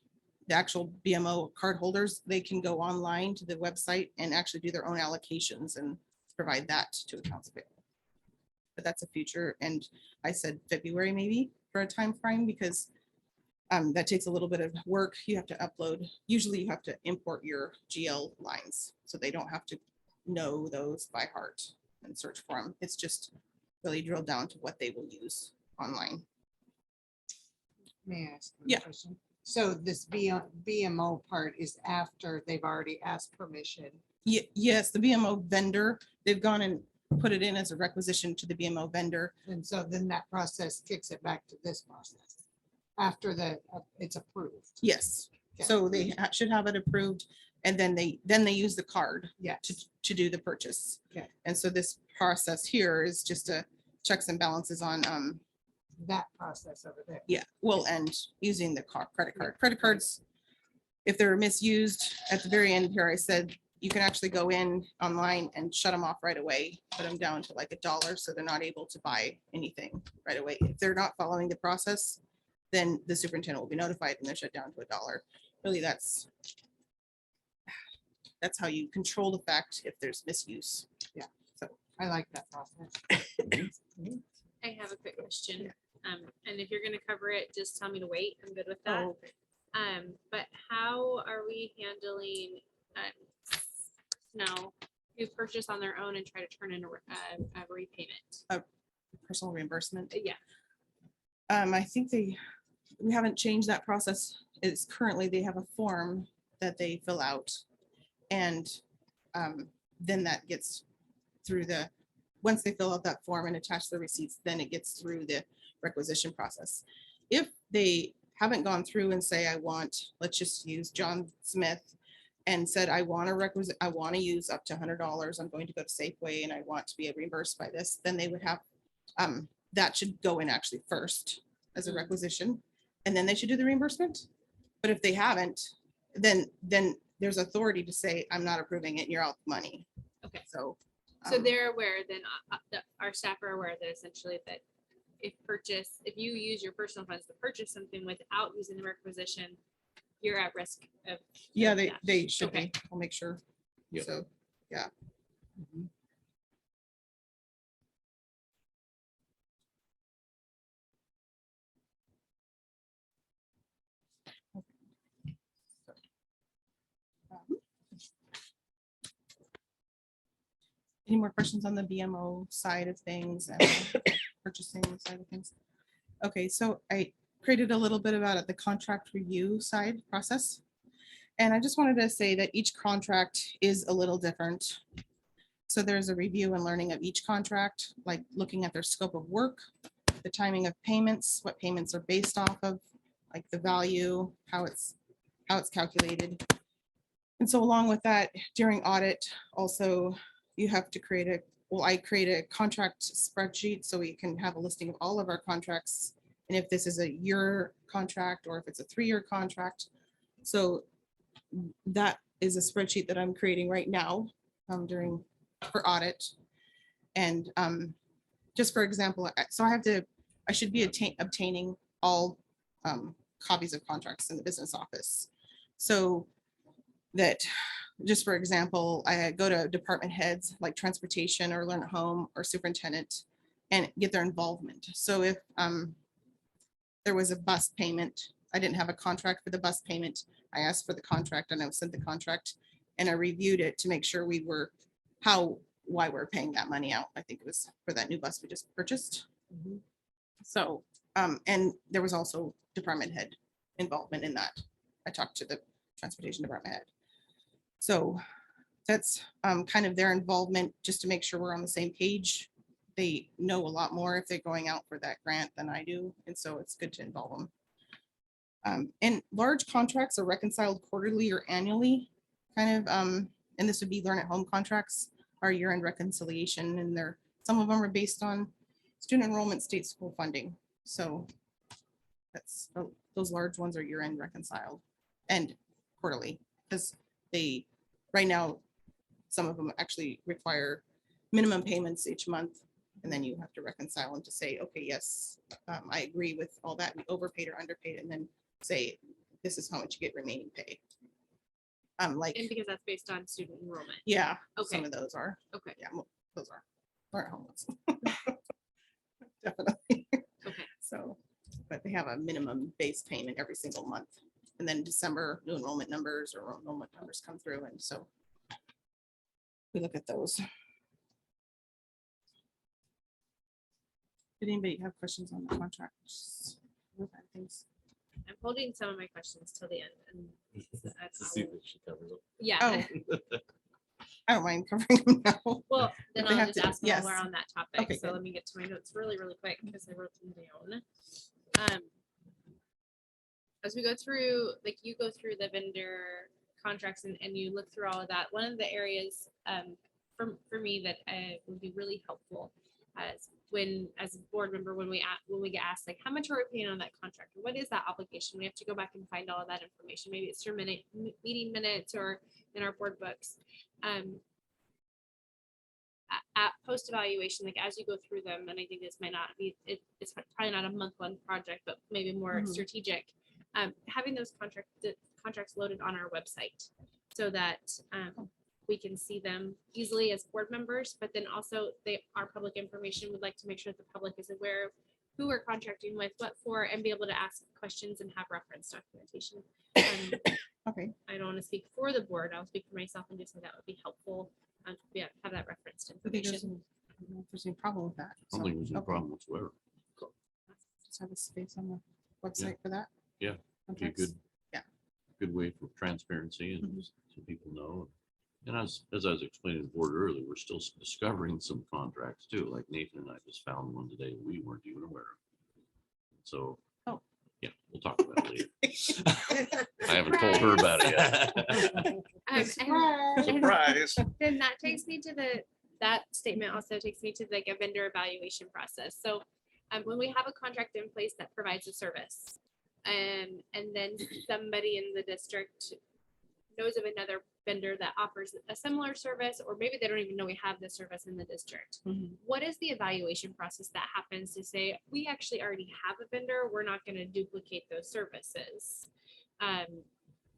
the actual BMO card holders, they can go online to the website and actually do their own allocations and provide that to accounts payable. But that's a future, and I said February maybe for a time frame because that takes a little bit of work. You have to upload, usually you have to import your GL lines, so they don't have to know those by heart and search for them. It's just really drilled down to what they will use online. May I ask a Yeah. question? So this BMO part is after they've already asked permission. Yes, the BMO vendor, they've gone and put it in as a requisition to the BMO vendor. And so then that process kicks it back to this process after it's approved. Yes, Okay. so they should have it approved and then they use the card Yeah. to do the purchase. Okay. And so this process here is just a checks and balances on, That process over there. yeah, well, and using the credit cards. If they're misused, at the very end here, I said, you can actually go in online and shut them off right away, put them down to like $1, so they're not able to buy anything right away. If they're not following the process, then the superintendent will be notified and they're shut down to $1. Really, that's how you control the fact if there's misuse. Yeah. So I like that process. I have a quick question. And if you're gonna cover it, just tell me to wait. I'm good with that. Oh, okay. But how are we handling, snow who purchase on their own and try to turn in a repayment? Personal reimbursement. Yeah, I think we haven't changed that process. It's currently, they have a form that they fill out. And then that gets through once they fill out that form and attach the receipts, then it gets through the requisition process. If they haven't gone through and say, let's just use John Smith and said, I want to use up to $100. I'm going to go to Safeway and I want to be reimbursed by this, then they would have, that should go in actually first as a requisition, and then they should do the reimbursement. But if they haven't, then there's authority to say, I'm not approving it, and you're out the money. okay. So. So they're aware then, our staff are aware that essentially that if you use your personal funds to purchase something without using the requisition, you're at risk of. Yeah, of they that. should Okay. be. I'll make sure. Yeah. So, yeah. Any more questions on the BMO side of things and purchasing side of things? Okay, so I created a little bit about it, the contract review side process. And I just wanted to say that each contract is a little different. So there's a review and learning of each contract, like looking at their scope of work, the timing of payments, what payments are based off of, like the value, how it's calculated. And so along with that, during audit, also you have to I create a contract spreadsheet so we can have a listing of all of our contracts. And if this is a year contract or if it's a 3-year contract. So that is a spreadsheet that I'm creating right now for audit. And just for example, so I should be obtaining all copies of contracts in the business office. So that, just for example, I go to department heads like transportation or learn at home or superintendent and get their involvement. So if there was a bus payment, I didn't have a contract for the bus payment, I asked for the contract and I sent the contract and I reviewed it to make sure why we're paying that money out. I think it was for that new bus we just purchased. So, and there was also department head involvement in that. I talked to the transportation department head. So that's kind of their involvement, just to make sure we're on the same page. They know a lot more if they're going out for that grant than I do. And so it's good to involve them. And large contracts are reconciled quarterly or annually, kind of, and this would be learn at home contracts, our year-end reconciliation, and some of them are based on student enrollment, state school funding. So that's, those large ones are year-end reconciled and quarterly, because right now, some of them actually require minimum payments each month. And then you have to reconcile them to say, okay, yes, I agree with all that. We overpaid or underpaid, and then say, this is how much you get remaining pay. Like, And because that's based on student enrollment. yeah, Okay. some of those are. Okay. Yeah, those are. Learn at home ones. Definitely. Okay. So, but they have a minimum base payment every single month. And then December, new enrollment numbers or enrollment numbers come through. And so we look at those. Did anybody have questions on the contracts? Things? I'm holding some of my questions till the end and To see that she covers it. yeah. Oh. I don't mind covering them now. Well, then If they I'll have just to- ask them while we're yes. on that topic. Okay, So good. let me get to my notes really, really quick because I wrote them down. As we go through, like you go through the vendor contracts and you look through all of that, one of the areas for me that would be really helpful as a board member, when we get asked like, how much are we paying on that contract? Or what is that obligation? We have to go back and find all of that information. Maybe it's your meeting minutes or in our board books. At post evaluation, like as you go through them, and I think this might not be, it's probably not a month-long project, but maybe more Mhm. strategic. Having those contracts loaded on our website so that we can see them easily as board members, but then also they are public information. We'd like to make sure that the public is aware of who we're contracting with, what for, and be able to ask questions and have reference documentation. Okay. I don't want to speak for the board. I'll speak for myself and just say that would be helpful. Yeah, have that referenced I think there's information. I don't know if there's any problem with that. I don't think there's any problem whatsoever. Just have a space on the website for that. Yeah, Be a Contracts. good, Yeah. good way for transparency and Mhm. so people know. And as I was explaining to the board earlier, we're still discovering some contracts too. Like Nathan and I just found one today we weren't even aware of. So. Oh. Yeah, we'll talk about it later. I haven't told her about it yet. Surprise. Then that takes me to that statement also takes me to like a vendor evaluation process. So when we have a contract in place that provides a service, and then somebody in the district knows of another vendor that offers a similar service, or maybe they don't even know we have this service in the district. Mhm. What is the evaluation process that happens to say, we actually already have a vendor, we're not going to duplicate those services?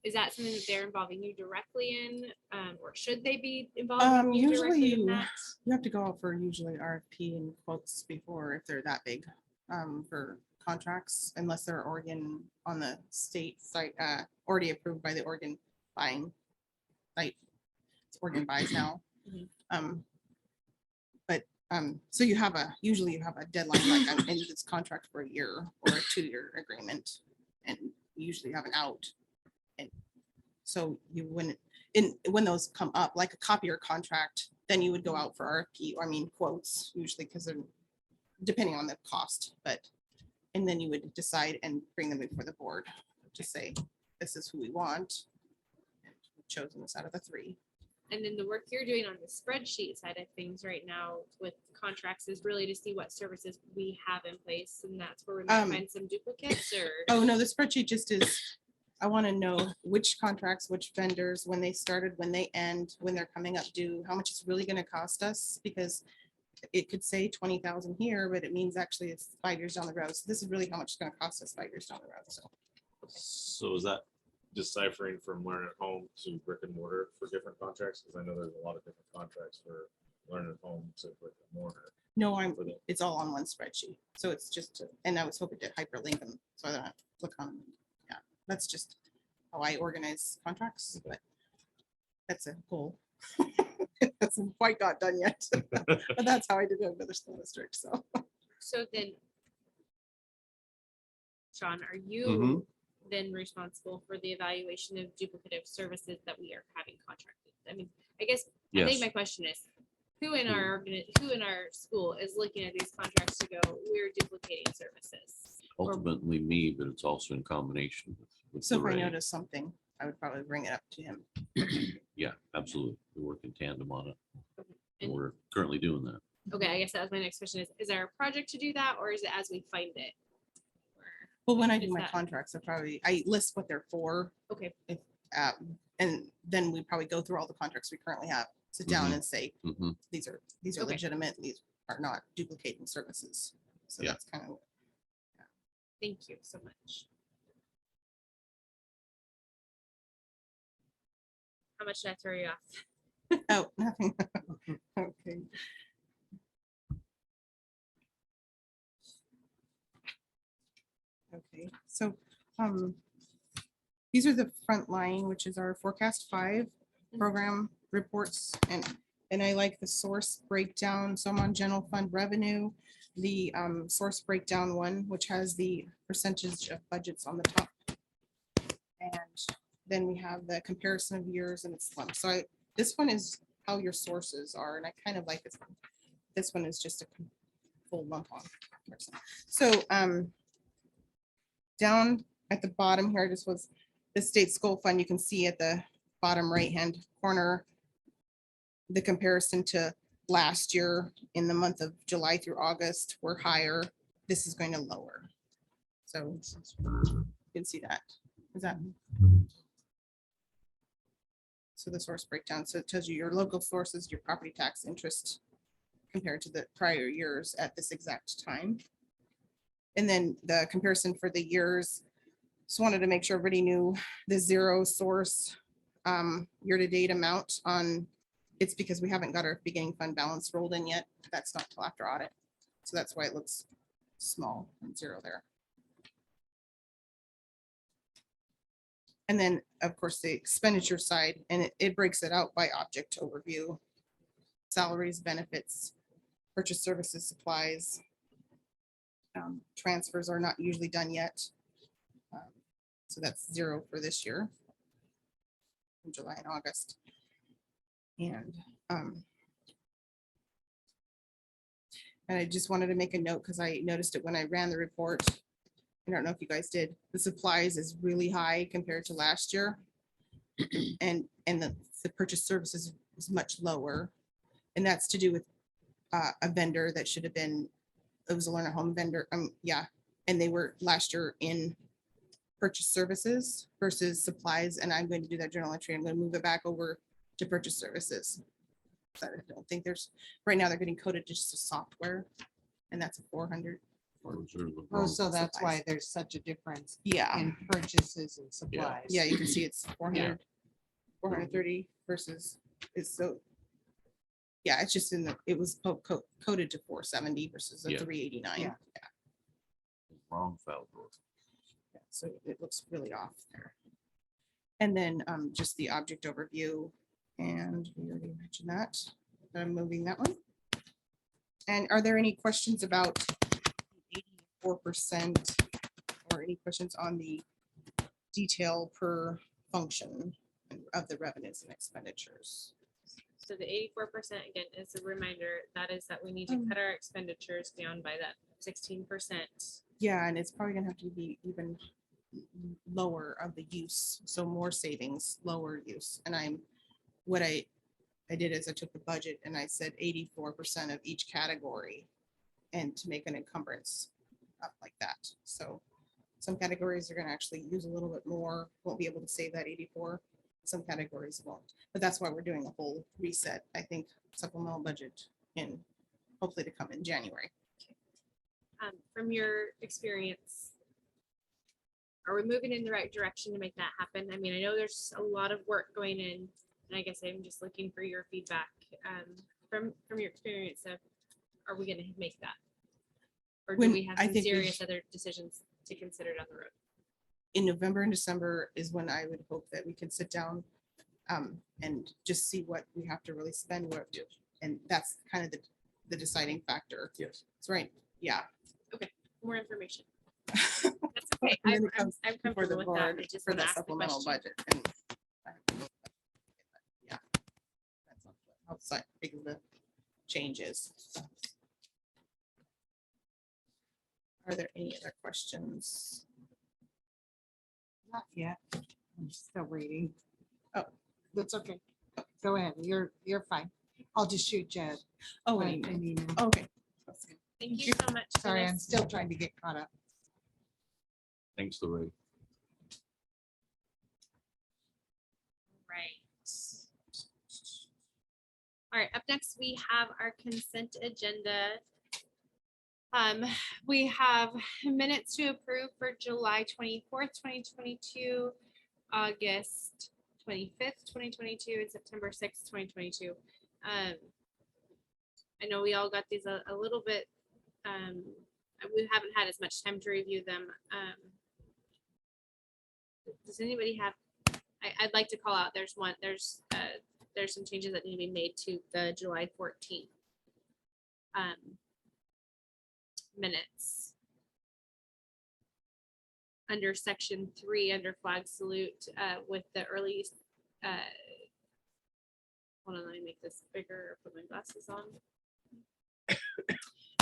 Is that something that they're involving you directly in, or should they be involving you Usually directly in you that? have to go out for usually RFP and quotes before if they're that big for contracts, unless they're Oregon on the state site, already approved by the Oregon buying site. It's Oregon buys now. Mhm. So usually you have a deadline, like I'm in this contract for a year or a 2-year agreement, and you usually have an out. And so you wouldn't, when those come up, like a copier contract, then you would go out for RFP, or I mean quotes, usually because they're depending on the cost, and then you would decide and bring them before the board to say, this is who we want. And we've chosen this out of the 3. And then the work you're doing on the spreadsheet side of things right now with contracts is really to see what services we have in place, and that's where we might find some duplicates or. Oh, no, the spreadsheet just is, I want to know which contracts, which vendors, when they started, when they end, when they're coming up due, how much it's really going to cost us, because it could say 20,000 here, but it means actually it's 5 years down the road. So this is really how much it's going to cost us 5 years down the road. So So is that deciphering from Learn at Home to brick and mortar for different contracts? Because I know there's a lot of different contracts for Learn at Home to brick and mortar. no, For the- it's all on one spreadsheet. So it's just, and I was hoping to hyperlink them so I don't have to click on them. Yeah, that's just how I organize contracts, but that's a goal. That's quite not done yet, but that's how I did it in another school district. So then, Sean, are you Mhm. then responsible for the evaluation of duplicative services that we are having contracted? I mean, I guess, I think Yes. my question is, who in our school is looking at these contracts to go, we're duplicating services? Ultimately me, but it's also in combination with So if I Lorraine. notice something, I would probably bring it up to him. Yeah, absolutely. We work in tandem on it. And And- we're currently doing that. Okay, I guess that was my next question is there a project to do that, or is it as we find it? Or- Well, when I do Is my that- contracts, I list what they're for. Okay. And then we probably go through all the contracts we currently have, sit down Mhm. and say, Mhm. these are Okay. legitimate, these are not duplicating services. So Yeah. that's kind of, Thank you so much. How much did I throw you off? oh, nothing. Okay. Okay, so, these are the front line, which is our forecast 5 program reports, and I like the source breakdown. So I'm on general fund revenue. the source breakdown one, which has the percentage of budgets on the top. And then we have the comparison of years and its lump. So this one is how your sources are, and I kind of like this one. This one is just a full lump on comparison. So down at the bottom here, this was the state school fund. You can see at the bottom right-hand corner, the comparison to last year in the month of July through August were higher. This is going to lower. So you can see that. Is that? So the source breakdown. So it tells you your local sources, your property tax interest compared to the prior years at this exact time. And then the comparison for the years. Just wanted to make sure everybody knew the zero source year-to-date amount on, it's because we haven't got our beginning fund balance rolled in yet. That's not till after audit. So that's why it looks small and zero there. And then, of course, the expenditure side, and it breaks it out by object overview. Salaries, benefits, purchase services, supplies. Transfers are not usually done yet. So that's zero for this year. In July and August. And I just wanted to make a note because I noticed it when I ran the report. I don't know if you guys did. The supplies is really high compared to last year. And the purchase services is much lower. And that's to do with a vendor that should have been, it was a learner home vendor. Yeah. And they were last year in purchase services versus supplies. And I'm going to do that journal entry. I'm going to move it back over to purchase services. So I don't think there's, right now they're getting coded just to software. And that's a 400. Oh, so that's why there's such a difference Yeah. in purchases and supplies. Yeah, you can see it's 400, 430 versus it's so. Yeah, it's just in the, it was coded to 470 versus a Yeah. 389. Yeah. Wrong file drawer. Yeah, so it looks really off there. And then just the object overview. And we already mentioned that. I'm moving that one. And are there any questions about 84% or any questions on the detail per function of the revenues and expenditures? So the 84% again is a reminder that is that we need to cut our expenditures down by that 16%. Yeah, and it's probably gonna have to be even lower of the use, so more savings, lower use. And what I did is I took the budget and I said 84% of each category and to make an encumbrance up like that. So some categories are gonna actually use a little bit more, won't be able to save that 84. Some categories won't, but that's why we're doing a whole reset. I think supplemental budget in hopefully to come in January. From your experience, are we moving in the right direction to make that happen? I mean, I know there's a lot of work going in, and I guess I'm just looking for your feedback from your experience of, are we going to make that? Or do When we have I some think we serious other decisions to consider down the road? In November and December is when I would hope that we can sit down and just see what we have to really spend. And that's kind of the deciding factor. Yes. That's right. Yeah. More information. That's okay. And then I'm it comes I'm before the comfortable with that. board I just for want to the ask the supplemental question. budget. And I have to look at it. Yeah. That's not outside big of the changes. Are there any other questions? Not yet. I'm still reading. Oh. That's okay. Go ahead. You're fine. I'll just shoot you. Oh, an an email. email. Okay. Thank you so much. for Sorry, this. I'm still trying to get caught up. Thanks, Lorraine. Right. All right, up next, we have our consent agenda. We have minutes to approve for July 24th, 2022, August 25th, 2022, and September 6th, 2022. I know we all got these a little bit, we haven't had as much time to review them. Does anybody have, I'd like to call out, there's some changes that need to be made to the July 14th. minutes. Under section 3, under flag salute, with the early, hold on, let me make this bigger, put my glasses on.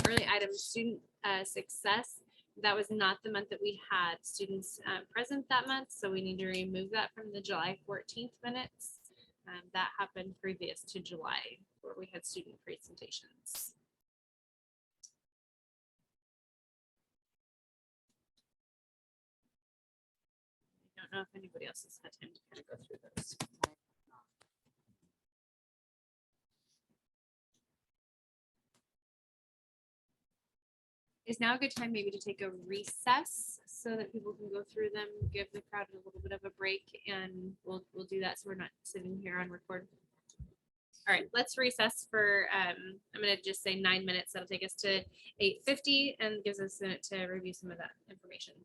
Early item student success. That was not the month that we had students present that month, so we need to remove that from the July 14th minutes. That happened previous to July, where we had student presentations. I don't know if anybody else has had time to kind of go through those. Is now a good time maybe to take a recess so that people can go through them, give the crowd a little bit of a break, and we'll do that so we're not sitting here on record. All right, let's recess for, I'm gonna just say 9 minutes. That'll take us to 8:50 and gives us a minute to review some of that information.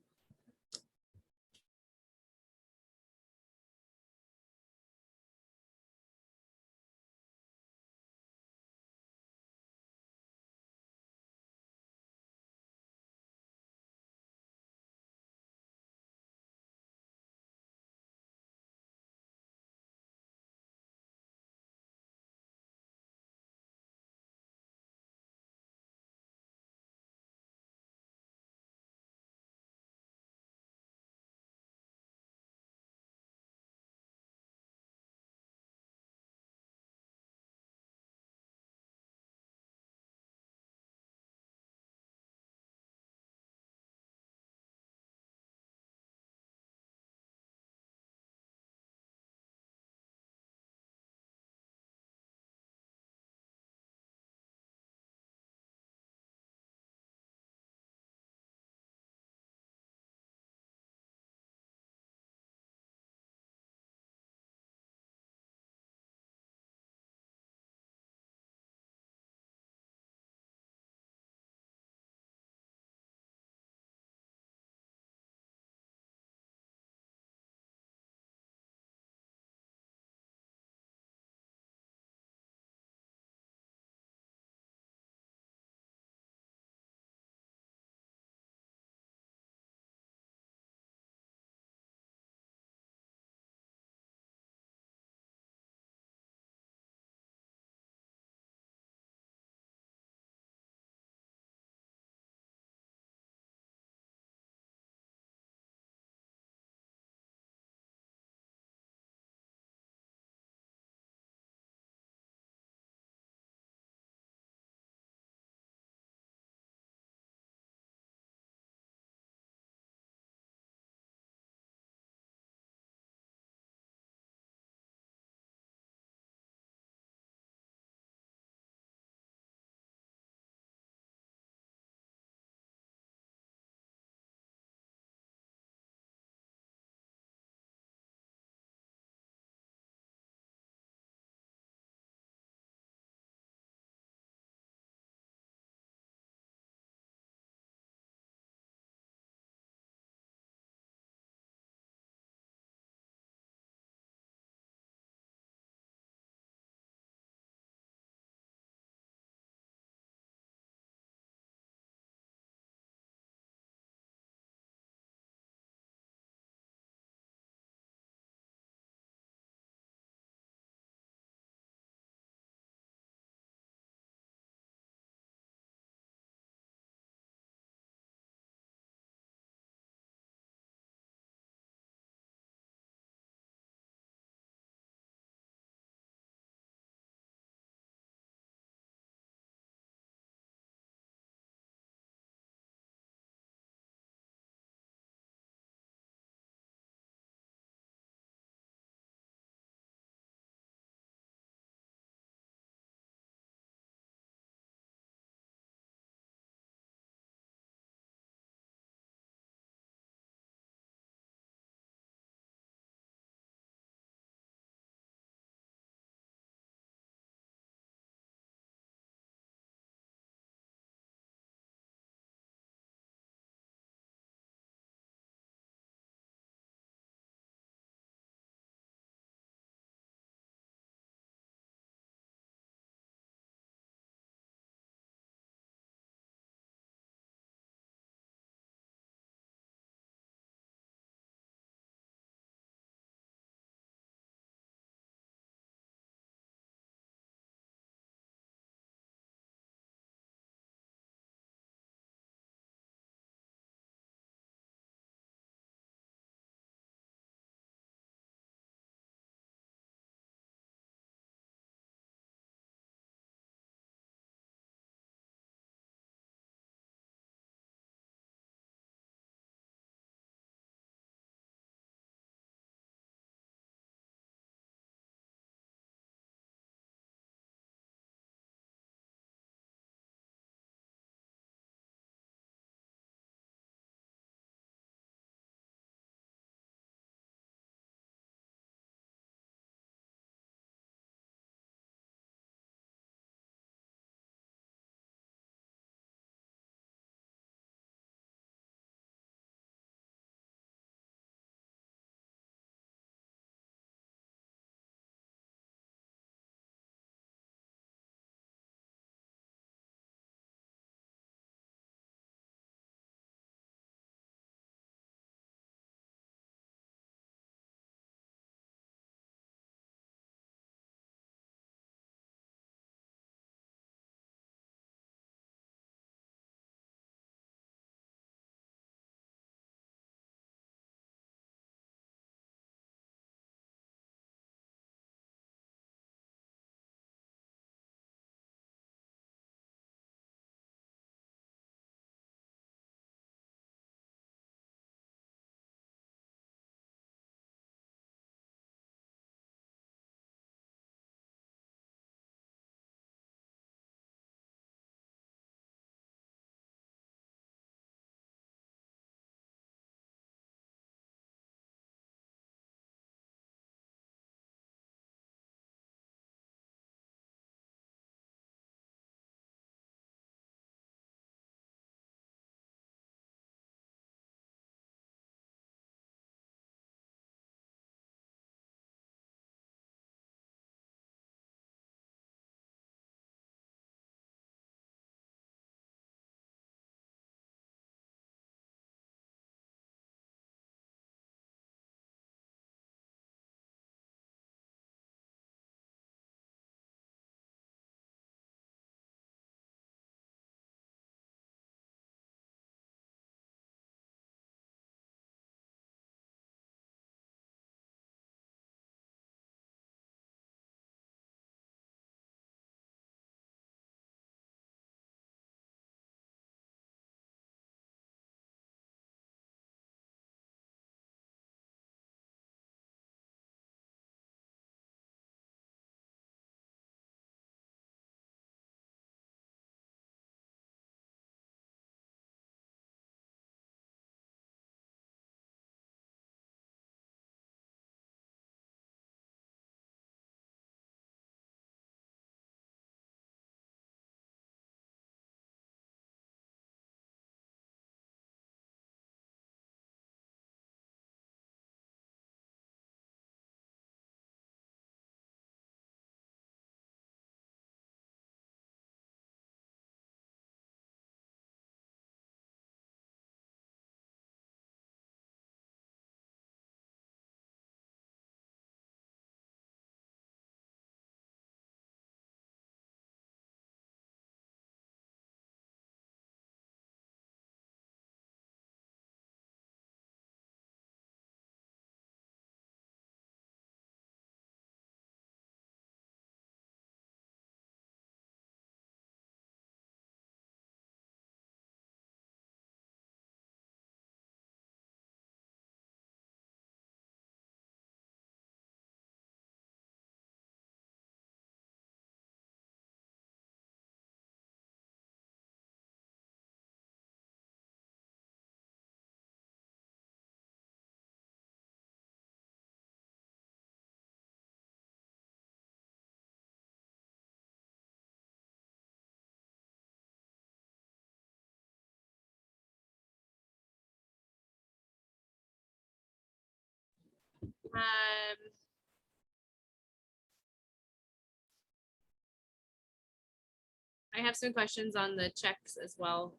I have some questions on the checks as well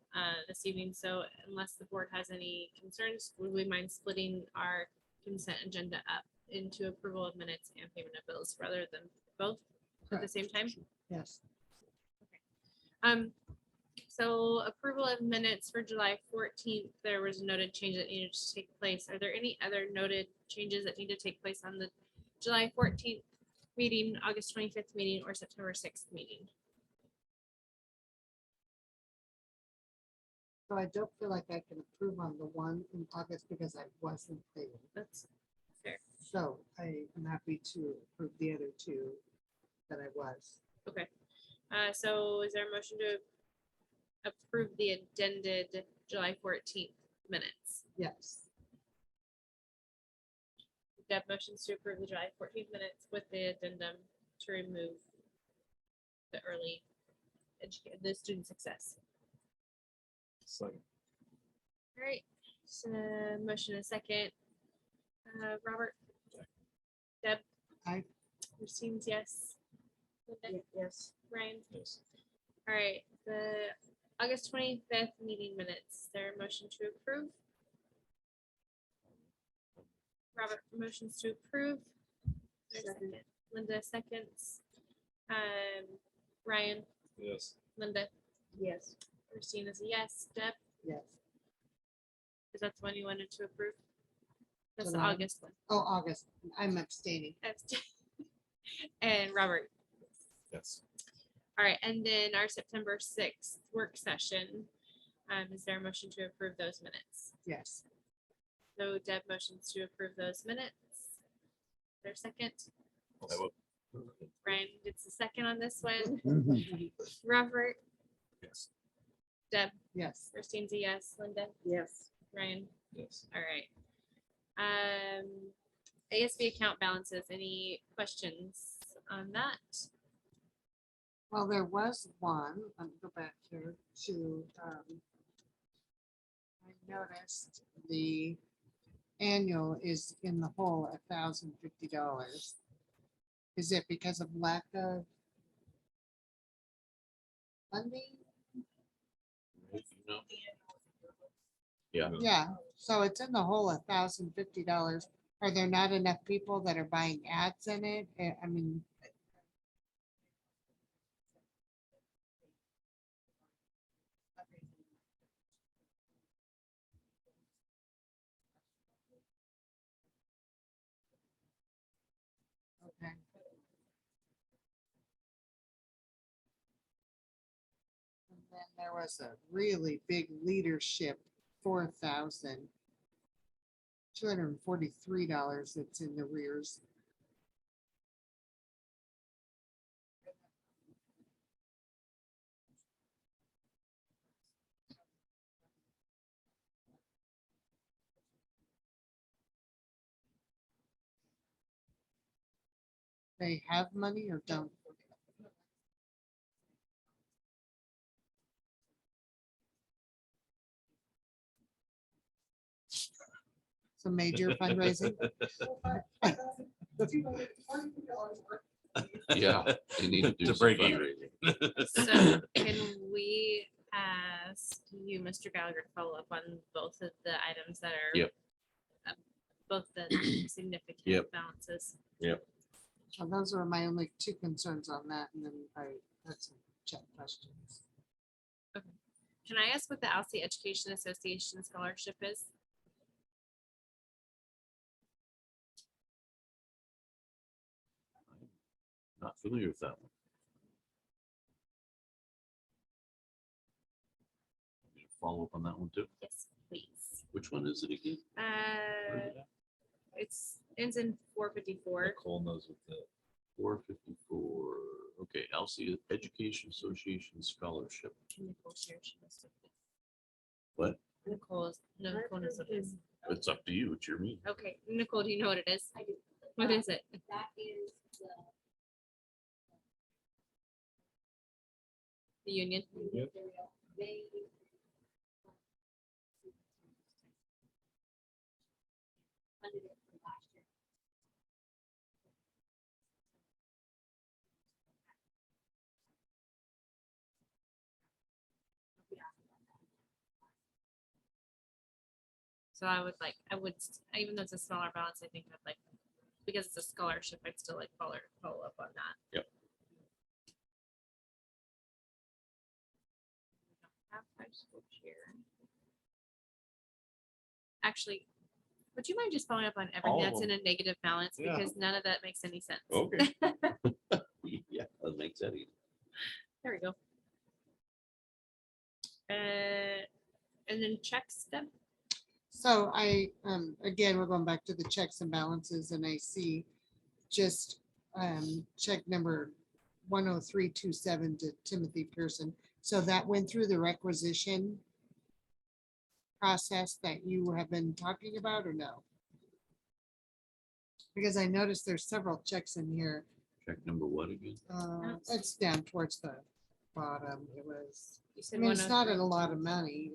this evening, so unless the board has any concerns, would we mind splitting our consent agenda up into approval of minutes and payment of bills rather than both at the same time? Yes. So approval of minutes for July 14th, there was a noted change that needed to take place. Are there any other noted changes that need to take place on the July 14th meeting, August 25th meeting, or September 6th meeting? So I don't feel like I can approve on the one in August because I wasn't there. That's fair. So I am happy to approve the other two that I was. Okay. So is there a motion to approve the addended July 14th minutes? Yes. Deb motions to approve the July 14th minutes with the addendum to remove the the student success. Second. All right, so motion a second. Robert? Deb? Aye. Christine's yes. Linda? Yes. Ryan? Yes. All right, the August 25th meeting minutes, there a motion to approve? Robert motions to approve. There's a second. Linda seconds. Ryan, Yes. Linda, Yes. Christine is a yes. Deb, Yes. is that the one you wanted to approve? That's the July. August one. Oh, August. I'm abstaining. And Robert. Yes. All right, and then our September 6th work session. Is there a motion to approve those minutes? Yes. So Deb motions to approve those minutes. Their second. I will. Brian gets a second on this one. Robert, Yes. Deb, Yes. Christine's a yes. Linda, Yes. Ryan. Yes. All right. ASB account balances. Any questions on that? Well, there was one. Let me go back here to, I noticed the annual is in the hole $1,050. Is it because of lack of funding? You know? Yeah, Yeah, so it's in the hole $1,050. Are there not enough people that are buying ads in it? I mean. Okay. And then there was a really big leadership, $4,243 that's in the rears. They have money or don't? It's a major fundraising. yeah, they need to do To some break even. fundraising. So can we ask you, Mr. Gallagher, to follow up on both of the items that are Yep. Both the significant Yep. balances? So those are my only two concerns on that, and then I had some chat questions. Can I ask what the Alsea Education Association scholarship is? Not familiar with that one. Follow up on that one too. Yes, please. Which one is it again? It's ends in 454. Nicole knows what the 454. Okay, Alsea Education Association Scholarship. Nicole shared, she must have- What? Nicole knows what it is. It's up to you. It's your meeting. Okay, Nicole, do you know what it is? I do. What is it? That is The union? they. Funded it from last year. So I would, even though it's a smaller balance, I think I'd like, because it's a scholarship, I'd still like follow up on that. Yep. Have high school cheer. Actually, would you mind just following up on All everything of that's in a negative balance? Yeah. Because none of that makes any sense. Okay. Yeah, that makes that easy. There we go. And then checks them. So I, again, we're going back to the checks and balances and I see just check number 10327 to Timothy Pearson. So that went through the requisition process that you have been talking about or no? Because I noticed there's several checks in here. Check number what again? It's down towards the bottom. It was, You I said mean, it's not 103. a lot of money.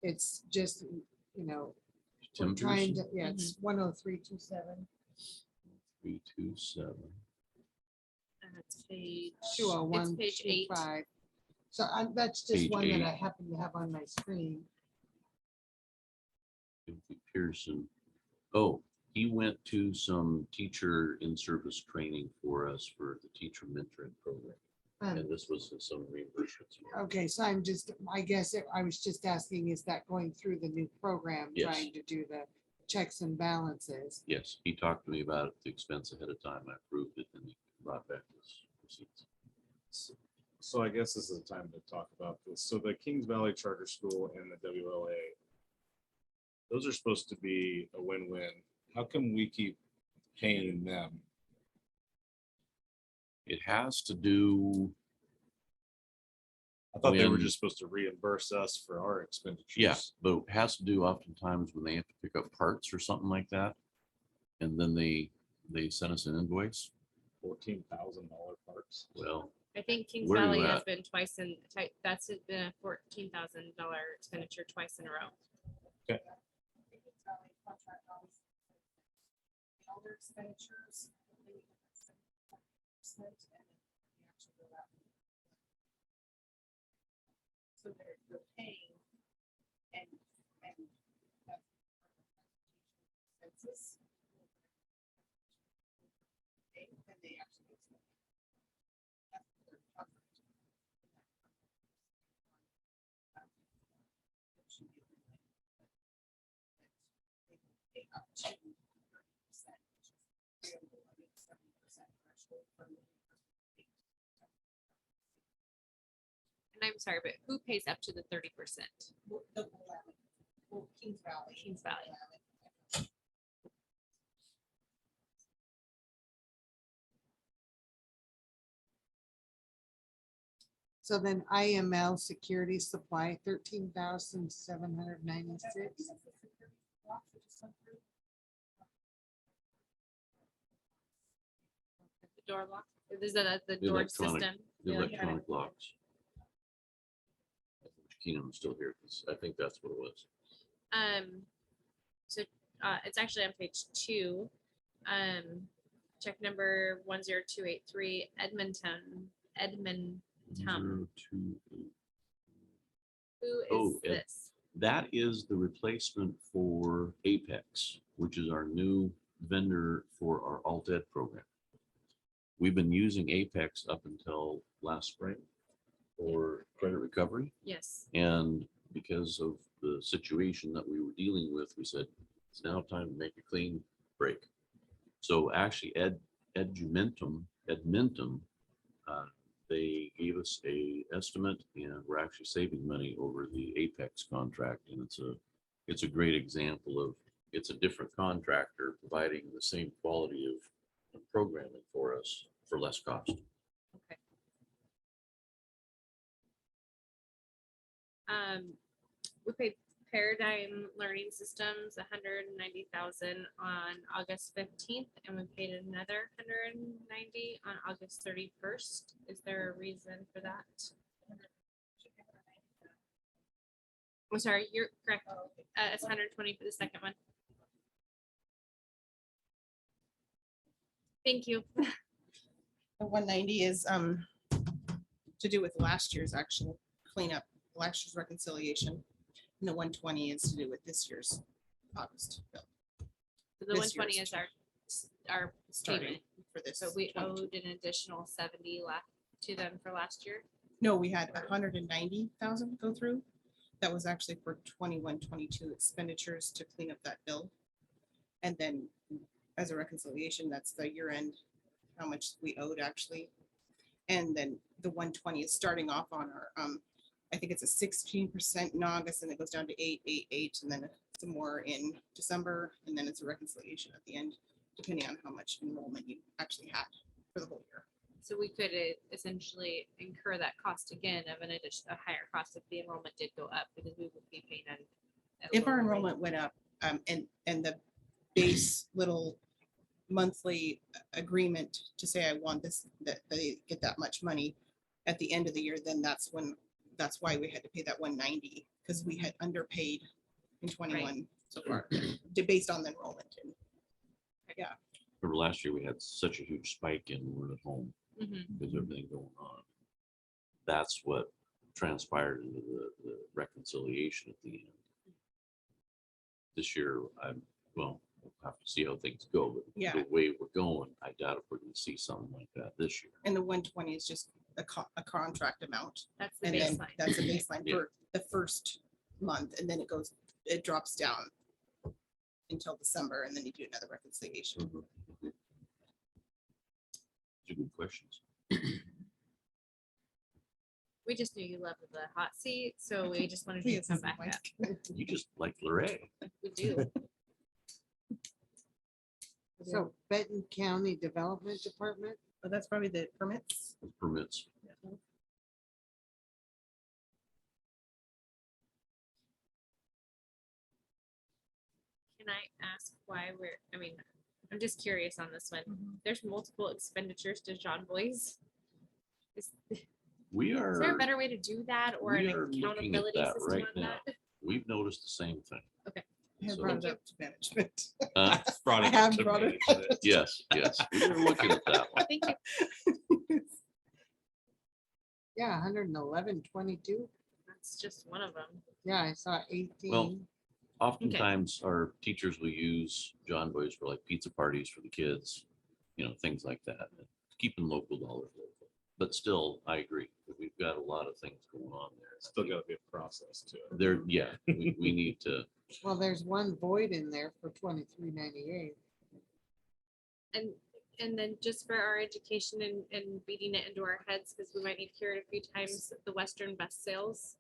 It's just, you know, we're Tim trying to, Pearson? yeah, it's 10327. 327. It's page. 201, It's page 8. 25. So that's just Page one that 8. I happen to have on my screen. Timothy Pearson. Oh, he went to some teacher in-service training for us for the teacher mentoring program. And this was some reimbursements. Okay, so I'm just, I guess I was just asking, is that going through the new program, Yes. trying to do the checks and balances? Yes, he talked to me about it, the expense ahead of time. I approved it and he brought back his receipts. So I guess this is the time to talk about this. So the Kings Valley Charter School and the WLA, those are supposed to be a win-win. How come we keep paying them? It has to do, I thought they were When- just supposed to reimburse us for our expenditures. yeah, but it has to do oftentimes when they have to pick up parts or something like that. And then they send us an invoice. $14,000 parts. Well, I think Kings Where are Valley you has at? been twice in, that's been a $14,000 expenditure twice in a row. Elder expenditures. So they're paying and that's expenses. Then they actually. That's what they're covered. They up to 30%, which is really, I mean, 70% threshold for me. And I'm sorry, but who pays up to the 30%? The 11, well, Kings Valley. Kings Valley. So then IML security supply, 13,796. The door lock, is that the The door electronic- system? the Yeah. electronic locks. Keenan's still here, 'cause I think that's what it was. So it's actually on page 2. Check number 10283, Edmonton. 028. Who is Oh, this? That is the replacement for Apex, which is our new vendor for our alt ed program. We've been using Apex up until last spring for credit recovery. Yes. And because of the situation that we were dealing with, we said, it's now time to make a clean break. So actually Edmentum, they gave us a estimate and we're actually saving money over the Apex contract. And it's a great example of, it's a different contractor providing the same quality of programming for us for less cost. Okay. We paid Paradigm Learning Systems 190,000 on August 15th, and we paid another 190 on August 31st. Is there a reason for that? I'm sorry, you're correct. It's 120 for the second one. Thank you. The 190 is to do with last year's actual cleanup, last year's reconciliation. And the 120 is to do with this year's August bill So the This 120 year's is our starting payment, for this. but we 22. owed an additional 70 left to them for last year. No, we had 190,000 go through. That was actually for 21-22 expenditures to clean up that bill. And then as a reconciliation, that's the year end, how much we owed actually. And then the 120 is starting off on our, I think it's a 16% in August, and it goes down to 888, and then some more in December, and then it's a reconciliation at the end, depending on how much enrollment you actually had for the whole year. So we could essentially incur that cost again of an addition, a higher cost if the enrollment did go up, because we would be paying at a If our lower rate. enrollment went up, and the base little monthly agreement to say I want this, that they get that much money at the end of the year, then that's why we had to pay that 190, because we had underpaid in 21 so far, based on the enrollment. And Remember last year, we had such a huge spike in Learn at Home Mhm. because of everything going on. That's what transpired into the reconciliation at the end. This year, we'll have to see how things go, but Yeah. the way we're going, I doubt if we're gonna see something like that this year. And the 120 is just a contract amount. That's the And then baseline. that's a baseline Yeah. for the first month, and then it drops down until December, and then you do another reconciliation. These are good questions. We just knew you loved the hot seat, so we just wanted you to Yes, come it's back like- up. You just like Lorraine. We do. So Benton County Development Department, But that's probably the permits. Permits. Can I ask why I'm just curious on this one. There's multiple expenditures to John Boy's. Is We is there a are, better way to do that, or an we are looking at accountability that system right on now. that? We've noticed the same thing. I have So- brought it up to management. Uh, Brought I it up have to brought it management. Yes, yes, we were looking at that one. Thank you. yeah, 111.22. That's just one of them. Yeah, I saw 18. Oftentimes, our teachers will use John Boy's for like pizza parties for the kids, things like that. Keeping local dollars local. But still, I agree, that we've got a lot of things going on there. Still gotta be a process to it. There, yeah, we need to, Well, there's one void in there for 23.98. And then just for our education and beating it into our heads, because we might need to hear it a few times, the Western bus sales.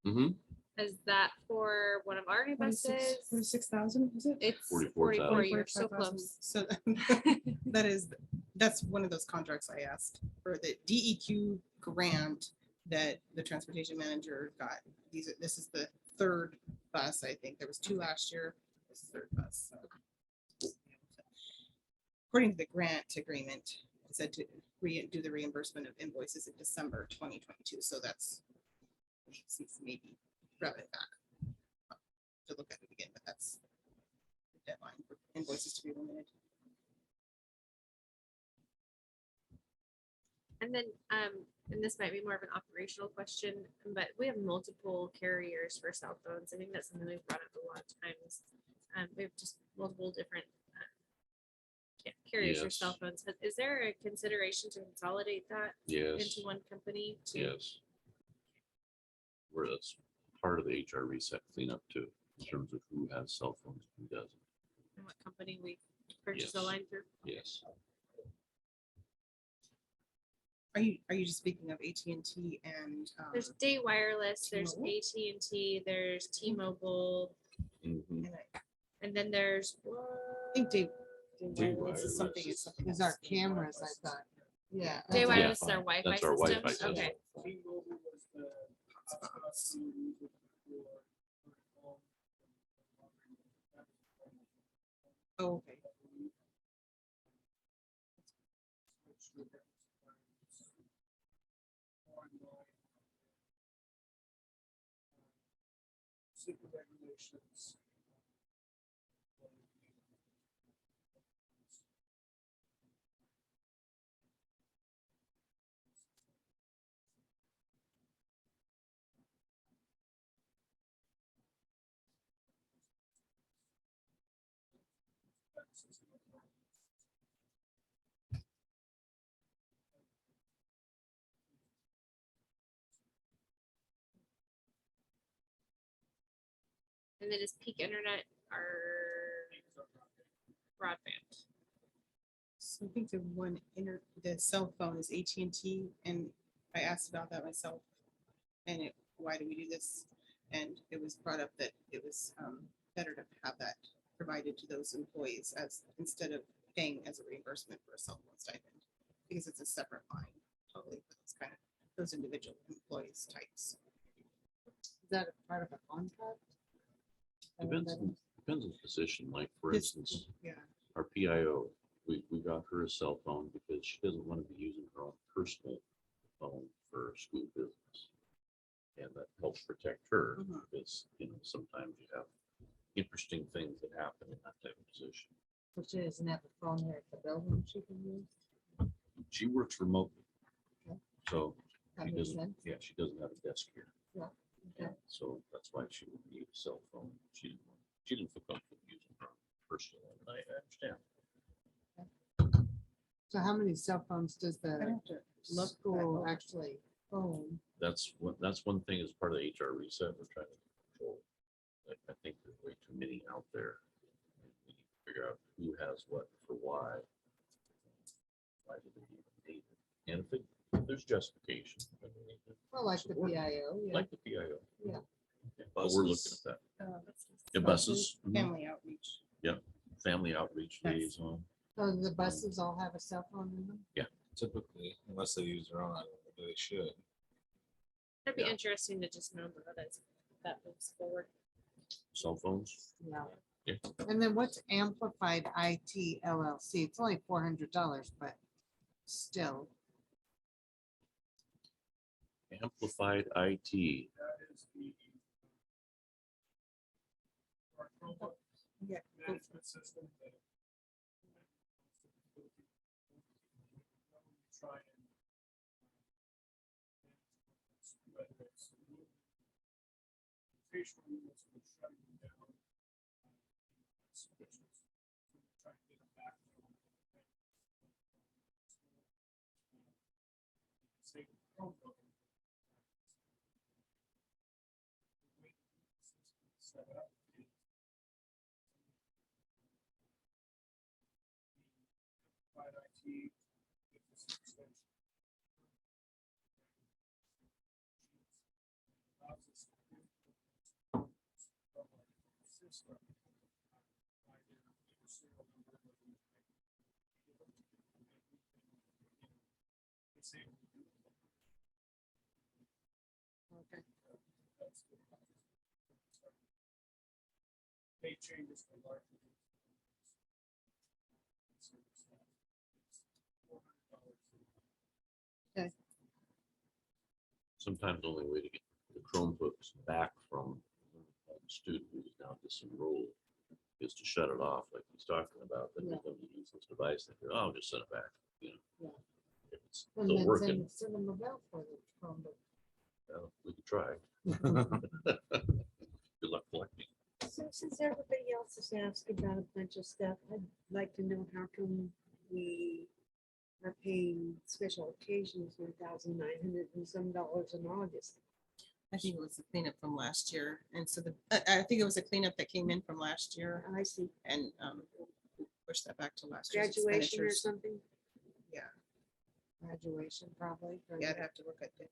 Mhm. Is that for one of our new buses? 46,000, is it? It's 44,000. 44, you're so 45,000. close. So that's one of those contracts I asked for the DEQ grant that the transportation manager got. This is the third bus, I think. There was two last year. This is the third bus. So. According to the grant agreement, it said to do the reimbursement of invoices in December 2022. So that's maybe rub it back to look at it again, but that's the deadline for invoices to be remitted. And then, and this might be more of an operational question, but we have multiple carriers for cell phones. I think that's something we've brought up a lot of times. We have just multiple different carriers for cell Yes. phones. Is there a consideration to consolidate that yes, into one company? yes. Where that's part of the HR reset cleanup too, in terms of who has cell phones, who doesn't. And what company we purchase the Yes. line through? Yes. Are you just speaking of AT&T and? There's Day Wireless, there's T-Mobile? AT&T, there's T-Mobile, Mhm. and and then there's. I think Day Day Wireless is something. Wireless. It's something These are else. cameras, I thought. Yeah. Day Yeah. Wireless is our Wi-Fi That's our system. Wi-Fi system. Okay. T-Mobile was the hotspot we were using for Oh, okay. super regulations. And then is Peak Internet our broadband? So I think the cell phone is AT&T, and I asked about that myself. And why do we do this? And it was brought up that it was better to have that provided to those employees as instead of paying as a reimbursement for a cell phone stipend, because it's a separate line totally for those kind of those individual employees types. Is that a part of a contract? Depends on the position, like for This- instance, Yeah. our PIO, we got her a cell phone because she doesn't want to be using her own personal phone for school business. And that helps protect her Mhm. because, sometimes you have interesting things that happen in that type of position. So she doesn't have a phone here at the building she can use? She works remotely. Okay. So That she makes doesn't, sense. yeah, she doesn't have a desk here. Yeah. Okay. So that's why she would need a cell phone. She didn't feel comfortable using her personal one. I understand. So how many cell phones does I'd the have to look school back. actually own? That's one thing as part of the HR reset we're trying to control. I think there's way too many out there. We need to figure out who has what for why. Why do they even need it? And if there's justification. then we need to Well, like the support it. PIO, yeah. Like the PIO. Yeah. But we're looking at that. The buses. mhm, Family outreach. Family outreach That's- liaison. So the buses all have a cell phone in them? Typically, unless they use their own, I don't know, they should. That'd be Yeah. interesting to just know that moves forward. Cell phones. Yeah. Yeah. And then what's Amplified IT LLC? It's only $400, but still. Amplified IT. Yeah. Management system that try and whether it's facial units or shutting them down. Switches, try to get them back. Say, Chromebook. Set up. Applied IT. if it's an extension. Allows us to get from our system, by their serial number that we it's able to do that. Okay. That's the Pay changes for large. Okay. Sometimes the only way to get the Chromebooks back from a student who's now disenrolled is to shut it off like he's talking about. Then Yeah. they come to use this device, they go, oh, just send it back, Yeah. If it's And still then working, send them a bill for the Chromebook. we could try. Good luck collecting. So since everybody else has asked about a bunch of stuff, I'd like to know how come we are paying special occasions $1,900 and some dollars in August. I think it was the cleanup from last year. And so I think it was a cleanup that came in from last year I see. and we pushed that back to last year's Graduation or expenditures. something. Yeah, Graduation probably. for yeah, I'd the- have to look at it.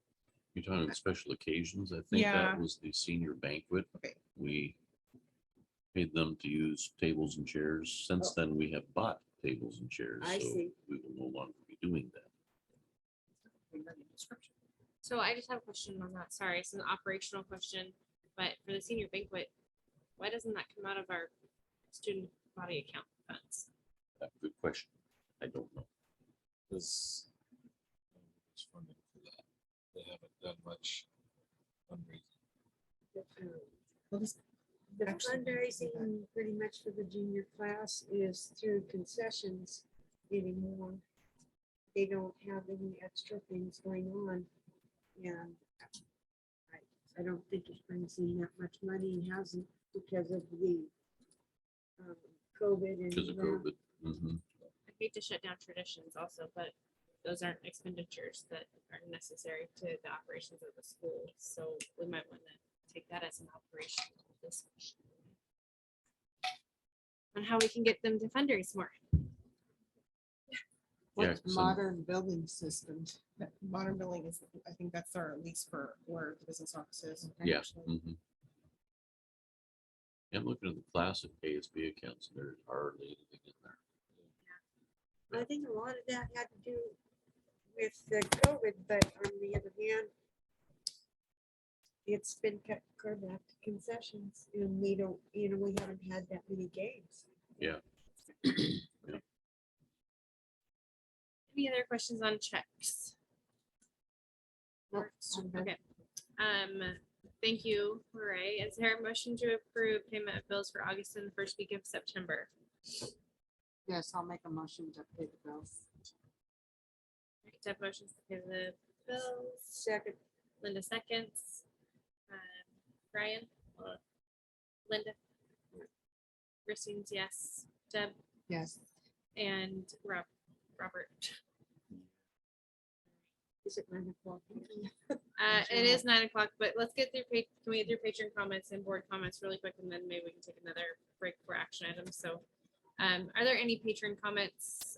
You're talking special occasions. I think Yeah. that was the senior banquet. Okay. We paid them to use tables and chairs. Since then, we have bought tables and chairs. I so see. We will no longer be doing that. Description. So I just have a question on that. Sorry, it's an operational question, but for the senior banquet, why doesn't that come out of our student body account funds? Good question. I don't know. Because it's funding for that. They haven't done much fundraising. Well, this The Actually, fundraising pretty much for the junior class is through concessions anymore. They don't have any extra things going on. And I don't think it brings in that much money and hasn't because of the COVID and. Because of COVID. Mhm. I hate to shut down traditions also, but those aren't expenditures that are necessary to the operations of the school. So we might want to take that as an operation discussion on how we can get them to fundraise more. What's some- modern building systems? That Modern billing is, I think that's our lease for where the business office is. Yeah. Mhm. Yeah, I'm looking at the classic ASB accounts, there's hardly anything in there. I think a lot of that had to do with the COVID, but on the other hand, it's been cut back to concessions and we don't, we haven't had that many games. Yeah. Any other questions on checks? Nope, I'm good. Okay. Thank you, Hooray. Is there a motion to approve payment of bills for August and the first week of September? Yes, I'll make a motion to pay the bills. Have motions to pay the bills. Second. Linda seconds. Brian? Aye. Linda? Christine's yes. Deb? Yes. And Robert? Is it 9 o'clock? It is 9 o'clock, but let's get through, can we get through patron comments and board comments really quick, and then maybe we can take another break for action items. So are there any patron comments?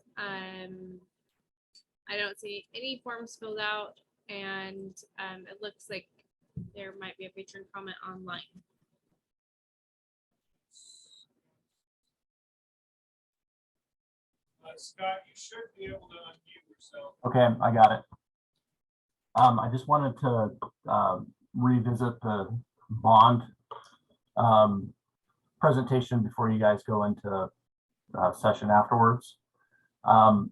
I don't see any forms filled out, and it looks like there might be a patron comment online. Scott, you should be able to unmute yourself. Okay, I got it. I just wanted to revisit the bond presentation before you guys go into session afterwards. I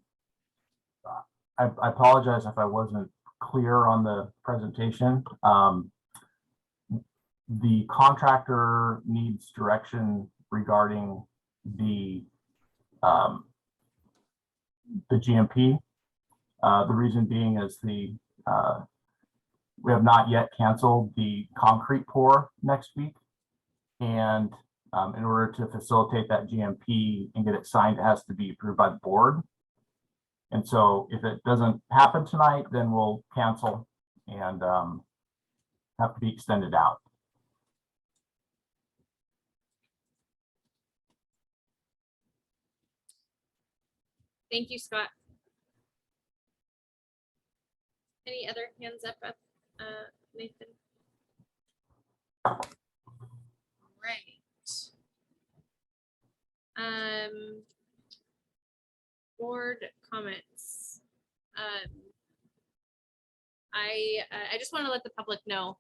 apologize if I wasn't clear on the presentation. The contractor needs direction regarding the GMP. The reason being is we have not yet canceled the concrete pour next week. And in order to facilitate that GMP and get it signed, it has to be approved by the board. And so if it doesn't happen tonight, then we'll cancel and have to be extended out. Thank you, Scott. Any other hands up, Nathan? Right. Board comments. I just want to let the public know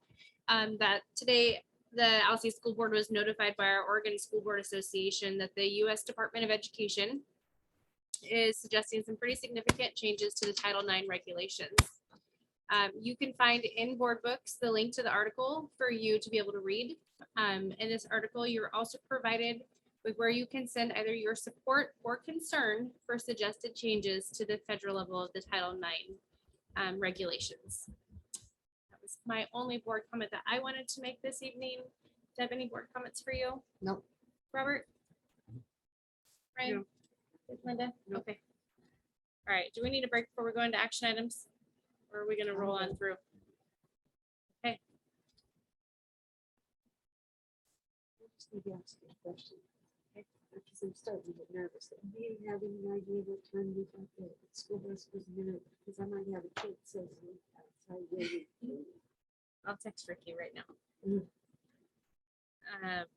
that today the Alsea School Board was notified by our Oregon School Board Association that the U.S. Department of Education is suggesting some pretty significant changes to the Title IX regulations. You can find in board books the link to the article for you to be able to read. In this article, you're also provided with where you can send either your support or concern for suggested changes to the federal level of the Title IX regulations. That was my only board comment that I wanted to make this evening. Do I have any board comments for you? Nope. Robert? Ryan? Linda? Okay. All right, do we need a break before we go into action items? Or are we gonna roll on through? Okay. Just need to ask you a question. Because I'm starting to get nervous. Do you have any idea what time you thought the school bus was gonna, because I might have a kid says outside waiting. I'll text Ricky right now.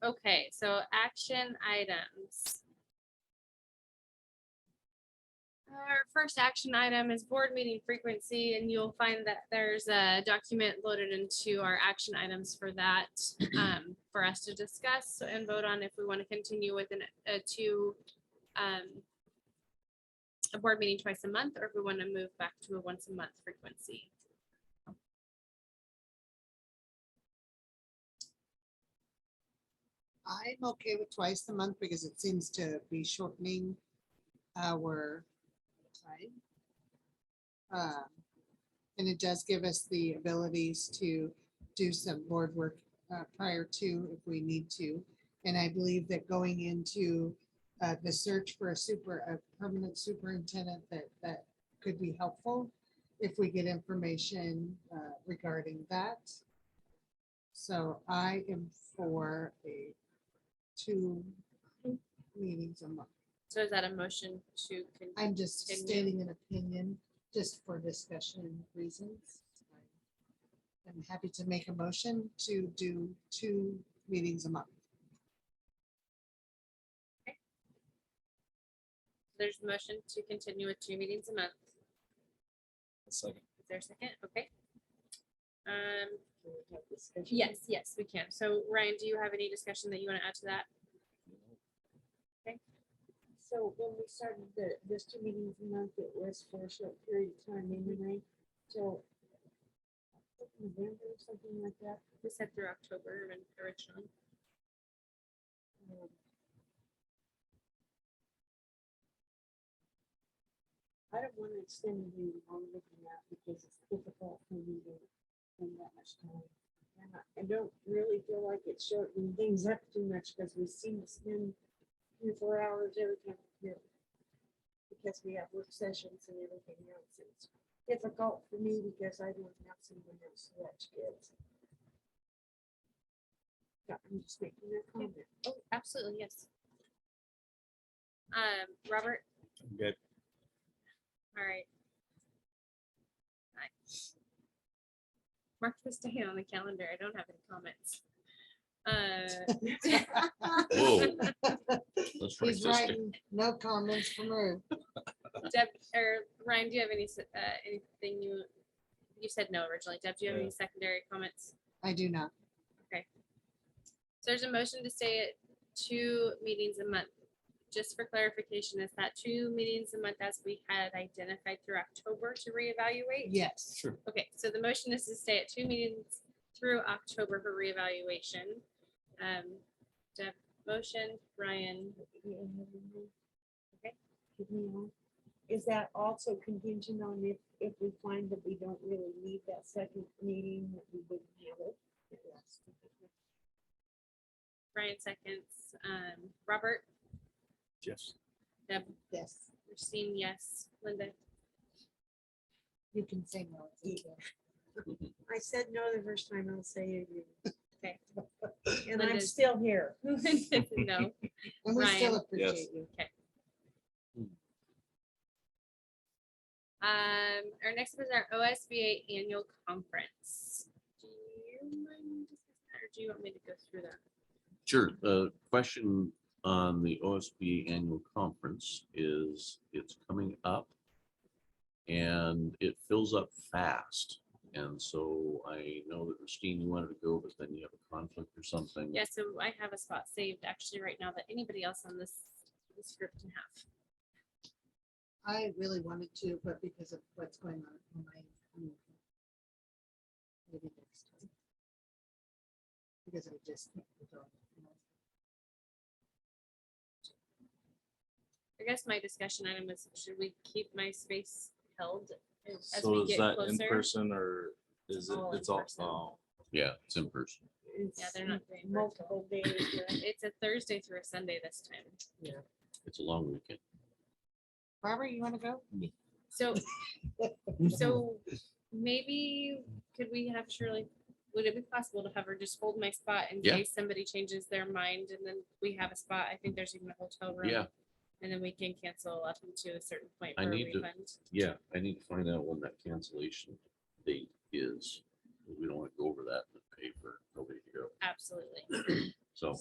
Okay, so action items. Our first action item is board meeting frequency, and you'll find that there's a document loaded into our action items for that, for us to discuss and vote on if we want to continue with a board meeting twice a month, or if we want to move back to a once a month frequency. I'm okay with twice a month because it seems to be shortening our time. And it does give us the abilities to do some board work prior to if we need to. And I believe that going into the search for a permanent superintendent that could be helpful if we get information regarding that. So I am for 2 meetings a month. So is that a motion to? I'm just continue? stating an opinion, just for discussion reasons. I'm happy to make a motion to do 2 meetings a month. There's a motion to continue with 2 meetings a month. Second. Is there a second? Okay. Yes, we can. So Ryan, do you have any discussion that you want to add to that? So when we started this 2 meetings a month, it was for a short period of time anyway, till November or something like that. We said through October originally. I don't want to extend the meeting longer than that because it's difficult for me to spend that much time. And I don't really feel like it's shortening things up too much because we seem to spend 3 or 4 hours every time we're here. Because we have work sessions and everything else. It's difficult for me because I don't have someone else to watch kids. Yeah, I'm just making that comment. Oh, absolutely, yes. Robert, Good. all right. Nice. Mark this down on the calendar. I don't have any comments. Whoa. Let's write He's this down. writing no comments from her. Deb or Ryan, do you have anything you said no originally? Deb, do you have any secondary comments? I do not. So there's a motion to stay at 2 meetings a month. Just for clarification, is that 2 meetings a month as we had identified through October to reevaluate? Yes. Sure. Okay, so the motion is to stay at 2 meetings through October for reevaluation. Deb, motion, Ryan. Okay. Is that also contingent on if we find that we don't really need that second meeting, that we wouldn't have it? Ryan seconds. Robert, Yes. Deb, Yes. Christine, yes. Linda, You can say no. It's okay. I said no the first time, I'll say it again. okay. And I'm Linda- still here. No. And we Ryan, still appreciate you. Our next is our OSBA annual conference. Do you mind discussing that, or do you want me to go through that? Sure. The question on the OSB annual conference is it's coming up and it fills up fast. And so I know that Christine, you wanted to go, but then you have a conflict or something. Yeah, so I have a spot saved actually right now that anybody else on this group can have. I really wanted to, but because of what's going on in my maybe next time. Because I just can't control it, I guess my discussion item was, should we keep my space held as So we is get that in closer? person or is it, All in it's all, person. oh, Yeah, it's in person. Yeah, they're not doing multiple days. It's a Thursday through a Sunday this time. It's a long weekend. Robert, you want to go? So, so maybe could we have Shirley, would it be possible to have her just hold my spot in Yeah. case somebody changes their mind and then we have a spot? I think there's even a hotel room. Yeah. And then we can cancel up to a certain point I for a need to- refund. Yeah, I need to find out when that cancellation date is. We don't want to go over that and pay for nobody to go. Absolutely. So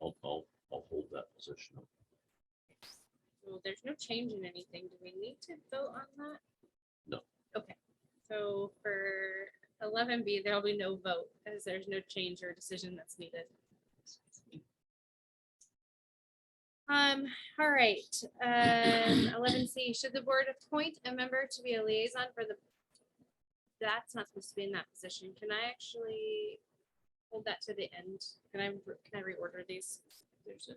I'll hold that position. So there's no change in anything. Do we need to vote on that? No. Okay, so for 11B, there'll be no vote as there's no change or decision that's needed. All right, 11C, should the board appoint a member to be a liaison for the, that's not supposed to be in that position. Can I actually hold that to the end? Can I reorder these? There's a,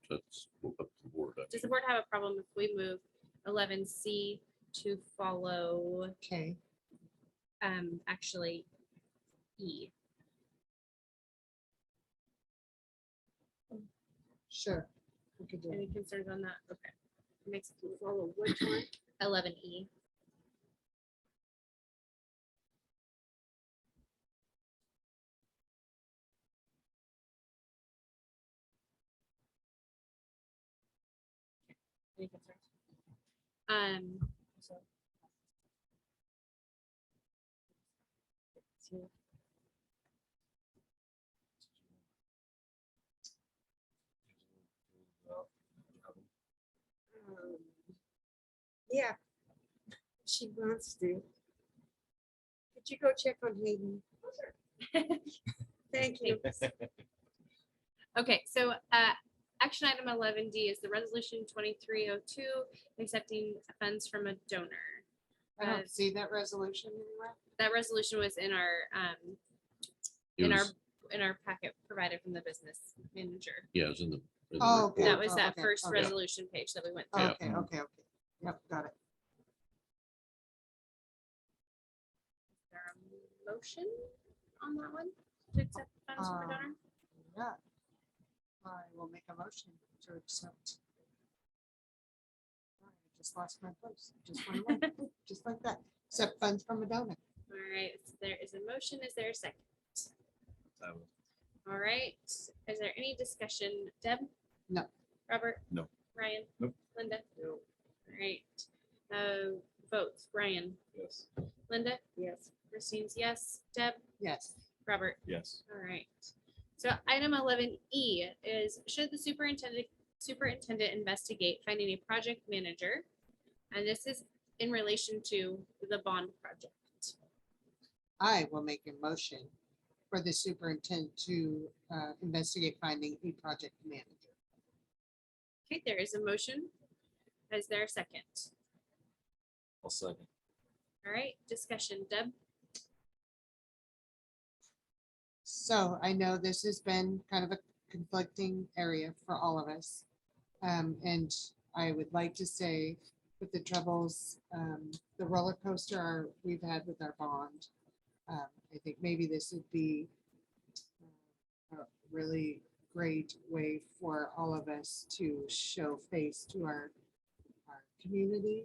That's up to the board. does the board have a problem if we move 11C to follow Okay. actually E? Sure. We could do Any it. concerns on that? Okay. Makes it Follow which one? 11E. Any concerns? So- Um, Yeah. She wants to. Could you go check on Hayden? Thank you. Okay, so action item 11D is the resolution 2302, accepting funds from a donor. I don't see that resolution anywhere. That resolution was in our It in our was- in our packet provided from the business manager. Yeah, it was in the. Oh, okay. That was Oh, that okay, first okay. resolution page that we went through. Okay, okay, okay. Yep, got it. Is there a motion on that one to accept funds from a donor? Yeah. I will make a motion to accept. I just lost my place. Just went away, just like that. Accept funds from a donor. All right, so there is a motion. Is there a second? Um, All right, is there any discussion? Deb? No. Robert? No. Ryan? Nope. Linda? No. All right, votes, Ryan? Yes. Linda? Yes. Christine's yes. Deb? Yes. Robert? Yes. All right. So item 11E is should the superintendent investigate finding a project manager? And this is in relation to the bond project. I will make a motion for the superintendent to investigate finding a project manager. Okay, there is a motion. Is there a second? I'll second. All right, discussion. Deb? So I know this has been kind of a conflicting area for all of us. And I would like to say with the troubles, the roller coaster we've had with our bond, I think maybe this would be a really great way for all of us to show face to our community.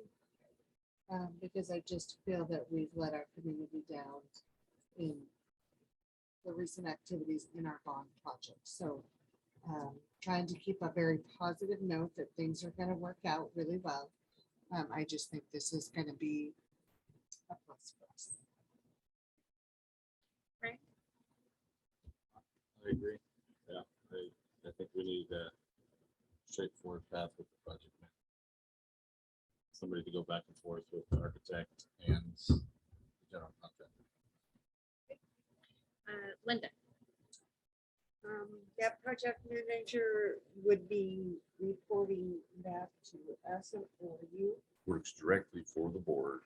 Because I just feel that we've let our community down in the recent activities in our bond project. So trying to keep a very positive note that things are going to work out really well. I just think this is going to be a plus for us. I agree. Yeah, I think we need a straightforward path with the project. Man. Somebody to go back and forth with the architect and the general contractor. Linda? That project manager would be reporting back to us or you. Works directly for the board.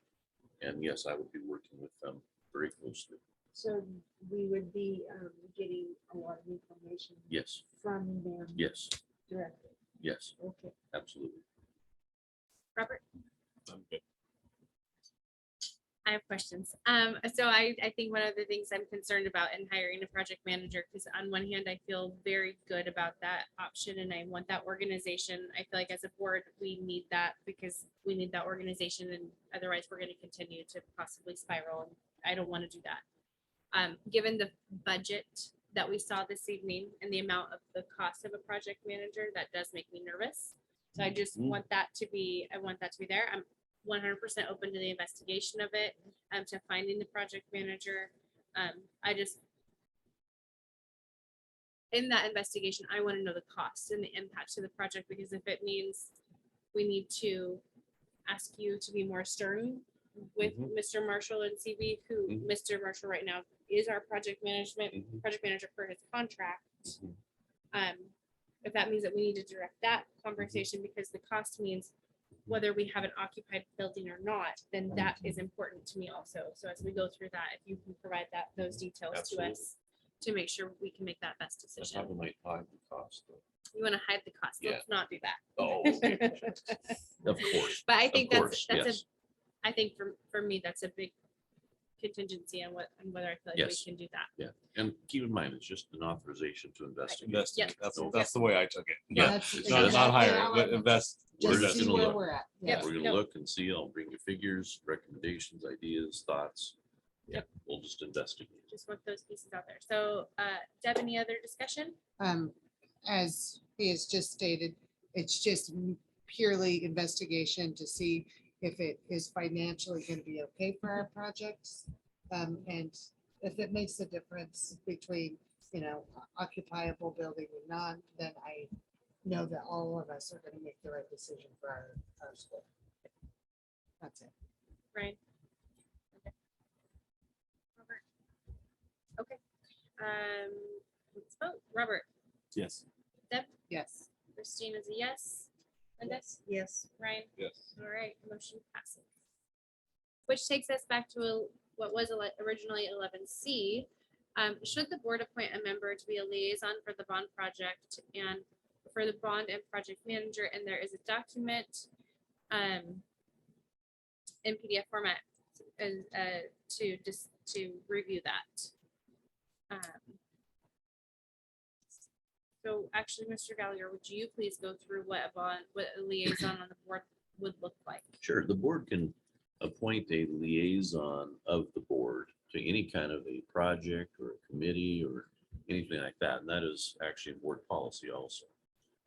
And yes, I would be working with them very closely. So we would be getting a lot of information Yes, from them yes, directly. yes, Okay. absolutely. Robert? I'm good. I have questions. So I think one of the things I'm concerned about in hiring a project manager, because on one hand, I feel very good about that option and I want that organization. I feel like as a board, we need that because we need that organization and otherwise we're going to continue to possibly spiral. And I don't want to do that. Given the budget that we saw this evening and the amount of the cost of a project manager, that does make me nervous. So I just want that to be, I want that to be there. I'm 100% open to the investigation of it, to finding the project manager. I just, in that investigation, I want to know the cost and the impact to the project, because if it means we need to ask you to be more stern with Mr. Marshall and CB, who Mr. Marshall right now is our project manager for his contract. If that means that we need to direct that conversation because the cost means whether we have an occupied building or not, then that is important to me also. So as we go through that, if you can provide those details Absolutely. to us to make sure we can make that best I decision. probably might hide the cost. though. You want to hide the cost. Yeah. Let's not do that. Oh, of course. But I think Of course, that's yes. I think for me, that's a big contingency and whether I feel like Yes. we can do that. Yeah, and keep in mind, it's just an authorization to investigate. Investigate. Yes. That's the way I took it. Yeah. That's It's Not, just- not exactly hire, how but it invest. We're Just just see gonna where look. we're at. Yep. We're No. gonna look and see, I'll bring you figures, recommendations, ideas, thoughts. Yeah, we'll just investigate. Just want those pieces out there. So, Deb, any other discussion? As he has just stated, it's just purely investigation to see if it is financially going to be okay for our projects. And if it makes a difference between, occupiable building and not, then I know that all of us are going to make the right decision for our school. That's it. Right. Okay. Robert. Okay. Let's vote. Robert, Yes. Deb, Yes. Christine is a yes. Linda? Yes. Ryan? Yes. All right, motion passes. Which takes us back to what was originally 11C. Should the board appoint a member to be a liaison for the bond project and for the bond and project manager, and there is a document in PDF format to review that. So actually, Mr. Gallagher, would you please go through what a liaison on the board would look like? Sure, the board can appoint a liaison of the board to any kind of a project or a committee or anything like that. And that is actually board policy also.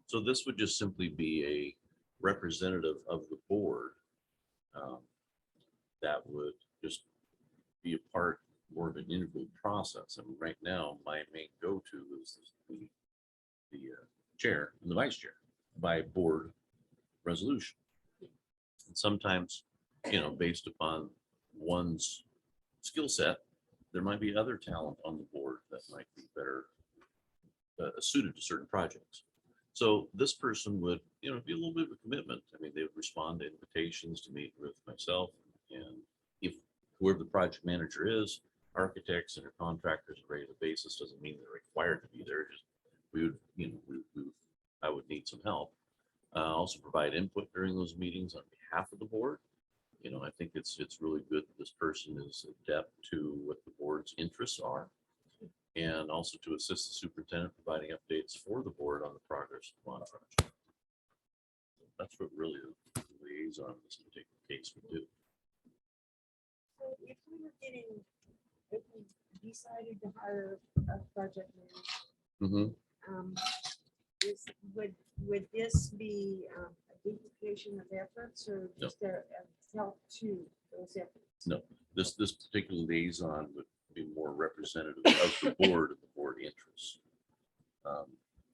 So this would just simply be a representative of the board that would just be a part more of an interview process. And right now, my main go-to is the chair and the vice chair by board resolution. And sometimes, based upon one's skill set, there might be other talent on the board that might be better suited to certain projects. So this person would, be a little bit of a commitment. I mean, they would respond to invitations to meet with myself, and if whoever the project manager is, architects and contractors on a regular basis doesn't mean they're required to be there. Just we would, I would need some help. Also provide input during those meetings on behalf of the board. I think it's really good that this person is adept to what the board's interests are, and also to assist the superintendent providing updates for the board on the progress of the bond project. That's what really the liaison in this particular case would do. So if we decided to hire a project manager, would this be a duplication of efforts or No. just a help to those efforts? No, this particular liaison would be more representative of the board and the board interests.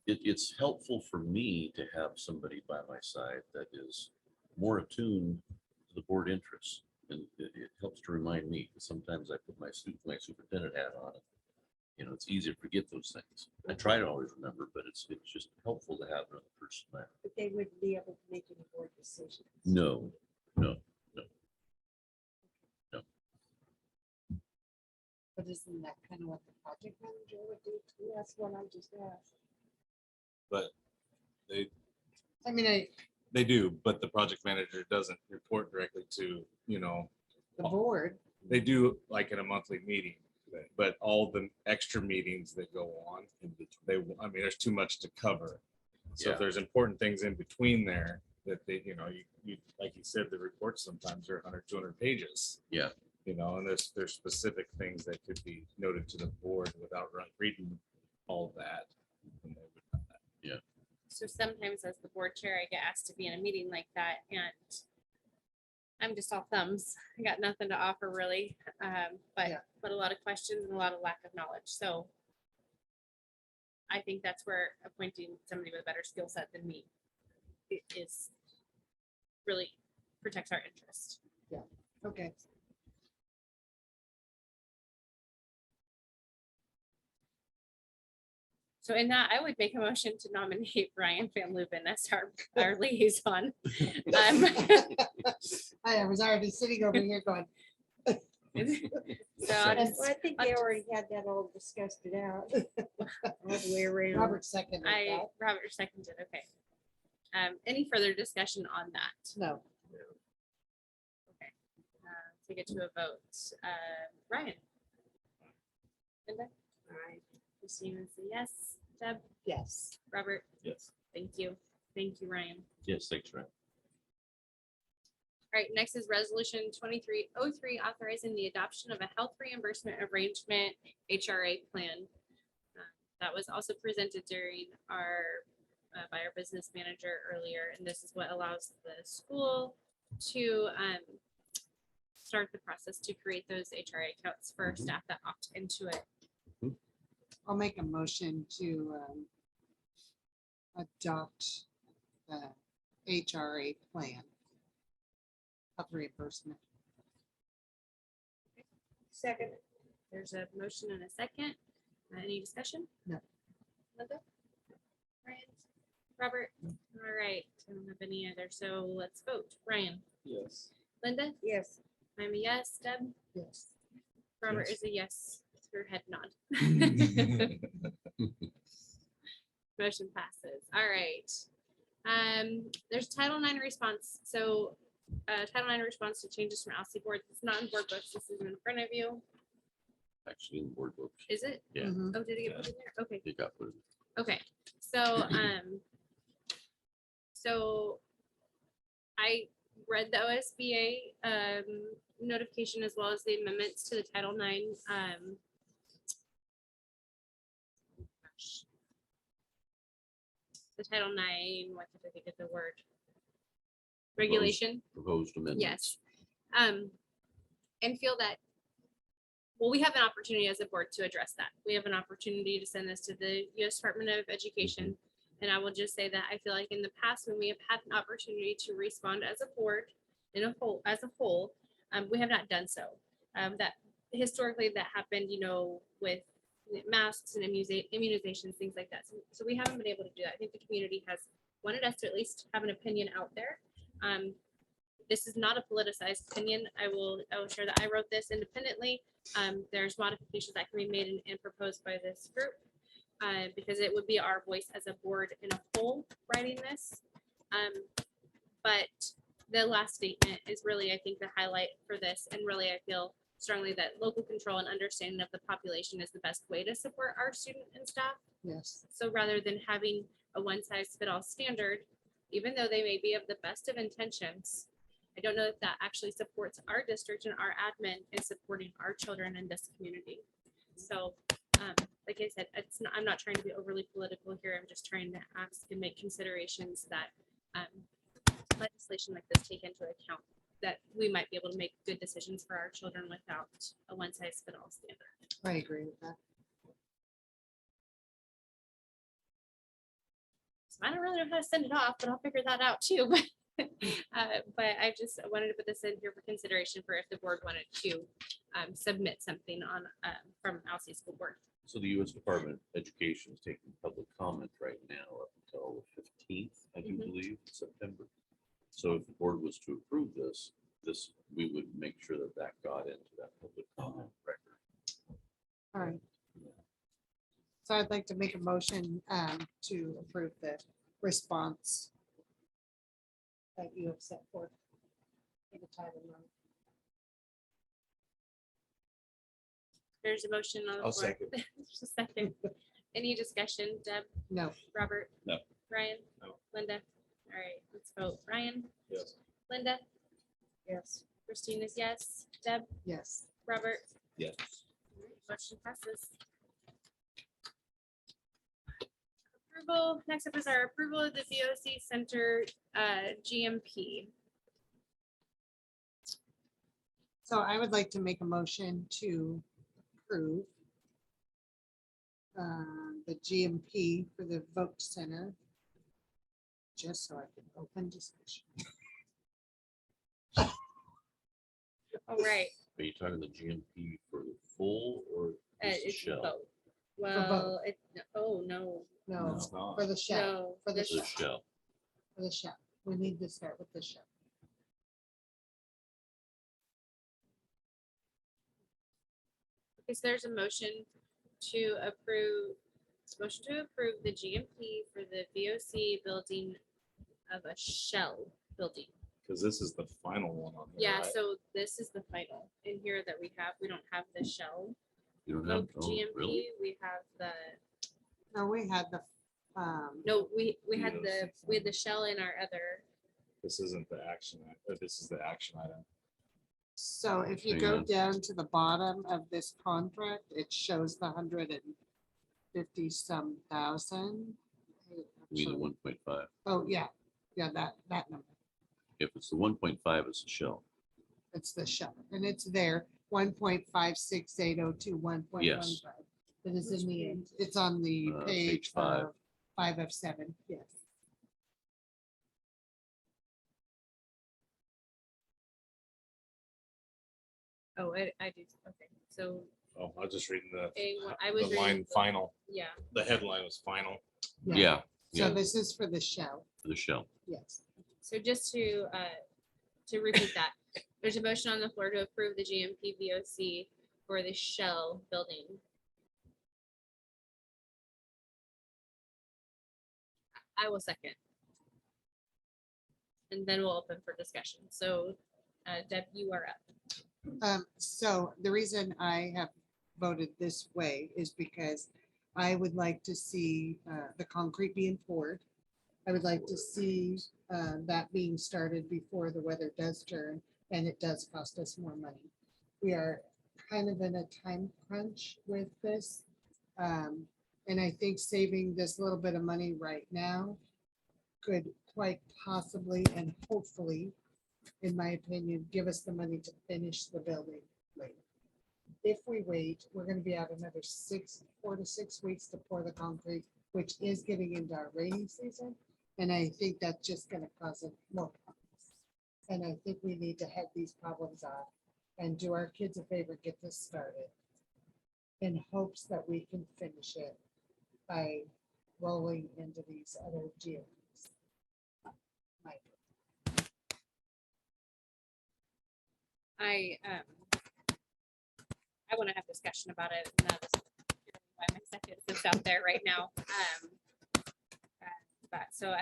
It's helpful for me to have somebody by my side that is more attuned to the board interests. And it helps to remind me, because sometimes I put my superintendent hat on it. It's easy to forget those things. I try to always remember, but it's just helpful to have another person there. But they wouldn't be able to make any board decisions. No. But isn't that kind of what the project manager would do? That's what I just asked. But they I mean, They do, but the project manager doesn't report directly to, the board, they do like in a monthly meeting, but all the extra meetings that go on, there's too much to cover. So Yeah. if there's important things in between there that they, you, like you said, the reports sometimes are 100, 200 pages. Yeah. And there's specific things that could be noted to the board without reading all of that. And they would have that. So sometimes as the board chair, I get asked to be in a meeting like that, and I'm just all thumbs. I got nothing to offer really, but Yeah. a lot of questions and a lot of lack of knowledge. So I think that's where appointing somebody with a better skill set than me is really protects our interest. okay. So in that, I would make a motion to nominate Brian Van Leuven as our liaison. I was already sitting over here going, So I'll just- Well, I think they already had that all discussed it out. All the way around. Robert seconded that. Robert seconded, okay. Any further discussion on that? No, Okay. Take it to a vote. Ryan. Linda? All right. Christina is a yes. Deb? Yes. Robert? Yes. Thank you. Thank you, Ryan. Yes, thanks, Ryan. All right, next is resolution 2303, authorizing the adoption of a health reimbursement arrangement HRA plan. That was also presented during our, by our business manager earlier, and this is what allows the school to start the process to create those HRA accounts for staff that opt into it. I'll make a motion to adopt the HRA plan of reimbursement. Second. There's a motion and a second. Any discussion? No. Linda? Ryan? Robert? All right, I don't have any other, so let's vote. Ryan? Yes. Linda? Yes. I'm a yes. Deb? Yes. Robert Yes. is a yes. Her head nod. Motion passes. All right. There's Title IX response. So Title IX response to changes from ALSI board. It's not in board books. This is in front of you. Actually, in the board books, Is it? yeah, Mhm. Oh, did it get put in there? Okay. it got put in. Okay. So I read the OSBA notification as well as the amendments to the Title IX the Title IX, what did I think of the word? Regulation. Proposed amendments. Yes. And feel that, well, we have an opportunity as a board to address that. We have an opportunity to send this to the U.S. Department of Education. And I will just say that I feel like in the past, when we have had an opportunity to respond as a board in a whole, as a whole, we have not done so. That historically that happened, you know, with masks and immunizations, things like that. So we haven't been able to do that. I think the community has wanted us to at least have an opinion out there. This is not a politicized opinion. I will share that I wrote this independently. There's modifications that can be made and proposed by this group because it would be our voice as a board in a whole writing this. But the last statement is really, I think, the highlight for this. And really, I feel strongly that local control and understanding of the population is the best way to support our student and staff. Yes. So rather than having a one-size-fit-all standard, even though they may be of the best of intentions, I don't know if that actually supports our district and our admin in supporting our children in this community. So, like I said, I'm not trying to be overly political here. I'm just trying to ask and make considerations that legislation like this take into account, that we might be able to make good decisions for our children without a one-size-fit-all standard. I agree with that. So I don't really know how to send it off, but I'll figure that out too. But I just wanted to put this in here for consideration for if the board wanted to submit something on from ALSI School Board. So the U.S. Department of Education is taking public comment right now up until the 15th, I do believe, September. So if the board was to approve this, we would make sure that that got into that public comment record. All right. So I'd like to make a motion to approve the response that you have set forth in the Title IX. There's a motion on the I'll floor. second. Just a second. Any discussion? Deb, No. Robert? No. Ryan? No. Linda? All right, let's vote. Ryan? Yes. Linda? Yes. Christine is yes. Deb? Yes. Robert? Yes. Motion passes. Approval. Next up is our approval of the VOC Center GMP. So I would like to make a motion to approve the GMP for the Voc Center, just so I can open discussion. All right. Are you talking the GMP for the full or just the It's shell? both. Well, it, oh, no. No, It's not. for the shell, No. for the this- The shell, shell. for the shell. We need to start with the shell. Is there's a motion to approve the GMP for the VOC building of a shell building. Because this is the final one on here, Yeah, right? so this is the final in here that we have. We don't have the shell You don't have, of oh, GMP. really? We have the, No, we had the, no, we had VOC the shell in our other, This isn't the action, this is the action item. so if you Hang go on. down to the bottom of this contract, it shows the 150-some thousand. You mean the 1.5? Oh, yeah, that number. If it's the 1.5, it's a shell. It's the shell, and it's there, 1.56802, 1.15. Yes. It is in the end, it's on the Page page 5. 5 of 7, yes. oh, I do, okay, so Oh, I was just reading I was the line reading the- final. yeah. The headline was final. Yeah, So yeah, this is for the shell, the shell. yes. So just to repeat that, there's a motion on the floor to approve the GMP VOC for the shell building. I will second. And then we'll open for discussion. So Deb, you are up. So the reason I have voted this way is because I would like to see the concrete being poured. I would like to see that being started before the weather does turn, and it does cost us more money. We are kind of in a time crunch with this. And I think saving this little bit of money right now could quite possibly and hopefully, in my opinion, give us the money to finish the building later. If we wait, we're gonna be out another 4 to 6 weeks to pour the concrete, which is getting into our rainy season. And I think that's just gonna cause more problems. And I think we need to head these problems off and do our kids a favor, get this started in hopes that we can finish it by rolling into these other GMPs. I want to have discussion about it. And that is why my second sits out there right now. But so,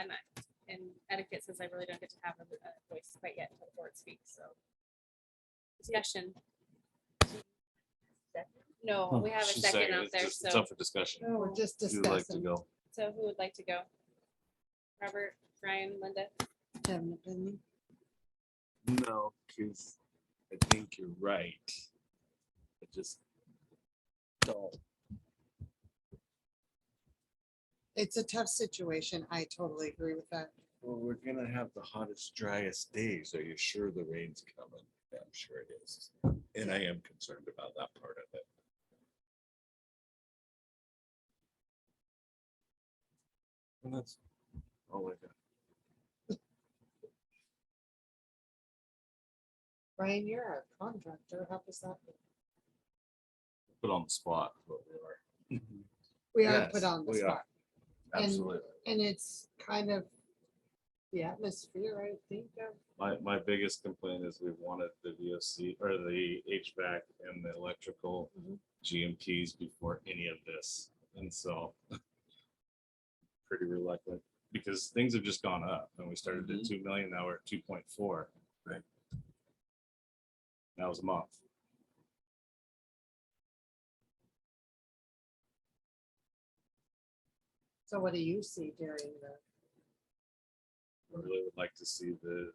and etiquette says I really don't get to have a voice quite yet until the board speaks, so. Discussion. No, we have a She's second saying out it's there, just- It's so, up for discussion. No, we're just If you'd like to discussing. go. so who would like to go? Robert, Brian, Linda? Have an opinion? No, because I think you're right. I just don't. It's a tough situation. I totally agree with that. Well, we're gonna have the hottest, driest days. Are you sure the rain's coming? Yeah, I'm sure it is. And I am concerned about that part of it. And that's all I got. Brian, you're our contractor. How does that? Put on the spot, is what we are. We are Yes, put on the we are. spot. And- Absolutely. And it's kind of the atmosphere, I think, of My biggest complaint is we wanted the VOC or the HVAC and the electrical GMPs before any of this. And so pretty reluctant because things have just gone up and we started at 2 million, now we're at 2.4. Right. That was a month. So what do you see during the? I really would like to see the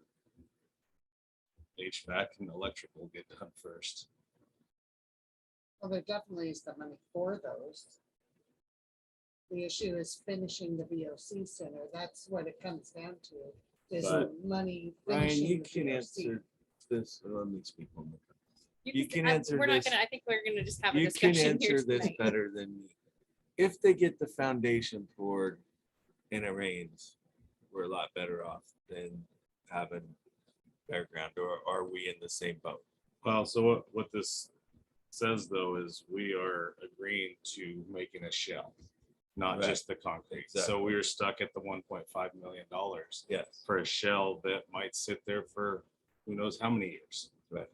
HVAC and electrical get done first. Well, there definitely is the money for those. The issue is finishing the VOC center. That's what it comes down to, is But, money. Ryan, you finishing the can VOC. answer this. Let me speak one more time. You You can I- answer We're not this. gonna, I think we're gonna just have a You can discussion here answer this tonight. better than me. If they get the foundation poured and it rains, we're a lot better off than having bare ground, or are we in the same boat? Well, so what this says though is we are agreeing to making a shell, not Right. just the concrete. So Exactly. we are stuck at the $1.5 million Yes. for a shell that might sit there for who knows how many years. Right.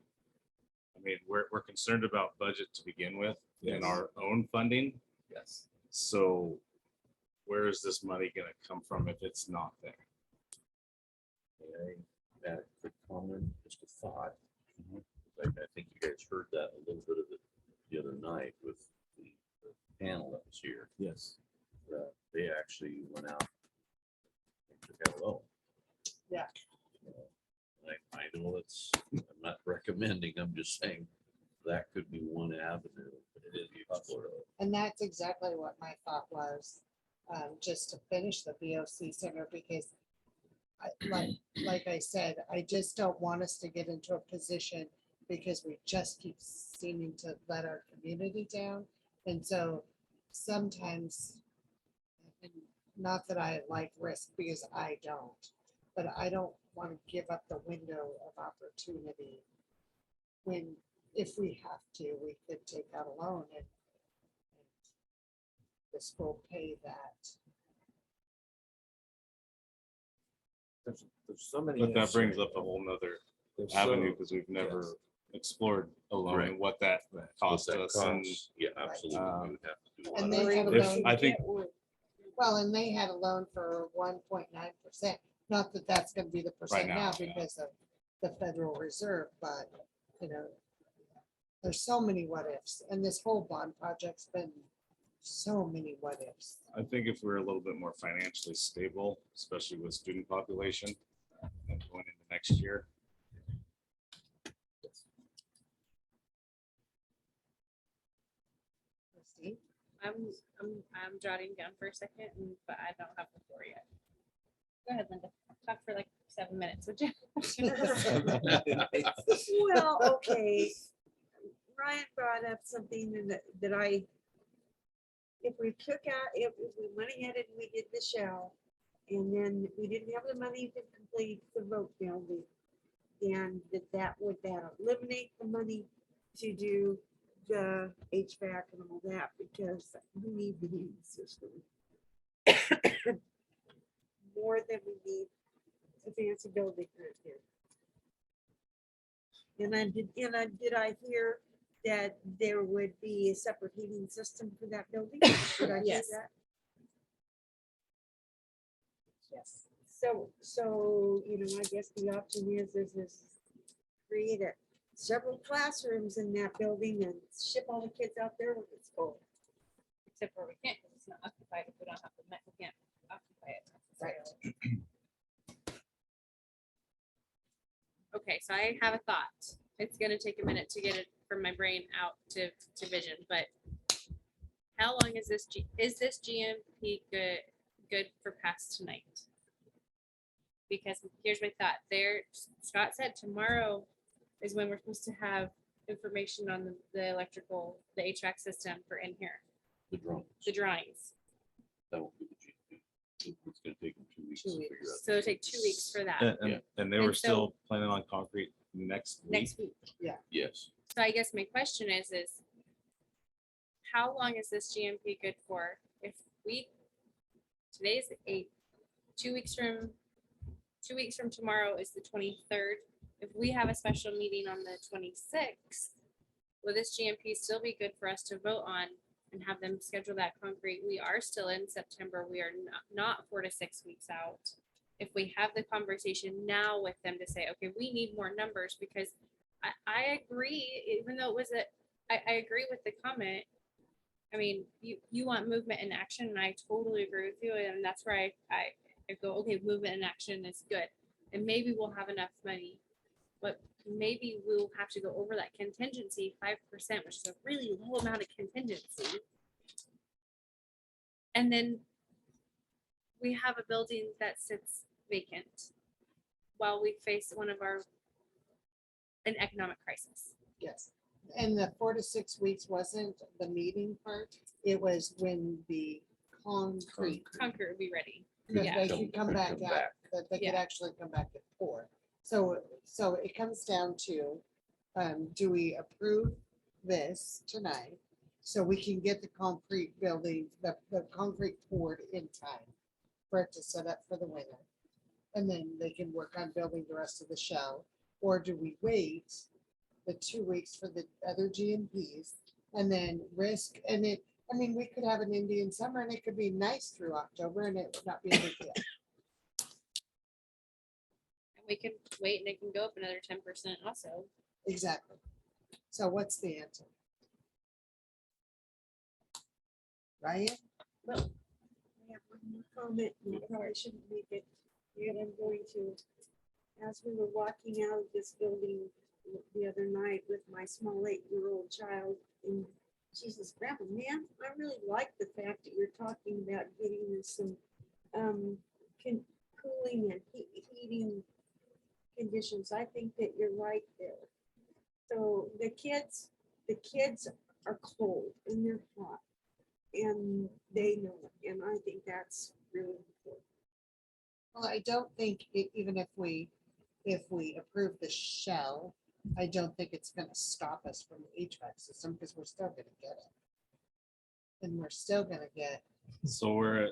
I mean, we're concerned about budget to begin with and Yes. our own funding. Yes. So where is this money gonna come from if it's not there? Okay, that for thought, I think you guys heard that a little bit of it the other night with the panel that was here. Yes. They actually went out and took out a loan. Yeah. I know it's, I'm not recommending, I'm just saying that could be one avenue. It is popular. And that's exactly what my thought was, just to finish the BOC center, because like I said, I just don't want us to get into a position because we just keep seeming to let our community down. And so sometimes, and not that I like risk, because I don't, but I don't want to give up the window of opportunity when, if we have to, we could take out a loan and the school pay that. There's so many. But that ifs brings right up a now. whole nother There's avenue so- because we've never yes. explored a loan Correct. and what that cost What that us. And costs. Yeah, absolutely. We would have to do a lot And of they had a If- loan, I think well, and they had a loan for 1.9%. Not that that's gonna be the percent now, now yeah. because of the Federal Reserve, but, you know, there's so many what ifs, and this whole bond project's been so many what ifs. I think if we're a little bit more financially stable, especially with student population and going into next year. Christine? I'm jotting down for a second, but I don't have the floor yet. Go ahead, Linda. Talk for like 7 minutes, would you? Well, okay. Ryan brought up something that I, if we took out, if we went ahead and we did the shell, and then we didn't have the money to complete the vote building, then that would eliminate the money to do the HVAC and all that, because we need the heating system. More than we need a fancy building right here. And did I hear that there would be a separate heating system for that building? Did I hear Yes. that? Yes. So, you know, I guess the option is create several classrooms in that building and ship all the kids out there when it's full. Except for we can't, because it's not occupied if we don't have the, we can't occupy it. Right. necessarily. Okay, so I have a thought. It's gonna take a minute to get it from my brain out to vision, but how long is this GMP good for past tonight? Because here's my thought there, Scott said tomorrow is when we're supposed to have information on the electrical, the HVAC system for in here, the drones. the drawings. That won't be the GP. It's gonna take them 2 weeks to 2 figure weeks. out. So it'll take 2 weeks for that. And they And were so- still planning on concrete next week. Next week. Yes. So I guess my question is how long is this GMP good for? If we, today's 8, 2 weeks from tomorrow is the 23rd. If we have a special meeting on the 26th, will this GMP still be good for us to vote on and have them schedule that concrete? We are still in September. We are not 4 to 6 weeks out. If we have the conversation now with them to say, okay, we need more numbers, because I agree, even though it was I agree with the comment. I mean, you want movement and action, and I totally agree with you. And that's where I go, okay, movement and action is good. And maybe we'll have enough money, but maybe we'll have to go over that contingency 5%, which is a really low amount of contingency. And then we have a building that sits vacant while we face an economic crisis. Yes. And the 4 to 6 weeks wasn't the meeting part. It was when the concrete, Conquer would be ready. that Yeah. they could come back Come out, back. that they could Yeah. actually come back and pour. So it comes down to, do we approve this tonight? So we can get the concrete building, the concrete poured in time for it to set up for the winter. And then they can work on building the rest of the shell. Or do we wait the 2 weeks for the other GMPs and then risk, and we could have an Indian summer and it could be nice through October and it would not be a big deal. we can wait and it can go up another 10% also. Exactly. So what's the answer? Ryan? I have one more comment, and I probably shouldn't make it, yet I'm going to. As we were walking out of this building the other night with my small 8-year-old child, and she says, Grandma, man, I really like the fact that you're talking about getting us some cooling and heating conditions. I think that you're right there. So the kids are cold and they're hot, and they know it, and I think that's really important. Well, I don't think even if we approve the shell, I don't think it's gonna stop us from the HVAC system because we're still gonna get it. And we're still gonna get, So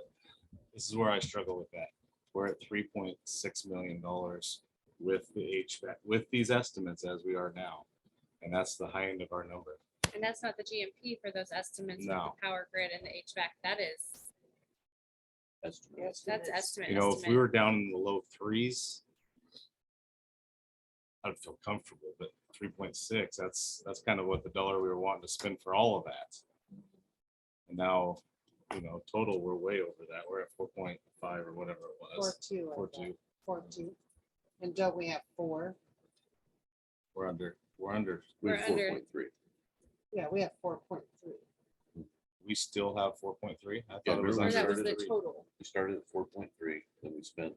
this is where I struggle with that. We're at $3.6 million with the HVAC, with these estimates as we are now. And that's the high end of our number. And that's not the GMP for those estimates with No. the power grid and the HVAC. That is, that's estimate. You know, if we were down in the low threes, I'd feel comfortable, but 3.6, that's kind of what the dollar we were wanting to spend for all of that. And now, you know, total, we're way over that. We're at 4.5 or whatever it was. 4.2. 4.2. 4.2. And don't we have 4? We're under. We're under. 4.3. Yeah, we have 4.3. We still have 4.3. I Yeah, thought it was remember Or that was under. the total. We started at 4.3, then we spent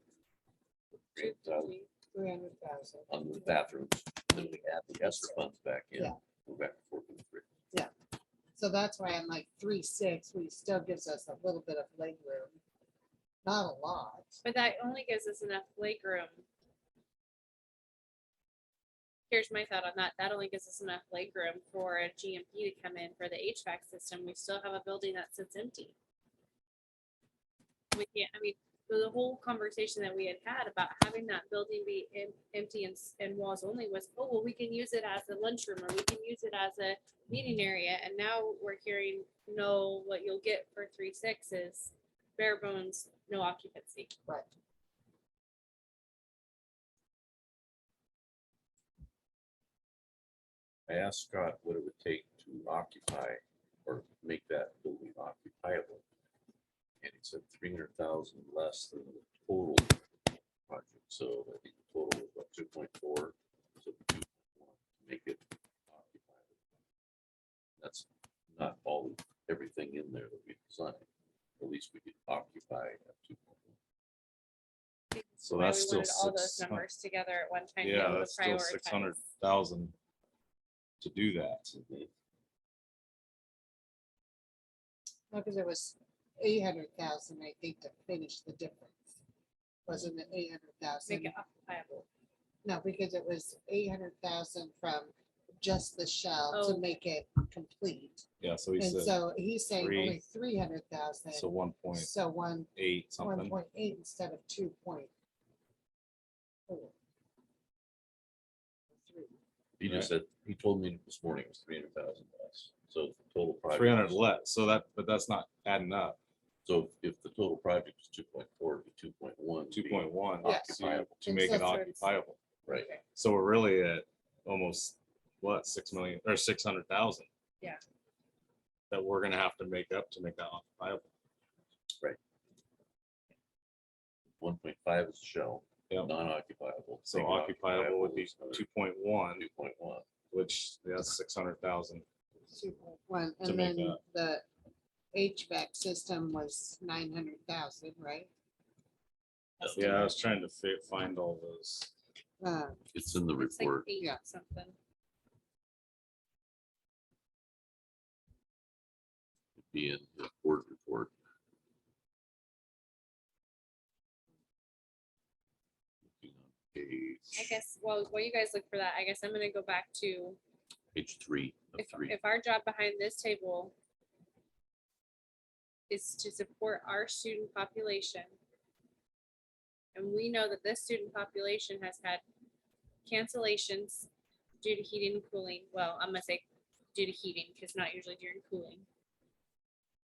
300,000 300,000. on the bathrooms, then we add the ESSER funds back in. Yeah. We're back to 4.3. So that's why I'm like 3.6, we still gives us a little bit of leg room. Not a lot. But that only gives us enough leg room. Here's my thought on that. That only gives us enough leg room for a GMP to come in for the HVAC system. We still have a building that sits empty. We can't, I mean, the whole conversation that we had about having that building be empty and walls only was, oh, well, we can use it as a lunchroom or we can use it as a meeting area. And now we're hearing, no, what you'll get for 3.6 is bare bones, no occupancy. Right. I asked Scott what it would take to occupy or make that building occupiable. And he said 300,000 less than the total project. So I think the total was what, 2.4. So 2.1 to make it occupiable. That's not all, everything in there that we designed. At least we could occupy at 2.1. So Why that's we still wanted all those 600. numbers together at one time. to be Yeah, able to that's still prioritize. 600,000 to do that. Because it was 800,000, I think, to finish the difference. Wasn't it 800,000? Make it occupiable. No, because it was 800,000 from just the shell Oh. to make it complete. Yeah, so he And said, so he's saying three. only 300,000. so 1.8 So 1.8 something. instead of 2.4. He just said, he told me this morning it was 300,000 less. So if the total project. 300 less. So that, but that's not adding up. So if the total project is 2.4, it'd be 2.1. 2.1 Yes. to make it And so occupiable. Right. So we're really at almost what, 6 million or 600,000. Yeah. That we're gonna have to make up to make that occupiable. 1.5 is shell, Yep. non-occupiable. So Make it occupiable would be is another 2.1, 2.1. which that's 600,000. 2.1, To and make then that. the HVAC system was 900,000, right? Yeah, I was trying to find all those. It's in the It's like report. 8 Yeah. something. It'd be in the board report. Looking on I guess, well, while you guys look for that, I guess I'm gonna go back to Page 3 of if 3. our job behind this table is to support our student population. And we know that this student population has had cancellations due to heating and cooling. Well, I'm gonna say due to heating, because not usually during cooling.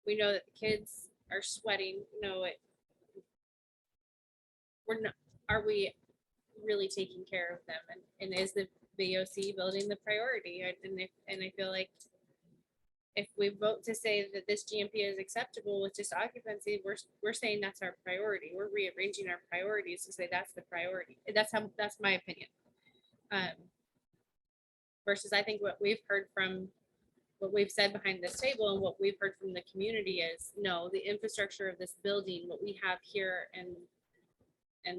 We know that the kids are sweating, we're not, are we really taking care of them? And is the VOC building the priority? And I feel like if we vote to say that this GMP is acceptable with just occupancy, we're saying that's our priority. We're rearranging our priorities to say that's the priority. That's my opinion. Versus I think what we've heard from, what we've said behind this table and what we've heard from the community is, no, the infrastructure of this building, what we have here and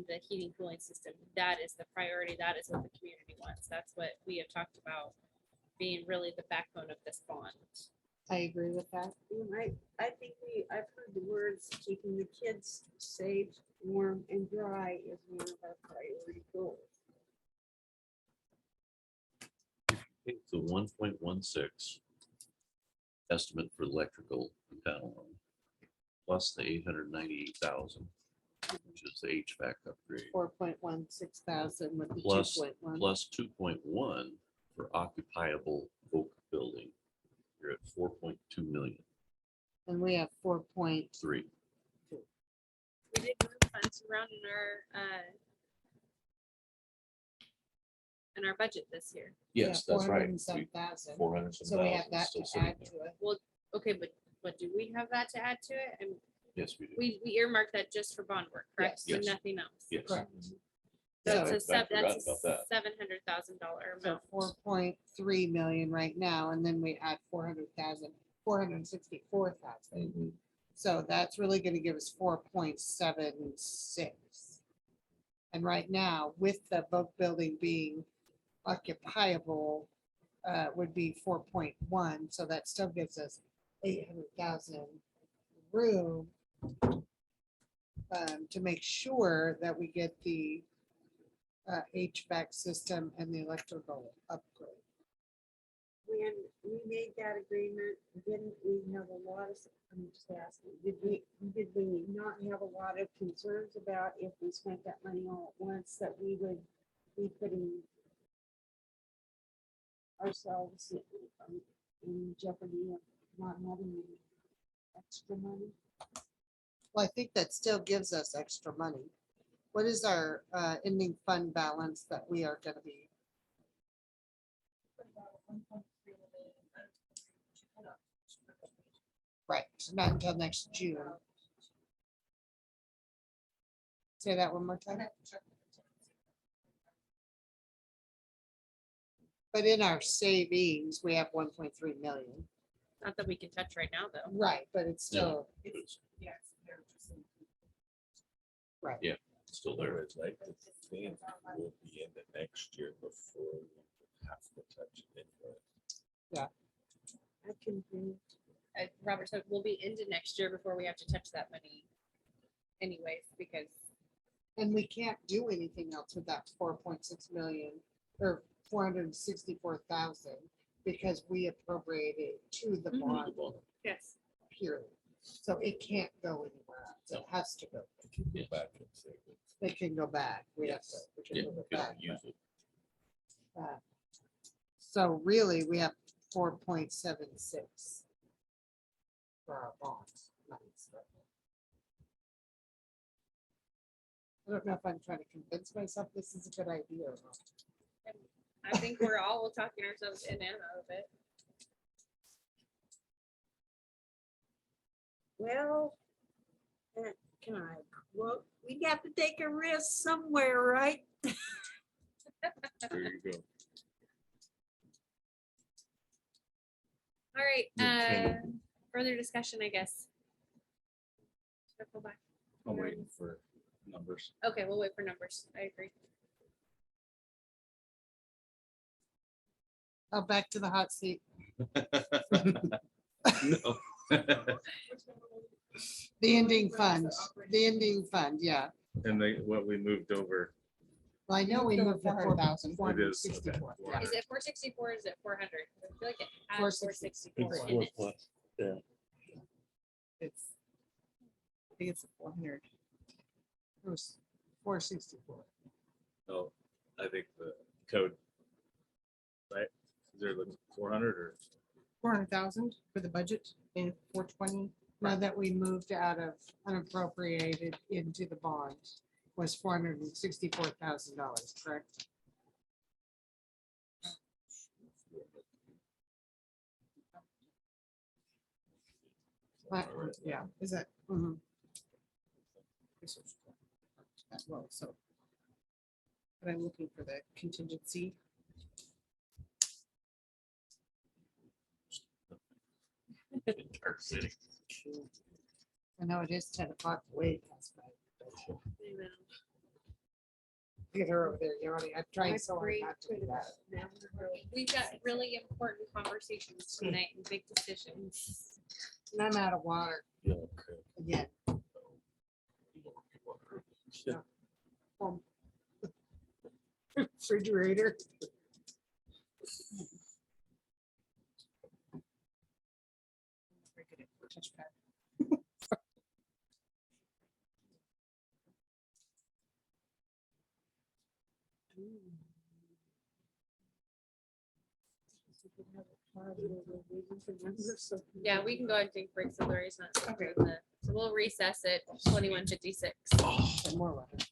the heating cooling system, that is the priority. That is what the community wants. That's what we have talked about being really the backbone of this bond. I agree with that. I think I've heard the words keeping the kids safe, warm and dry is one of our priority goals. The 1.16 estimate for electrical and panel plus the 898,000, which is the HVAC upgrade. 4.16 thousand with the Plus, 2.1. plus 2.1 for occupiable Oak building. You're at 4.2 million. And we have 4.3. Three. We did move funds around in our budget this year. Yes, that's right. 407,000. 400. So we have that to add to it. Well, okay, but do we have that to add to it? And Yes, we do. we earmarked that just for bond work, correct? So Yes. nothing else. Yes. Correct. That's I a forgot about that. $700,000 So amount. 4.3 million right now, and then we add 400,000, 464,000. Mhm. So that's really gonna give us 4.76. And right now, with the boat building being occupiable, would be 4.1, so that still gives us 800,000 room to make sure that we get the HVAC system and the electrical upgrade. When we made that agreement, didn't we have a lot of, I'm just asking, did we not have a lot of concerns about if we spent that money all at once, that we would be putting ourselves in jeopardy of not having any extra money? Well, I think that still gives us extra money. What is our ending fund balance that we are gonna be? Right, so not until next June. Say that one more time. But in our savings, we have 1.3 million. Not that we can touch right now, though. Right, but it's still, It's, yes, they're just. right. Yeah, still there. I'd like to think we'll be in the next year before we have to touch it anyway. I can do. Robert said we'll be into next year before we have to touch that money anyways, because And we can't do anything else with that 4.6 million or 464,000 because we appropriated to the bond yes. period. So it can't go anywhere else. It has to go. I can go back and say that. It can go back. We have to. we can Yeah, move it you can back, use it. but- So really, we have 4.76 for our bonds. monies. I don't know if I'm trying to convince myself this is a good idea or not. I think we're all talking ourselves in and out of it. Well, can I, well, we have to take a risk somewhere, right? There you go. All right, Okay. further discussion, I guess. Circle back. I'm waiting for numbers. Okay, we'll wait for numbers. I agree. Oh, back to the hot seat. No. The ending fund, yeah. And what we moved over, Well, I know we moved the 4,000. It is, okay. 464. Yeah. Is it 464 or is it 400? I feel like it has 464. 464 in it. It's, I think it's 400. It was 464. oh, I think the code. Right? Is there the 400 or? 400,000 for the budget in 420. Now that we moved out of unappropriated into the bond. was $464,000, correct? Yeah. Is that? Mhm. Well, so. But I'm looking for the contingency. Dark City. I know it is 10 o'clock. Wait. Get her over there, Yoni. I'm trying so hard not to do that. We've got really important conversations tonight and big decisions. And I'm out of water again. Refrigerator. Yeah, we can go ahead and take breaks. So Lori's not. Okay. So we'll recess at 21:56. More water.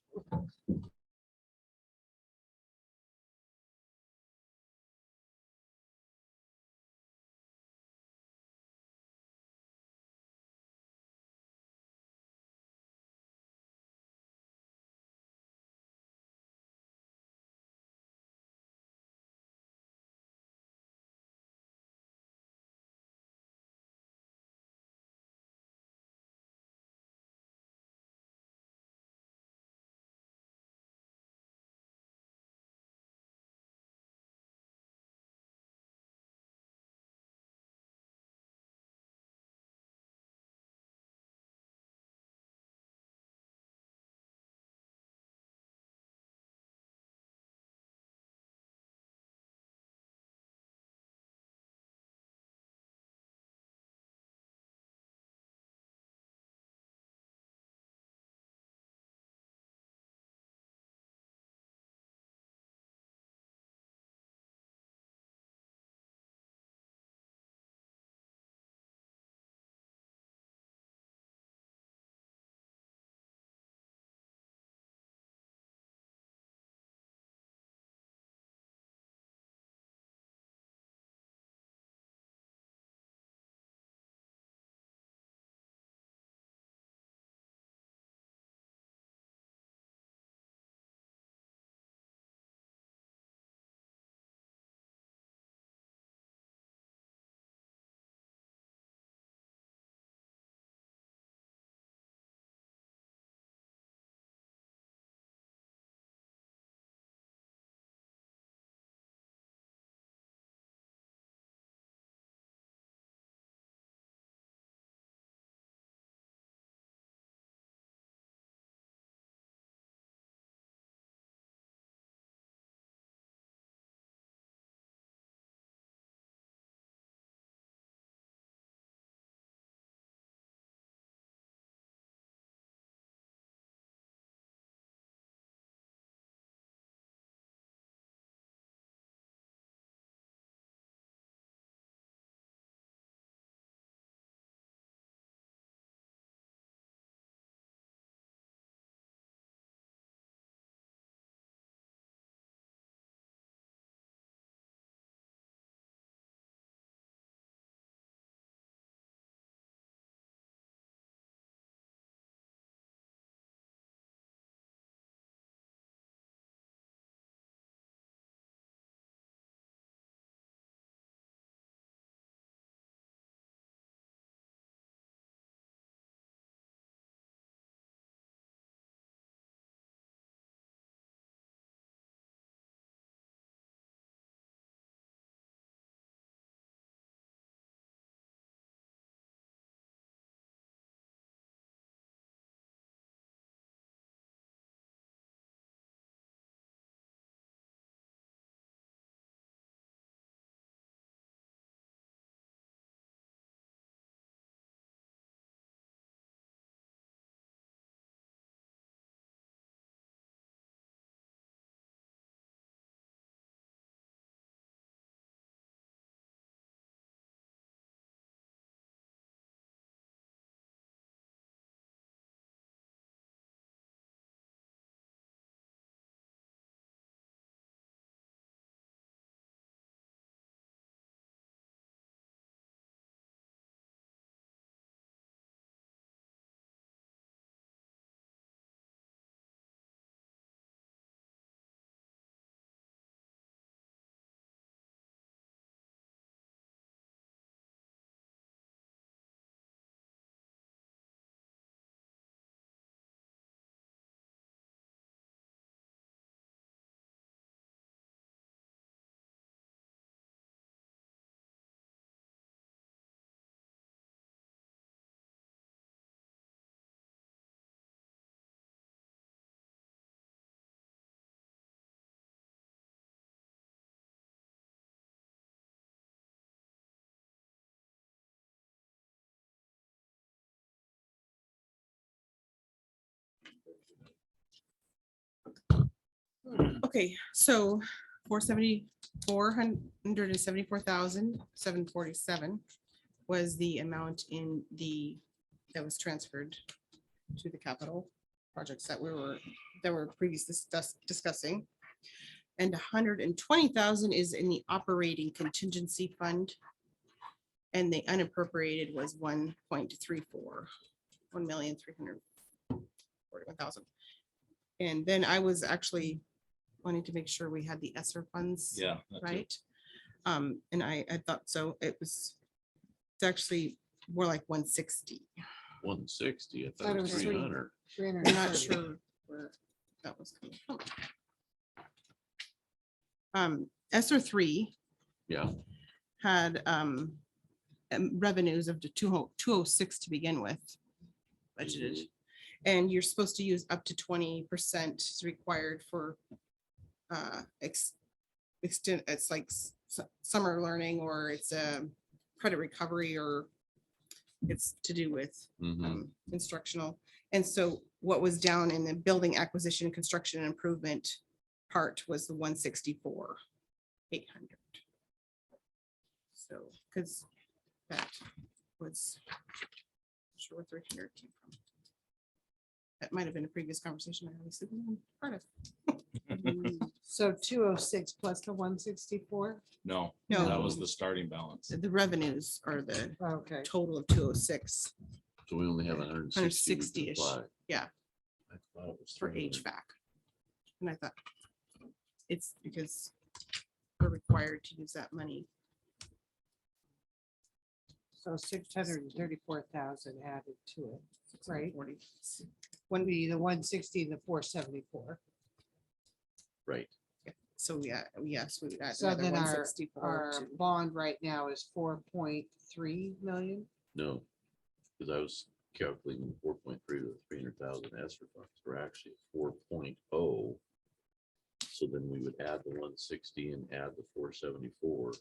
Okay, so 474,747 was the amount that was transferred to the capital projects that were previously discussing. And 120,000 is in the operating contingency fund. And the unappropriated was 1.34, 1,341,000. And then I was actually wanting to make sure we had the ESSER funds. Yeah. that too. Right? And I thought so. It's actually more like 160. 160, I Thought thought it it was was 300. 300. I'm not sure where that was coming from. ESSER 3 Yeah, had revenues of the 206 to begin with budgeted. And you're supposed to use up to 20% is required for extent, it's like summer learning, or it's a credit recovery, or it's to do with instructional. And so what was down in the building acquisition, construction and improvement part was the 164,800. So, because that was sure where 300 came from. That might have been a previous conversation I obviously wasn't part of. So 206 plus the 164? No, No. that was the starting balance. The revenues are the Okay. total of 206 so we only have 160 we can 160-ish. apply. Yeah, I thought it was for 300. HVAC. And I thought it's because we're required to use that money. So 634,000 added to it, right? 40. Would be the 160 and the 474. Right. So yeah, yes, we would add So another then our 164 to- bond right now is 4.3 million. No, because I was calculating 4.3 to 300,000 ESSER funds. We're actually 4.0. So then we would add the 160 and add the 474.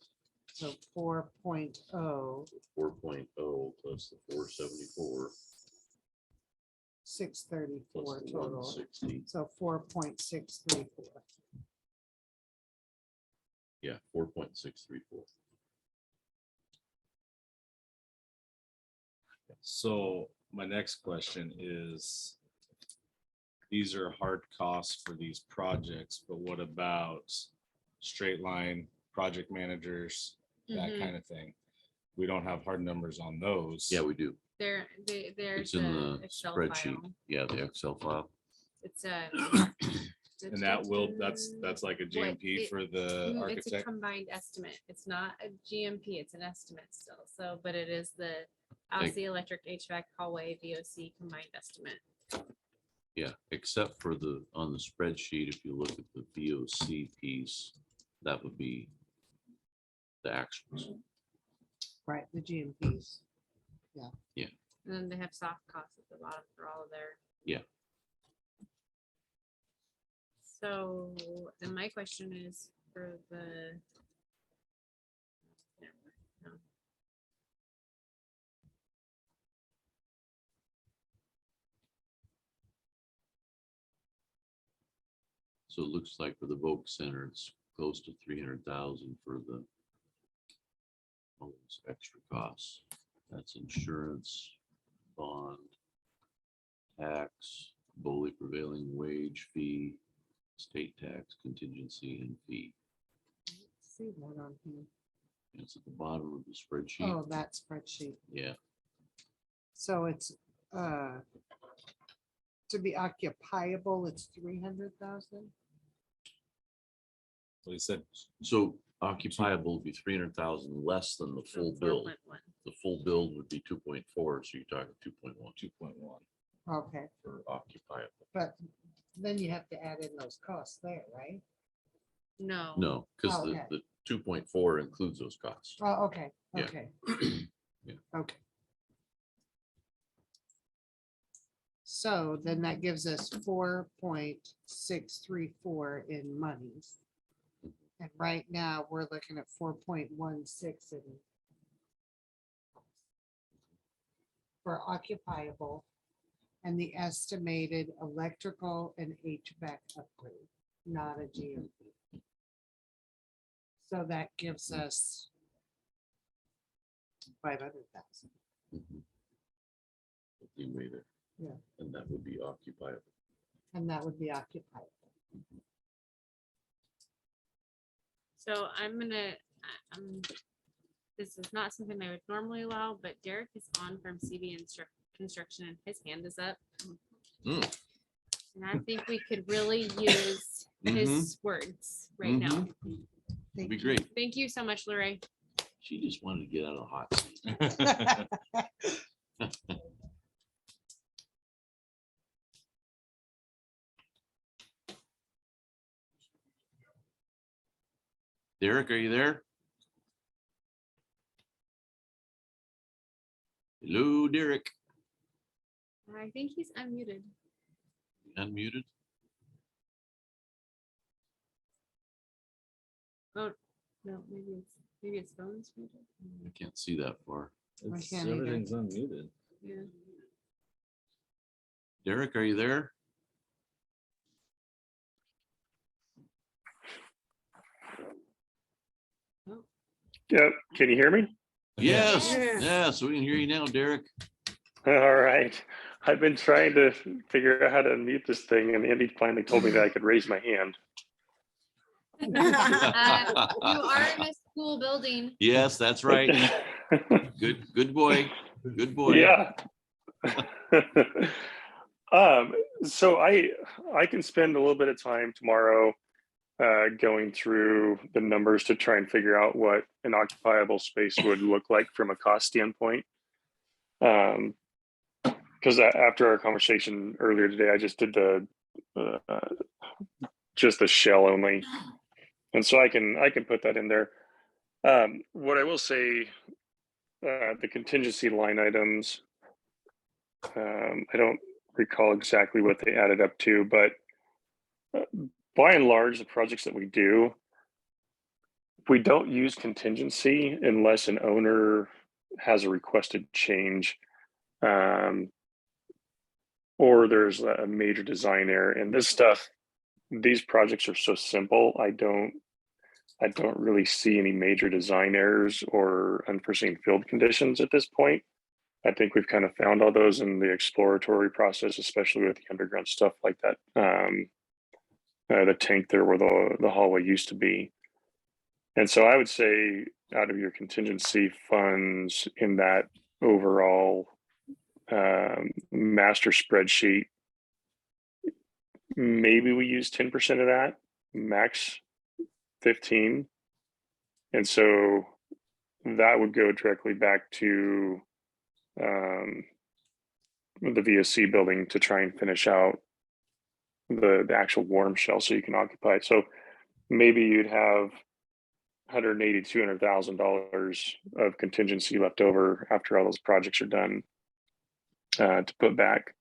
So 4.0, 4.0 plus the 474 634 plus the total. 160. So 4.634. Yeah, 4.634. So my next question is, these are hard costs for these projects, but what about straight line project managers, that Mhm. kind of thing? We don't have hard numbers on those. Yeah, we do. There's It's in the the Excel spreadsheet. file. Yeah, the Excel file. It's And that will, that's like a GMP for the It's a architect. combined estimate. It's not a GMP, it's an estimate still. So, but it is the Alsea Electric HVAC hallway VOC combined estimate. Yeah, except for on the spreadsheet, if you look at the VOC piece, that would be the actuals. Right, the GMPs. And then they have soft costs at the bottom for all of their. Yeah. So then my question is for the. No. So it looks like for the Voc Center, it's close to 300,000 for all those extra costs. That's insurance, bond, tax, Boley prevailing wage fee, state tax contingency and fee. See that on here. It's at the bottom of the spreadsheet. Oh, that spreadsheet. Yeah, So it's to be occupiable, it's 300,000. So he said, so occupiable would be 300,000 less than the full build. 4.1. The full build would be 2.4, so you're talking 2.1 2.1. Okay, for occupiable. but then you have to add in those costs there, right? No. No, because Oh, okay. the 2.4 includes those costs. Oh, okay, Yeah. okay. Yeah. Okay. So then that gives us 4.634 in monies. And right now, we're looking at 4.16 in for occupiable and the estimated electrical and HVAC upgrade. not a GMP. So that gives us 500,000. You made it. Yeah. And that would be occupied. And that would be occupied. So I'm gonna, this is not something I would normally allow, but Derek is on from CV Construction and his hand is up. Mm. And I think we could really use his words right now. That'd be great. Thank you so much, Lorraine. She just wanted to get out of the hot seat. Derek, are you there? Hello, Derek. I think he's unmuted. Unmuted? Oh, no, maybe it's phone's muted. I can't see that far. can't either. Everything's unmuted. Yeah. Derek, are you there? Yep. Can you hear me? Yes, Yes. yeah, so we can hear you now, Derek. All right. I've been trying to figure out how to unmute this thing, and Andy finally told me that I could raise my hand. You are in a school building. Yes, that's right. Good boy. Good boy. Yeah. So I can spend a little bit of time tomorrow going through the numbers to try and figure out what an occupiable space would look like from a cost standpoint. Because after our conversation earlier today, I just did just the shell only, and so I can put that in there. What I will say, the contingency line items, I don't recall exactly what they added up to, but by and large, the projects that we do, we don't use contingency unless an owner has a requested change, or there's a major design error. And this stuff, these projects are so simple, I don't really see any major design errors or unforeseen field conditions at this point. I think we've kind of found all those in the exploratory process, especially with the underground stuff like that. The tank there where the hallway used to be. And so I would say out of your contingency funds in that overall master spreadsheet, maybe we use 10% of that, max 15. And so that would go directly back to the VOC building to try and finish out the actual warm shell so you can occupy it. So maybe you'd have $180,000 to $200,000 of contingency left over after all those projects are done to put back.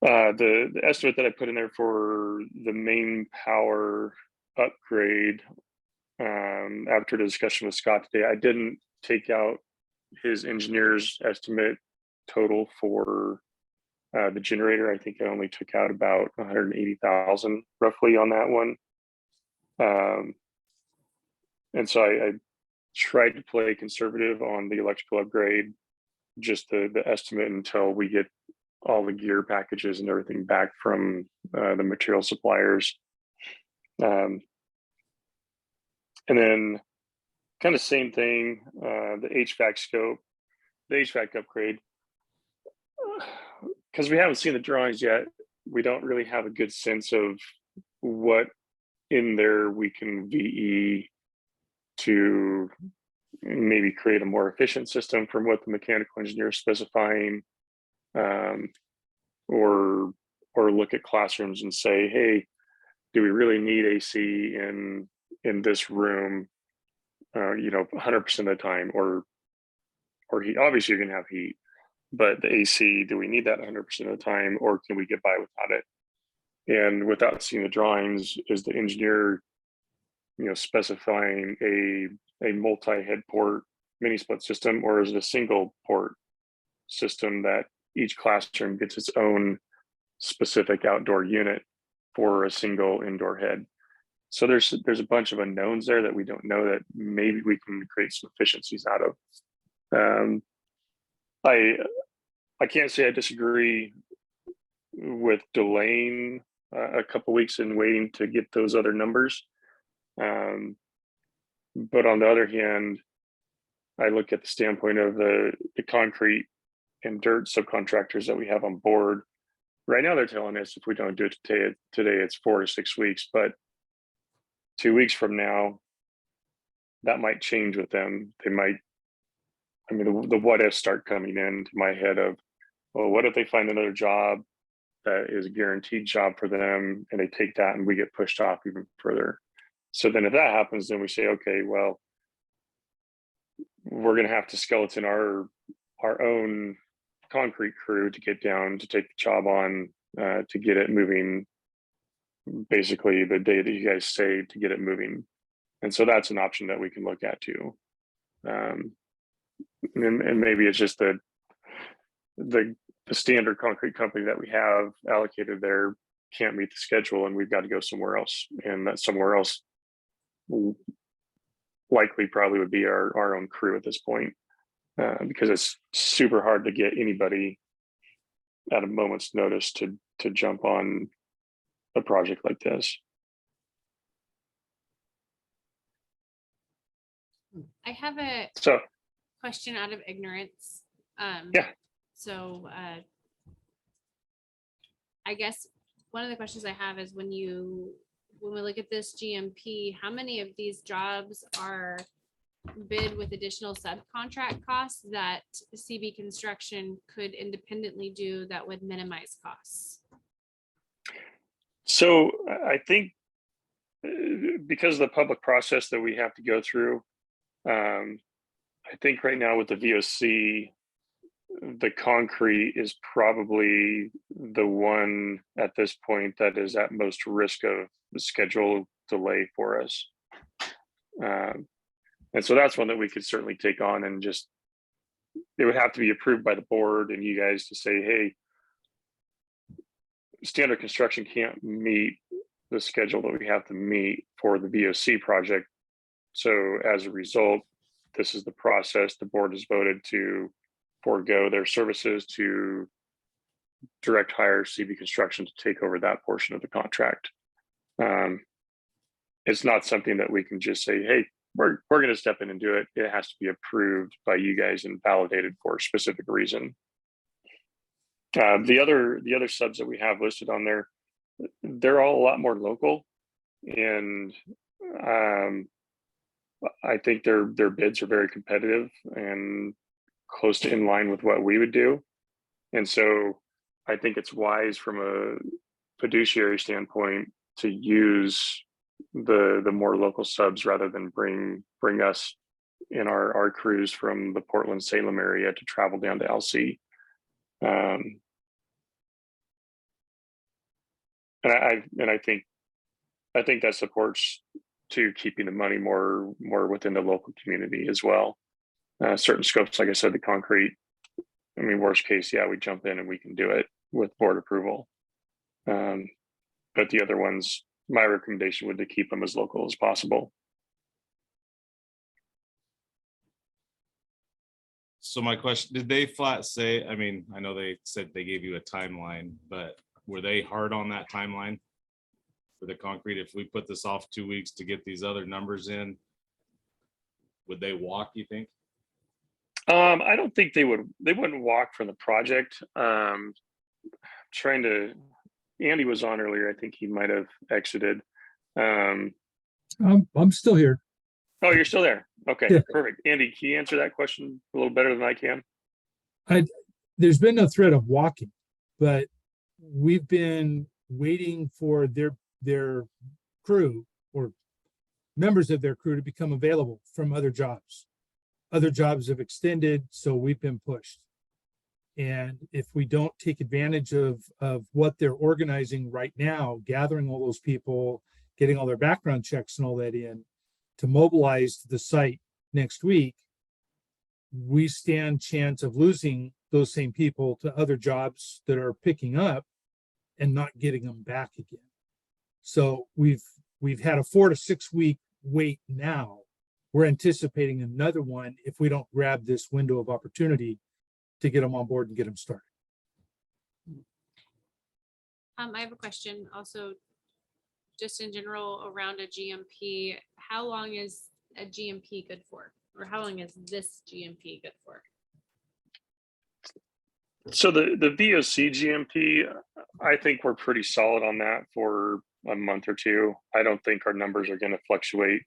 The estimate that I put in there for the main power upgrade, after the discussion with Scott today, I didn't take out his engineer's estimate total for the generator. I think I only took out about 180,000 roughly on that one. And so I tried to play conservative on the electrical upgrade, just the estimate until we get all the gear packages and everything back from the material suppliers. And then kind of same thing, the HVAC scope, the HVAC upgrade, because we haven't seen the drawings yet, we don't really have a good sense of what in there we can VE to maybe create a more efficient system from what the mechanical engineer is specifying, or look at classrooms and say, hey, do we really need AC in this room, 100% of the time, or heat? Obviously you're gonna have heat, but the AC, do we need that 100% of the time, or can we get by without it? And without seeing the drawings, is the engineer, specifying a multi-head port mini split system, or is it a single port system that each classroom gets its own specific outdoor unit? for a single indoor head. So there's a bunch of unknowns there that we don't know that maybe we can create some efficiencies out of. I can't say I disagree with delaying a couple weeks and waiting to get those other numbers. But on the other hand, I look at the standpoint of the concrete and dirt subcontractors that we have on board. Right now, they're telling us if we don't do it today, it's 4 to 6 weeks. But 2 weeks from now, that might change with them. They might. I mean, the what ifs start coming into my head of, well, what if they find another job that is a guaranteed job for them, and they take that, and we get pushed off even further. So then, if that happens, then we say, okay, well, we're going to have to skeleton our own concrete crew to get down to take the job on to get it moving. Basically, the day that you guys say to get it moving, and so that's an option that we can look at too. And maybe it's just the standard concrete company that we have allocated there can't meet the schedule, and we've got to go somewhere else, and that somewhere else likely probably would be our own crew at this point, because it's super hard to get anybody at a moment's notice to jump on a project like this. I have a So question out of ignorance. Yeah. So I guess one of the questions I have is when we look at this GMP, how many of these jobs are bid with additional subcontract costs that CB Construction could independently do that would minimize costs? So I think because of the public process that we have to go through, I think right now with the VOC, the concrete is probably the one at this point that is at most risk of schedule delay for us. And so that's one that we could certainly take on, and just, it would have to be approved by the board and you guys to say, hey, Standard Construction can't meet the schedule that we have to meet for the VOC project. So as a result, this is the process. The board has voted to forego their services to direct hire CB Construction to take over that portion of the contract. It's not something that we can just say, hey, we're going to step in and do it. It has to be approved by you guys and validated for a specific reason. The other subs that we have listed on there, they're all a lot more local, and I think their bids are very competitive and close to in line with what we would do. And so I think it's wise from a fiduciary standpoint to use the more local subs rather than bring us in our crews from the Portland Salem area to travel down to LC. And I think that supports to keeping the money more within the local community as well. Certain scopes, like I said, the concrete, I mean, worst case, yeah, we jump in and we can do it with board approval. But the other ones, my recommendation would be to keep them as local as possible. So my question, did they flat say, I mean, I know they said they gave you a timeline, but were they hard on that timeline for the concrete? If we put this off 2 weeks to get these other numbers in, would they walk, you think? I don't think they wouldn't walk from the project. Andy was on earlier. I think he might have exited. I'm still here. Oh, you're still there. Okay, Yeah. Perfect. Andy, can you answer that question a little better than I can? There's been no threat of walking, but we've been waiting for their crew or members of their crew to become available from other jobs. Other jobs have extended, so we've been pushed. And if we don't take advantage of what they're organizing right now, gathering all those people, getting all their background checks and all that in to mobilize to the site next week, we stand chance of losing those same people to other jobs that are picking up and not getting them back again. So we've had a 4 to 6 week wait now. We're anticipating another one if we don't grab this window of opportunity to get them on board and get them started. I have a question also, just in general around a GMP. How long is a GMP good for? Or how long is this GMP good for? So the VOC GMP, I think we're pretty solid on that for a month or two. I don't think our numbers are going to fluctuate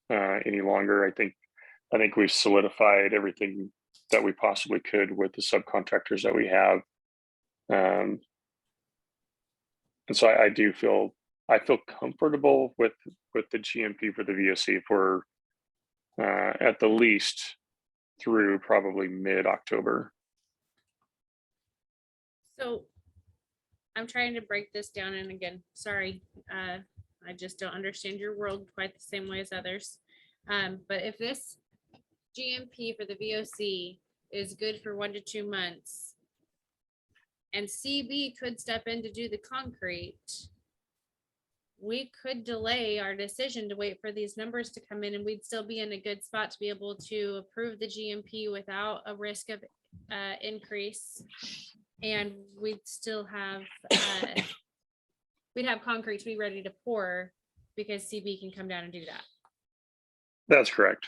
any longer. I think we've solidified everything that we possibly could with the subcontractors that we have. And so I feel comfortable with the GMP for the VOC for at the least through probably mid-October. So I'm trying to break this down, and again, sorry, I just don't understand your world quite the same way as others. But if this GMP for the VOC is good for 1 to 2 months, and CB could step in to do the concrete, we could delay our decision to wait for these numbers to come in, and we'd still be in a good spot to be able to approve the GMP without a risk of increase. And we'd still have, we'd have concrete to be ready to pour because CB can come down and do that. That's correct.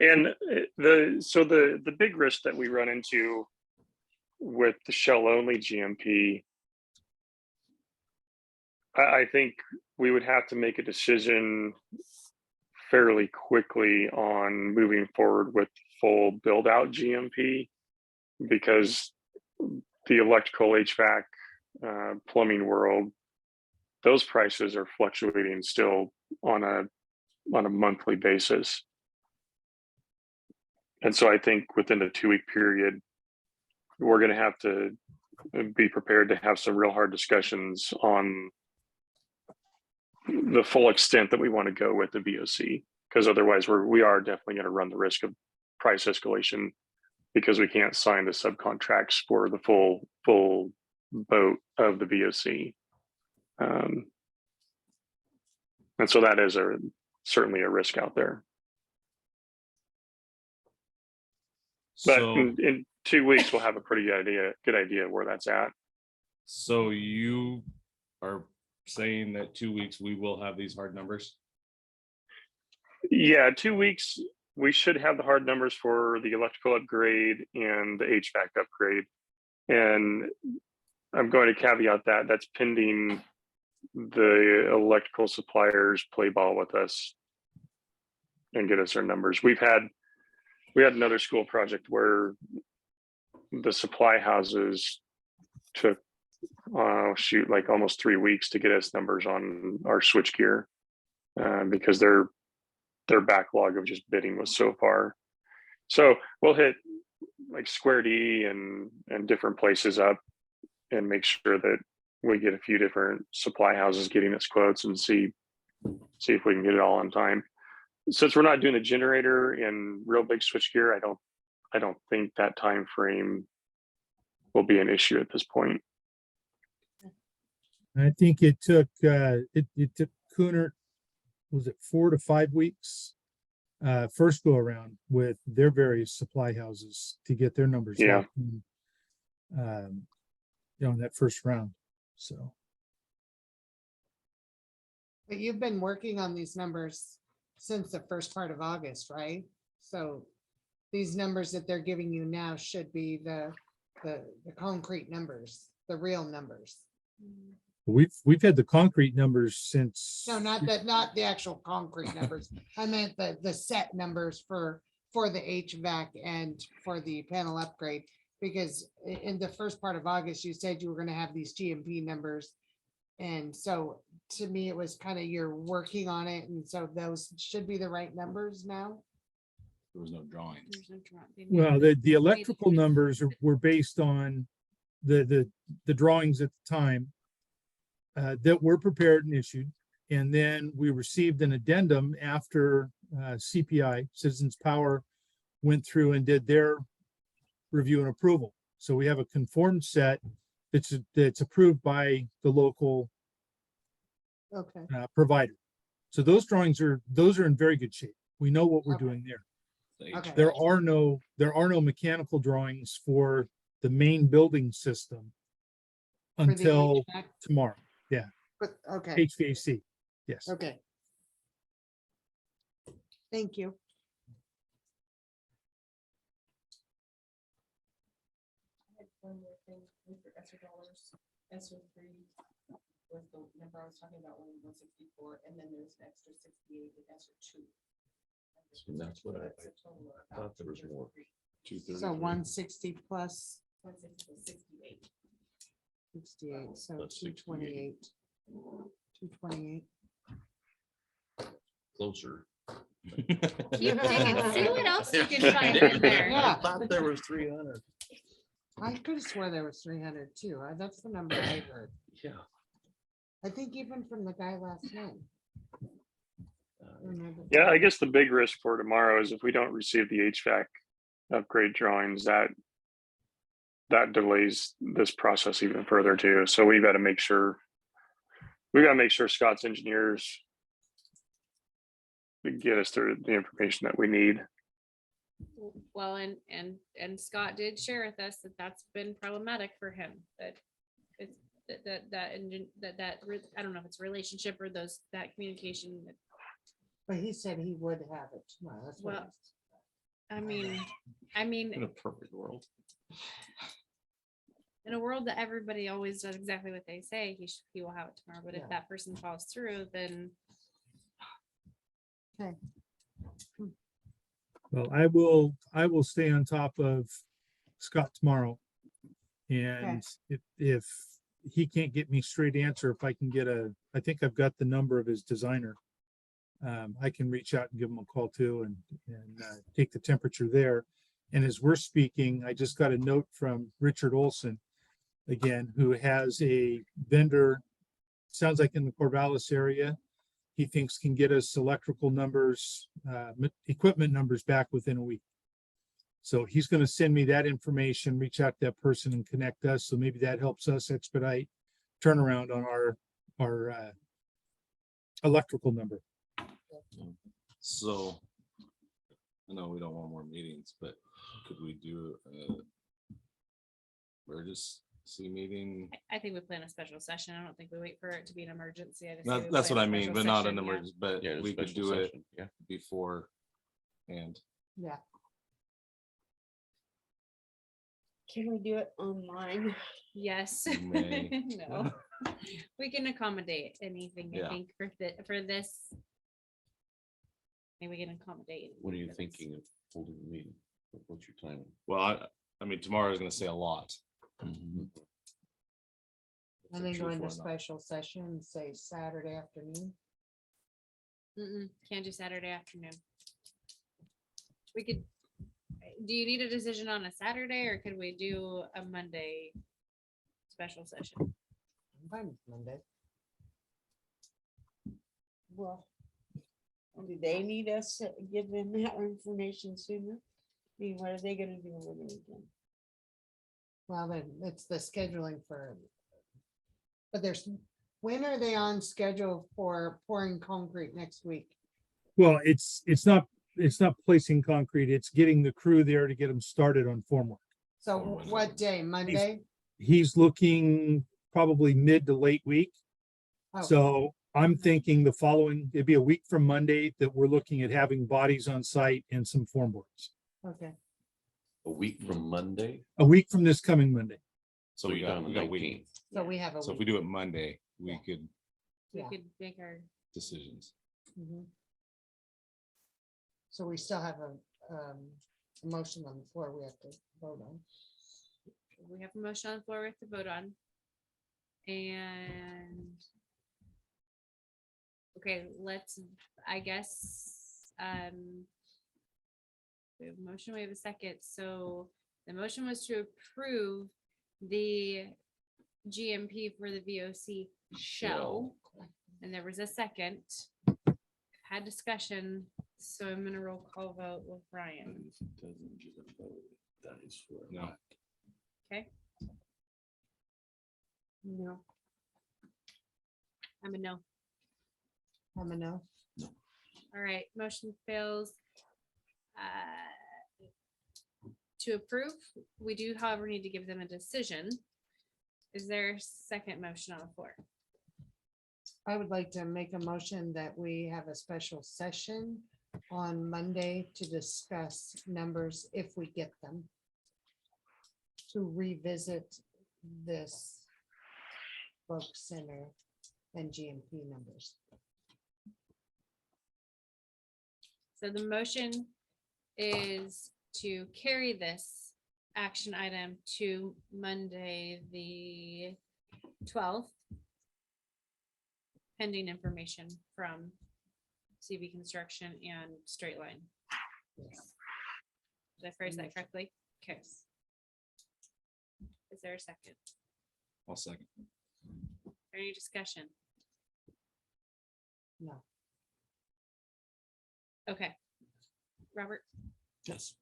And the big risk that we run into with the shell only GMP, I think we would have to make a decision fairly quickly on moving forward with full build out GMP, because the electrical HVAC plumbing world, those prices are fluctuating still on a monthly basis. And so I think within a 2-week period, we're going to have to be prepared to have some real hard discussions on the full extent that we want to go with the VOC, because otherwise we are definitely going to run the risk of price escalation because we can't sign the subcontracts for the full boat of the VOC. And so that is certainly a risk out there. But So, in 2 weeks, we'll have a pretty good idea where that's at. so you are saying that 2 weeks, we will have these hard numbers? Yeah, 2 weeks, we should have the hard numbers for the electrical upgrade and the HVAC upgrade. And I'm going to caveat that that's pending the electrical suppliers play ball with us and get us their numbers. We had another school project where the supply houses took like almost 3 weeks to get us numbers on our switchgear because their backlog of just bidding was so far. So we'll hit like Square D and different places up and make sure that we get a few different supply houses getting us quotes and see if we can get it all on time. Since we're not doing a generator and real big switchgear, I don't think that time frame will be an issue at this point. I think it took it took Cooner, was it 4 to 5 weeks first go around with their various supply houses to get their numbers Yeah. locked in, in that first round. So But you've been working on these numbers since the first part of August, right? So these numbers that they're giving you now should be the concrete numbers, the real numbers. we've had the concrete numbers since. No, not the actual concrete numbers. I meant the set numbers for the HVAC and for the panel upgrade. Because in the first part of August, you said you were gonna have these GMP numbers. And so to me, it was kind of you're working on it. And so those should be the right numbers now. There was no drawing. There's no drop. They Well, made- the electrical numbers were based on the drawings at the time that were prepared and issued. And then we received an addendum after CPI, Citizens Power, went through and did their review and approval. So we have a conformed set It's approved by the local Okay, provider. So those those are in very good shape. We know what we're Okay. doing there. okay. There are no mechanical drawings for the main building system For the until HVAC, tomorrow. but- Okay, HVAC, yes. okay. Thank you. I had one more thing with your ESSER dollars, ESSER 3 was the number I was talking about, 164, and then there's an extra 68 in ESSER 2. And that's what I That's a total of thought about there was more. 233. So 160 plus 168. 68, so Plus 228. 228. Closer. See what else you can find in there. Yeah. I thought there was 300. I could have swore there was 300 too. That's the number I heard. Yeah. I think even from the guy last night. Yeah, I guess the big risk for tomorrow is if we don't receive the HVAC upgrade drawings, that delays this process even further too. So we got to make sure Scott's engineers get us through the information that we need. Well, and Scott did share with us that that's been problematic for him, that it's I don't know if it's a relationship or that communication. But he said he would have it tomorrow. That's what Well, he I mean, In a perfect world. in a world that everybody always does exactly what they say, he will have it tomorrow. But Yeah. if that person falls through, then Okay. Well, I will stay on top of Scott tomorrow. And if he can't get me straight answer, if I can get I think I've got the number of his designer. I can reach out and give him a call too and take the temperature there. And as we're speaking, I just got a note from Richard Olson, again, who has a vendor, sounds like in the Corvallis area. He thinks can get us electrical numbers, equipment numbers back within a week. So he's going to send me that information, reach out to that person and connect us. So maybe that helps us expedite turnaround on our electrical number. So, I know we don't want more meetings, but could we do emergency meeting? I think we plan a special session. I don't think we wait for it to be an emergency. I just say we That's plan what a I mean, special but not session, an yeah. emergency, but Yeah, we could special do it session, yeah. before. And Yeah. Can we do it online? Yes. You may. No. We can accommodate anything, I Yeah. think, for this. Maybe we can accommodate. What are you anything for this. thinking of holding the meeting? What's your timing? well, I mean, tomorrow is gonna say a lot. And For then go into 249. special session, say Saturday afternoon. Can't do Saturday afternoon. We could, do you need a decision on a Saturday or could we do a Monday special session? I'm fine with Monday. Well, do they need us to give them that information sooner? I mean, what are they gonna do over the weekend? Well, then it's the scheduling for. But when are they on schedule for pouring concrete next week? Well, it's not placing concrete. It's getting the crew there to get them started on formwork. So what day? Monday? He's looking probably mid to late week. Oh, So I'm thinking it'd be a week from Monday that we're looking at having bodies on site and some formworks. okay. A week from Monday? A week from this coming Monday. So we you're got, done we the got week. 19th. So we have a So if we week. do it Monday, we Yeah. could We Yeah. could make our, decisions. Mhm. So we still have a motion on the floor we have to vote on. we have a motion on the floor we have to vote on. And okay, I guess, we have a motion, we have a second. So the motion was to approve the GMP for the VOC shell. And there was a second. Had discussion, so I'm gonna roll call vote with Ryan. Doesn't get a vote, that is for No. Okay. No. I'm a no. I'm a no. All right, motion fails. To approve, we do however need to give them a decision. Is there a second motion on the floor? I would like to make a motion that we have a special session on Monday to discuss numbers if we get them. To revisit this book center and GMP numbers. So the motion is to carry this action item to Monday, the 12th. Pending information from CV Construction and Straight Line. Did I phrase that correctly? Okay. Is there a second? I'll second. Any discussion? No. Okay. Robert, Yes.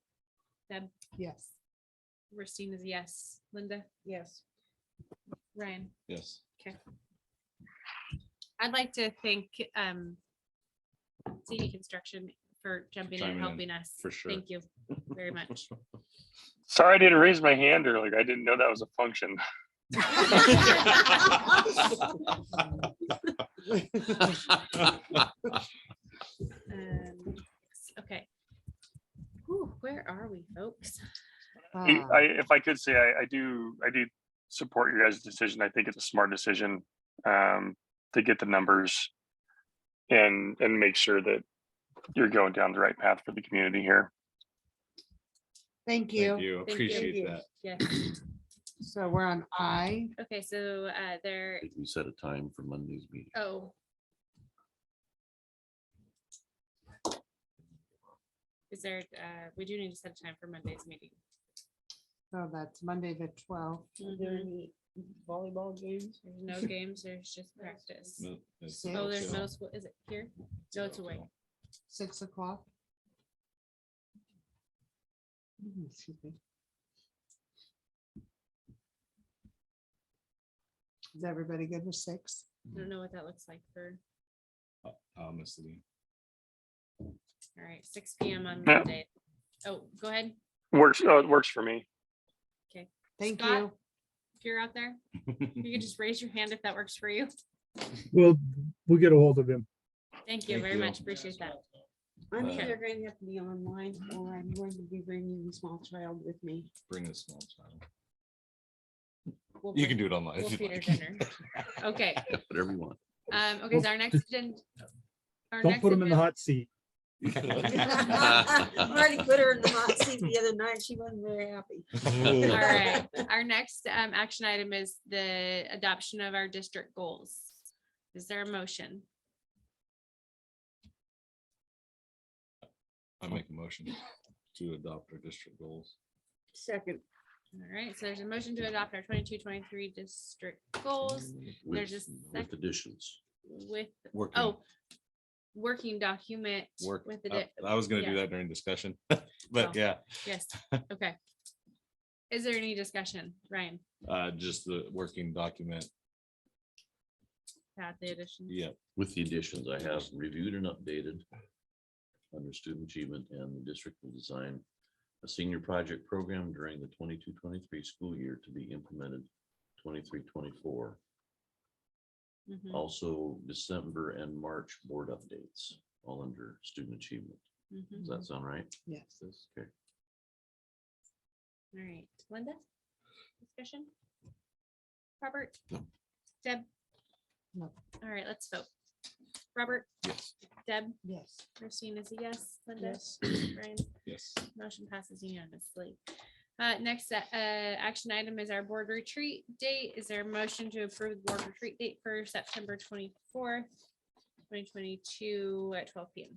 Deb, Yes. Christine is a yes. Linda, Yes. Ryan. Yes. Okay. I'd like to thank CV Construction for jumping in and Chiming in, helping us. for sure. Thank you very much. Sorry, I didn't raise my hand earlier. I didn't know that was a function. Okay. Whew, where are we, folks? If I could say, I do support your guys' decision. I think it's a smart decision to get the numbers and make sure that you're going down the right path for the community here. Thank Thank you. you. Thank you. Appreciate that. Yes. So we're on I. Okay, so there, I think we set a time for Monday's meeting. oh. Is there, we do need to set a time for Monday's meeting. So that's Monday, the 12th. Are there any volleyball games? There's no games, there's just practice. No, it's- Six. Oh, there's middle school, is it here? No, it's away. 6 o'clock. Excuse me. Is everybody good with 6? I don't know what that looks like for, Miss Lee. all right, 6 PM on Yeah. Monday. Oh, go ahead. It works for me. Thank Scott? you. If you're out there, you can just raise your hand if that works for you. We'll get a hold of him. Thank you Thank very you. much. Appreciate that. I'm Okay. either going to have to be online or I'm going to be bringing the small child with me. Bring a small child. We'll You bring- can do it online. We'll if you'd feed her like. dinner. Okay, Whatever you want. okay, so our next agenda. Don't put him in the hot seat. I already put her in the hot seat the other night. She wasn't very happy. All right, our next action item is the adoption of our district goals. Is there a motion? I make a motion to adopt our district goals. Second. All right, so there's a motion to adopt our 22-23 district goals There's With a with additions. with, Working. oh, working document Work. with the, I was gonna do yeah. that during discussion, Oh. but yeah, yes, okay. Is there any discussion, Ryan? just the working document. Pat, the addition? Yeah. With the additions, I have reviewed and updated under student achievement, and the district will design a senior project program during the 22-23 school year to be implemented 23-24. Mhm, Also, December and March board updates, all under student achievement. mhm. Does that sound right? Yes. Okay. All right, Linda? Discussion? Robert? No. Deb? No. All right, let's vote. Robert? Yes. Deb? Yes. Christine is a yes. Linda? Yes. Ryan? Yes. Motion passes unanimously. Next, action item is our board retreat date. Is there a motion to approve the board retreat date for September 24th, 2022 at 12 PM?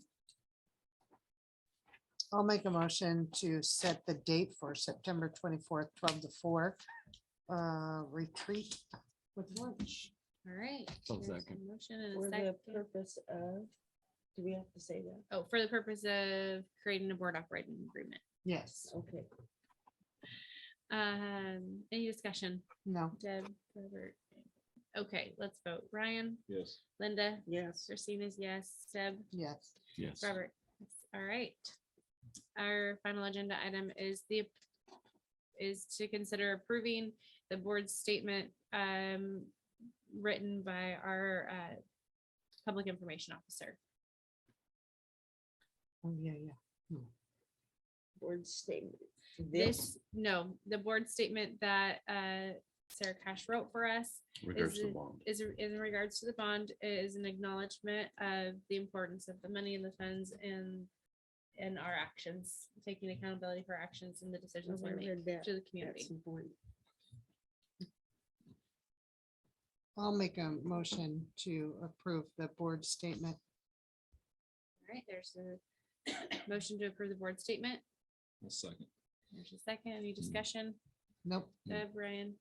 I'll make a motion to set the date for September 24th, 12 to 4. Retreat with lunch. All right. I'll there's a second. Motion and a For the second. purpose of, do we have to say that? Oh, for the purpose of creating a board operating agreement. Yes. Okay. Any discussion? No. Deb, Robert, Okay, let's vote. Ryan, Yes. Linda, Yes. Christina's yes, Deb, Yes. Yes. Robert. Yes. All right. Our final agenda item is to consider approving the board's statement written by our public information officer. Oh, yeah. Board statement. The board statement that Sarah Cash wrote for us Regards to the is- bond. is in regards to the bond, is an acknowledgement of the importance of the money and the funds and our actions, taking accountability for our actions and the decisions we I make read that. to the community. That's important. I'll make a motion to approve the board statement. All right, there's a motion to approve the board statement. A second. There's a second. Any discussion? Nope. Deb, Ryan?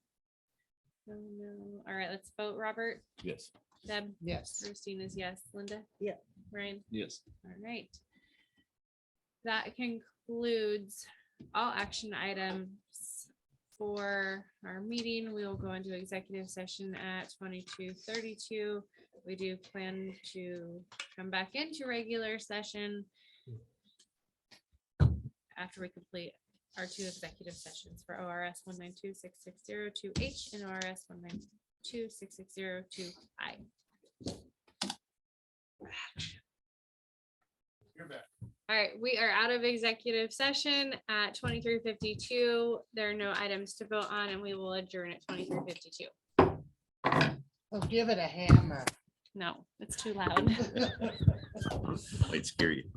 No. All right, let's vote. Robert, Yes. Deb, Yes. Christine is yes. Linda? Yeah. Ryan? Yes. All right. That concludes all action items for our meeting. We will go into executive session at 22:32. We do plan to come back into regular session after we complete our 2 executive sessions for ORS 192-660-2H and ORS 192-660-2I. You're back. All right, we are out of executive session at 23:52. There are no items to vote on, and we will adjourn at 23:52. Oh, give it a hammer. No, it's too loud. Might scare you.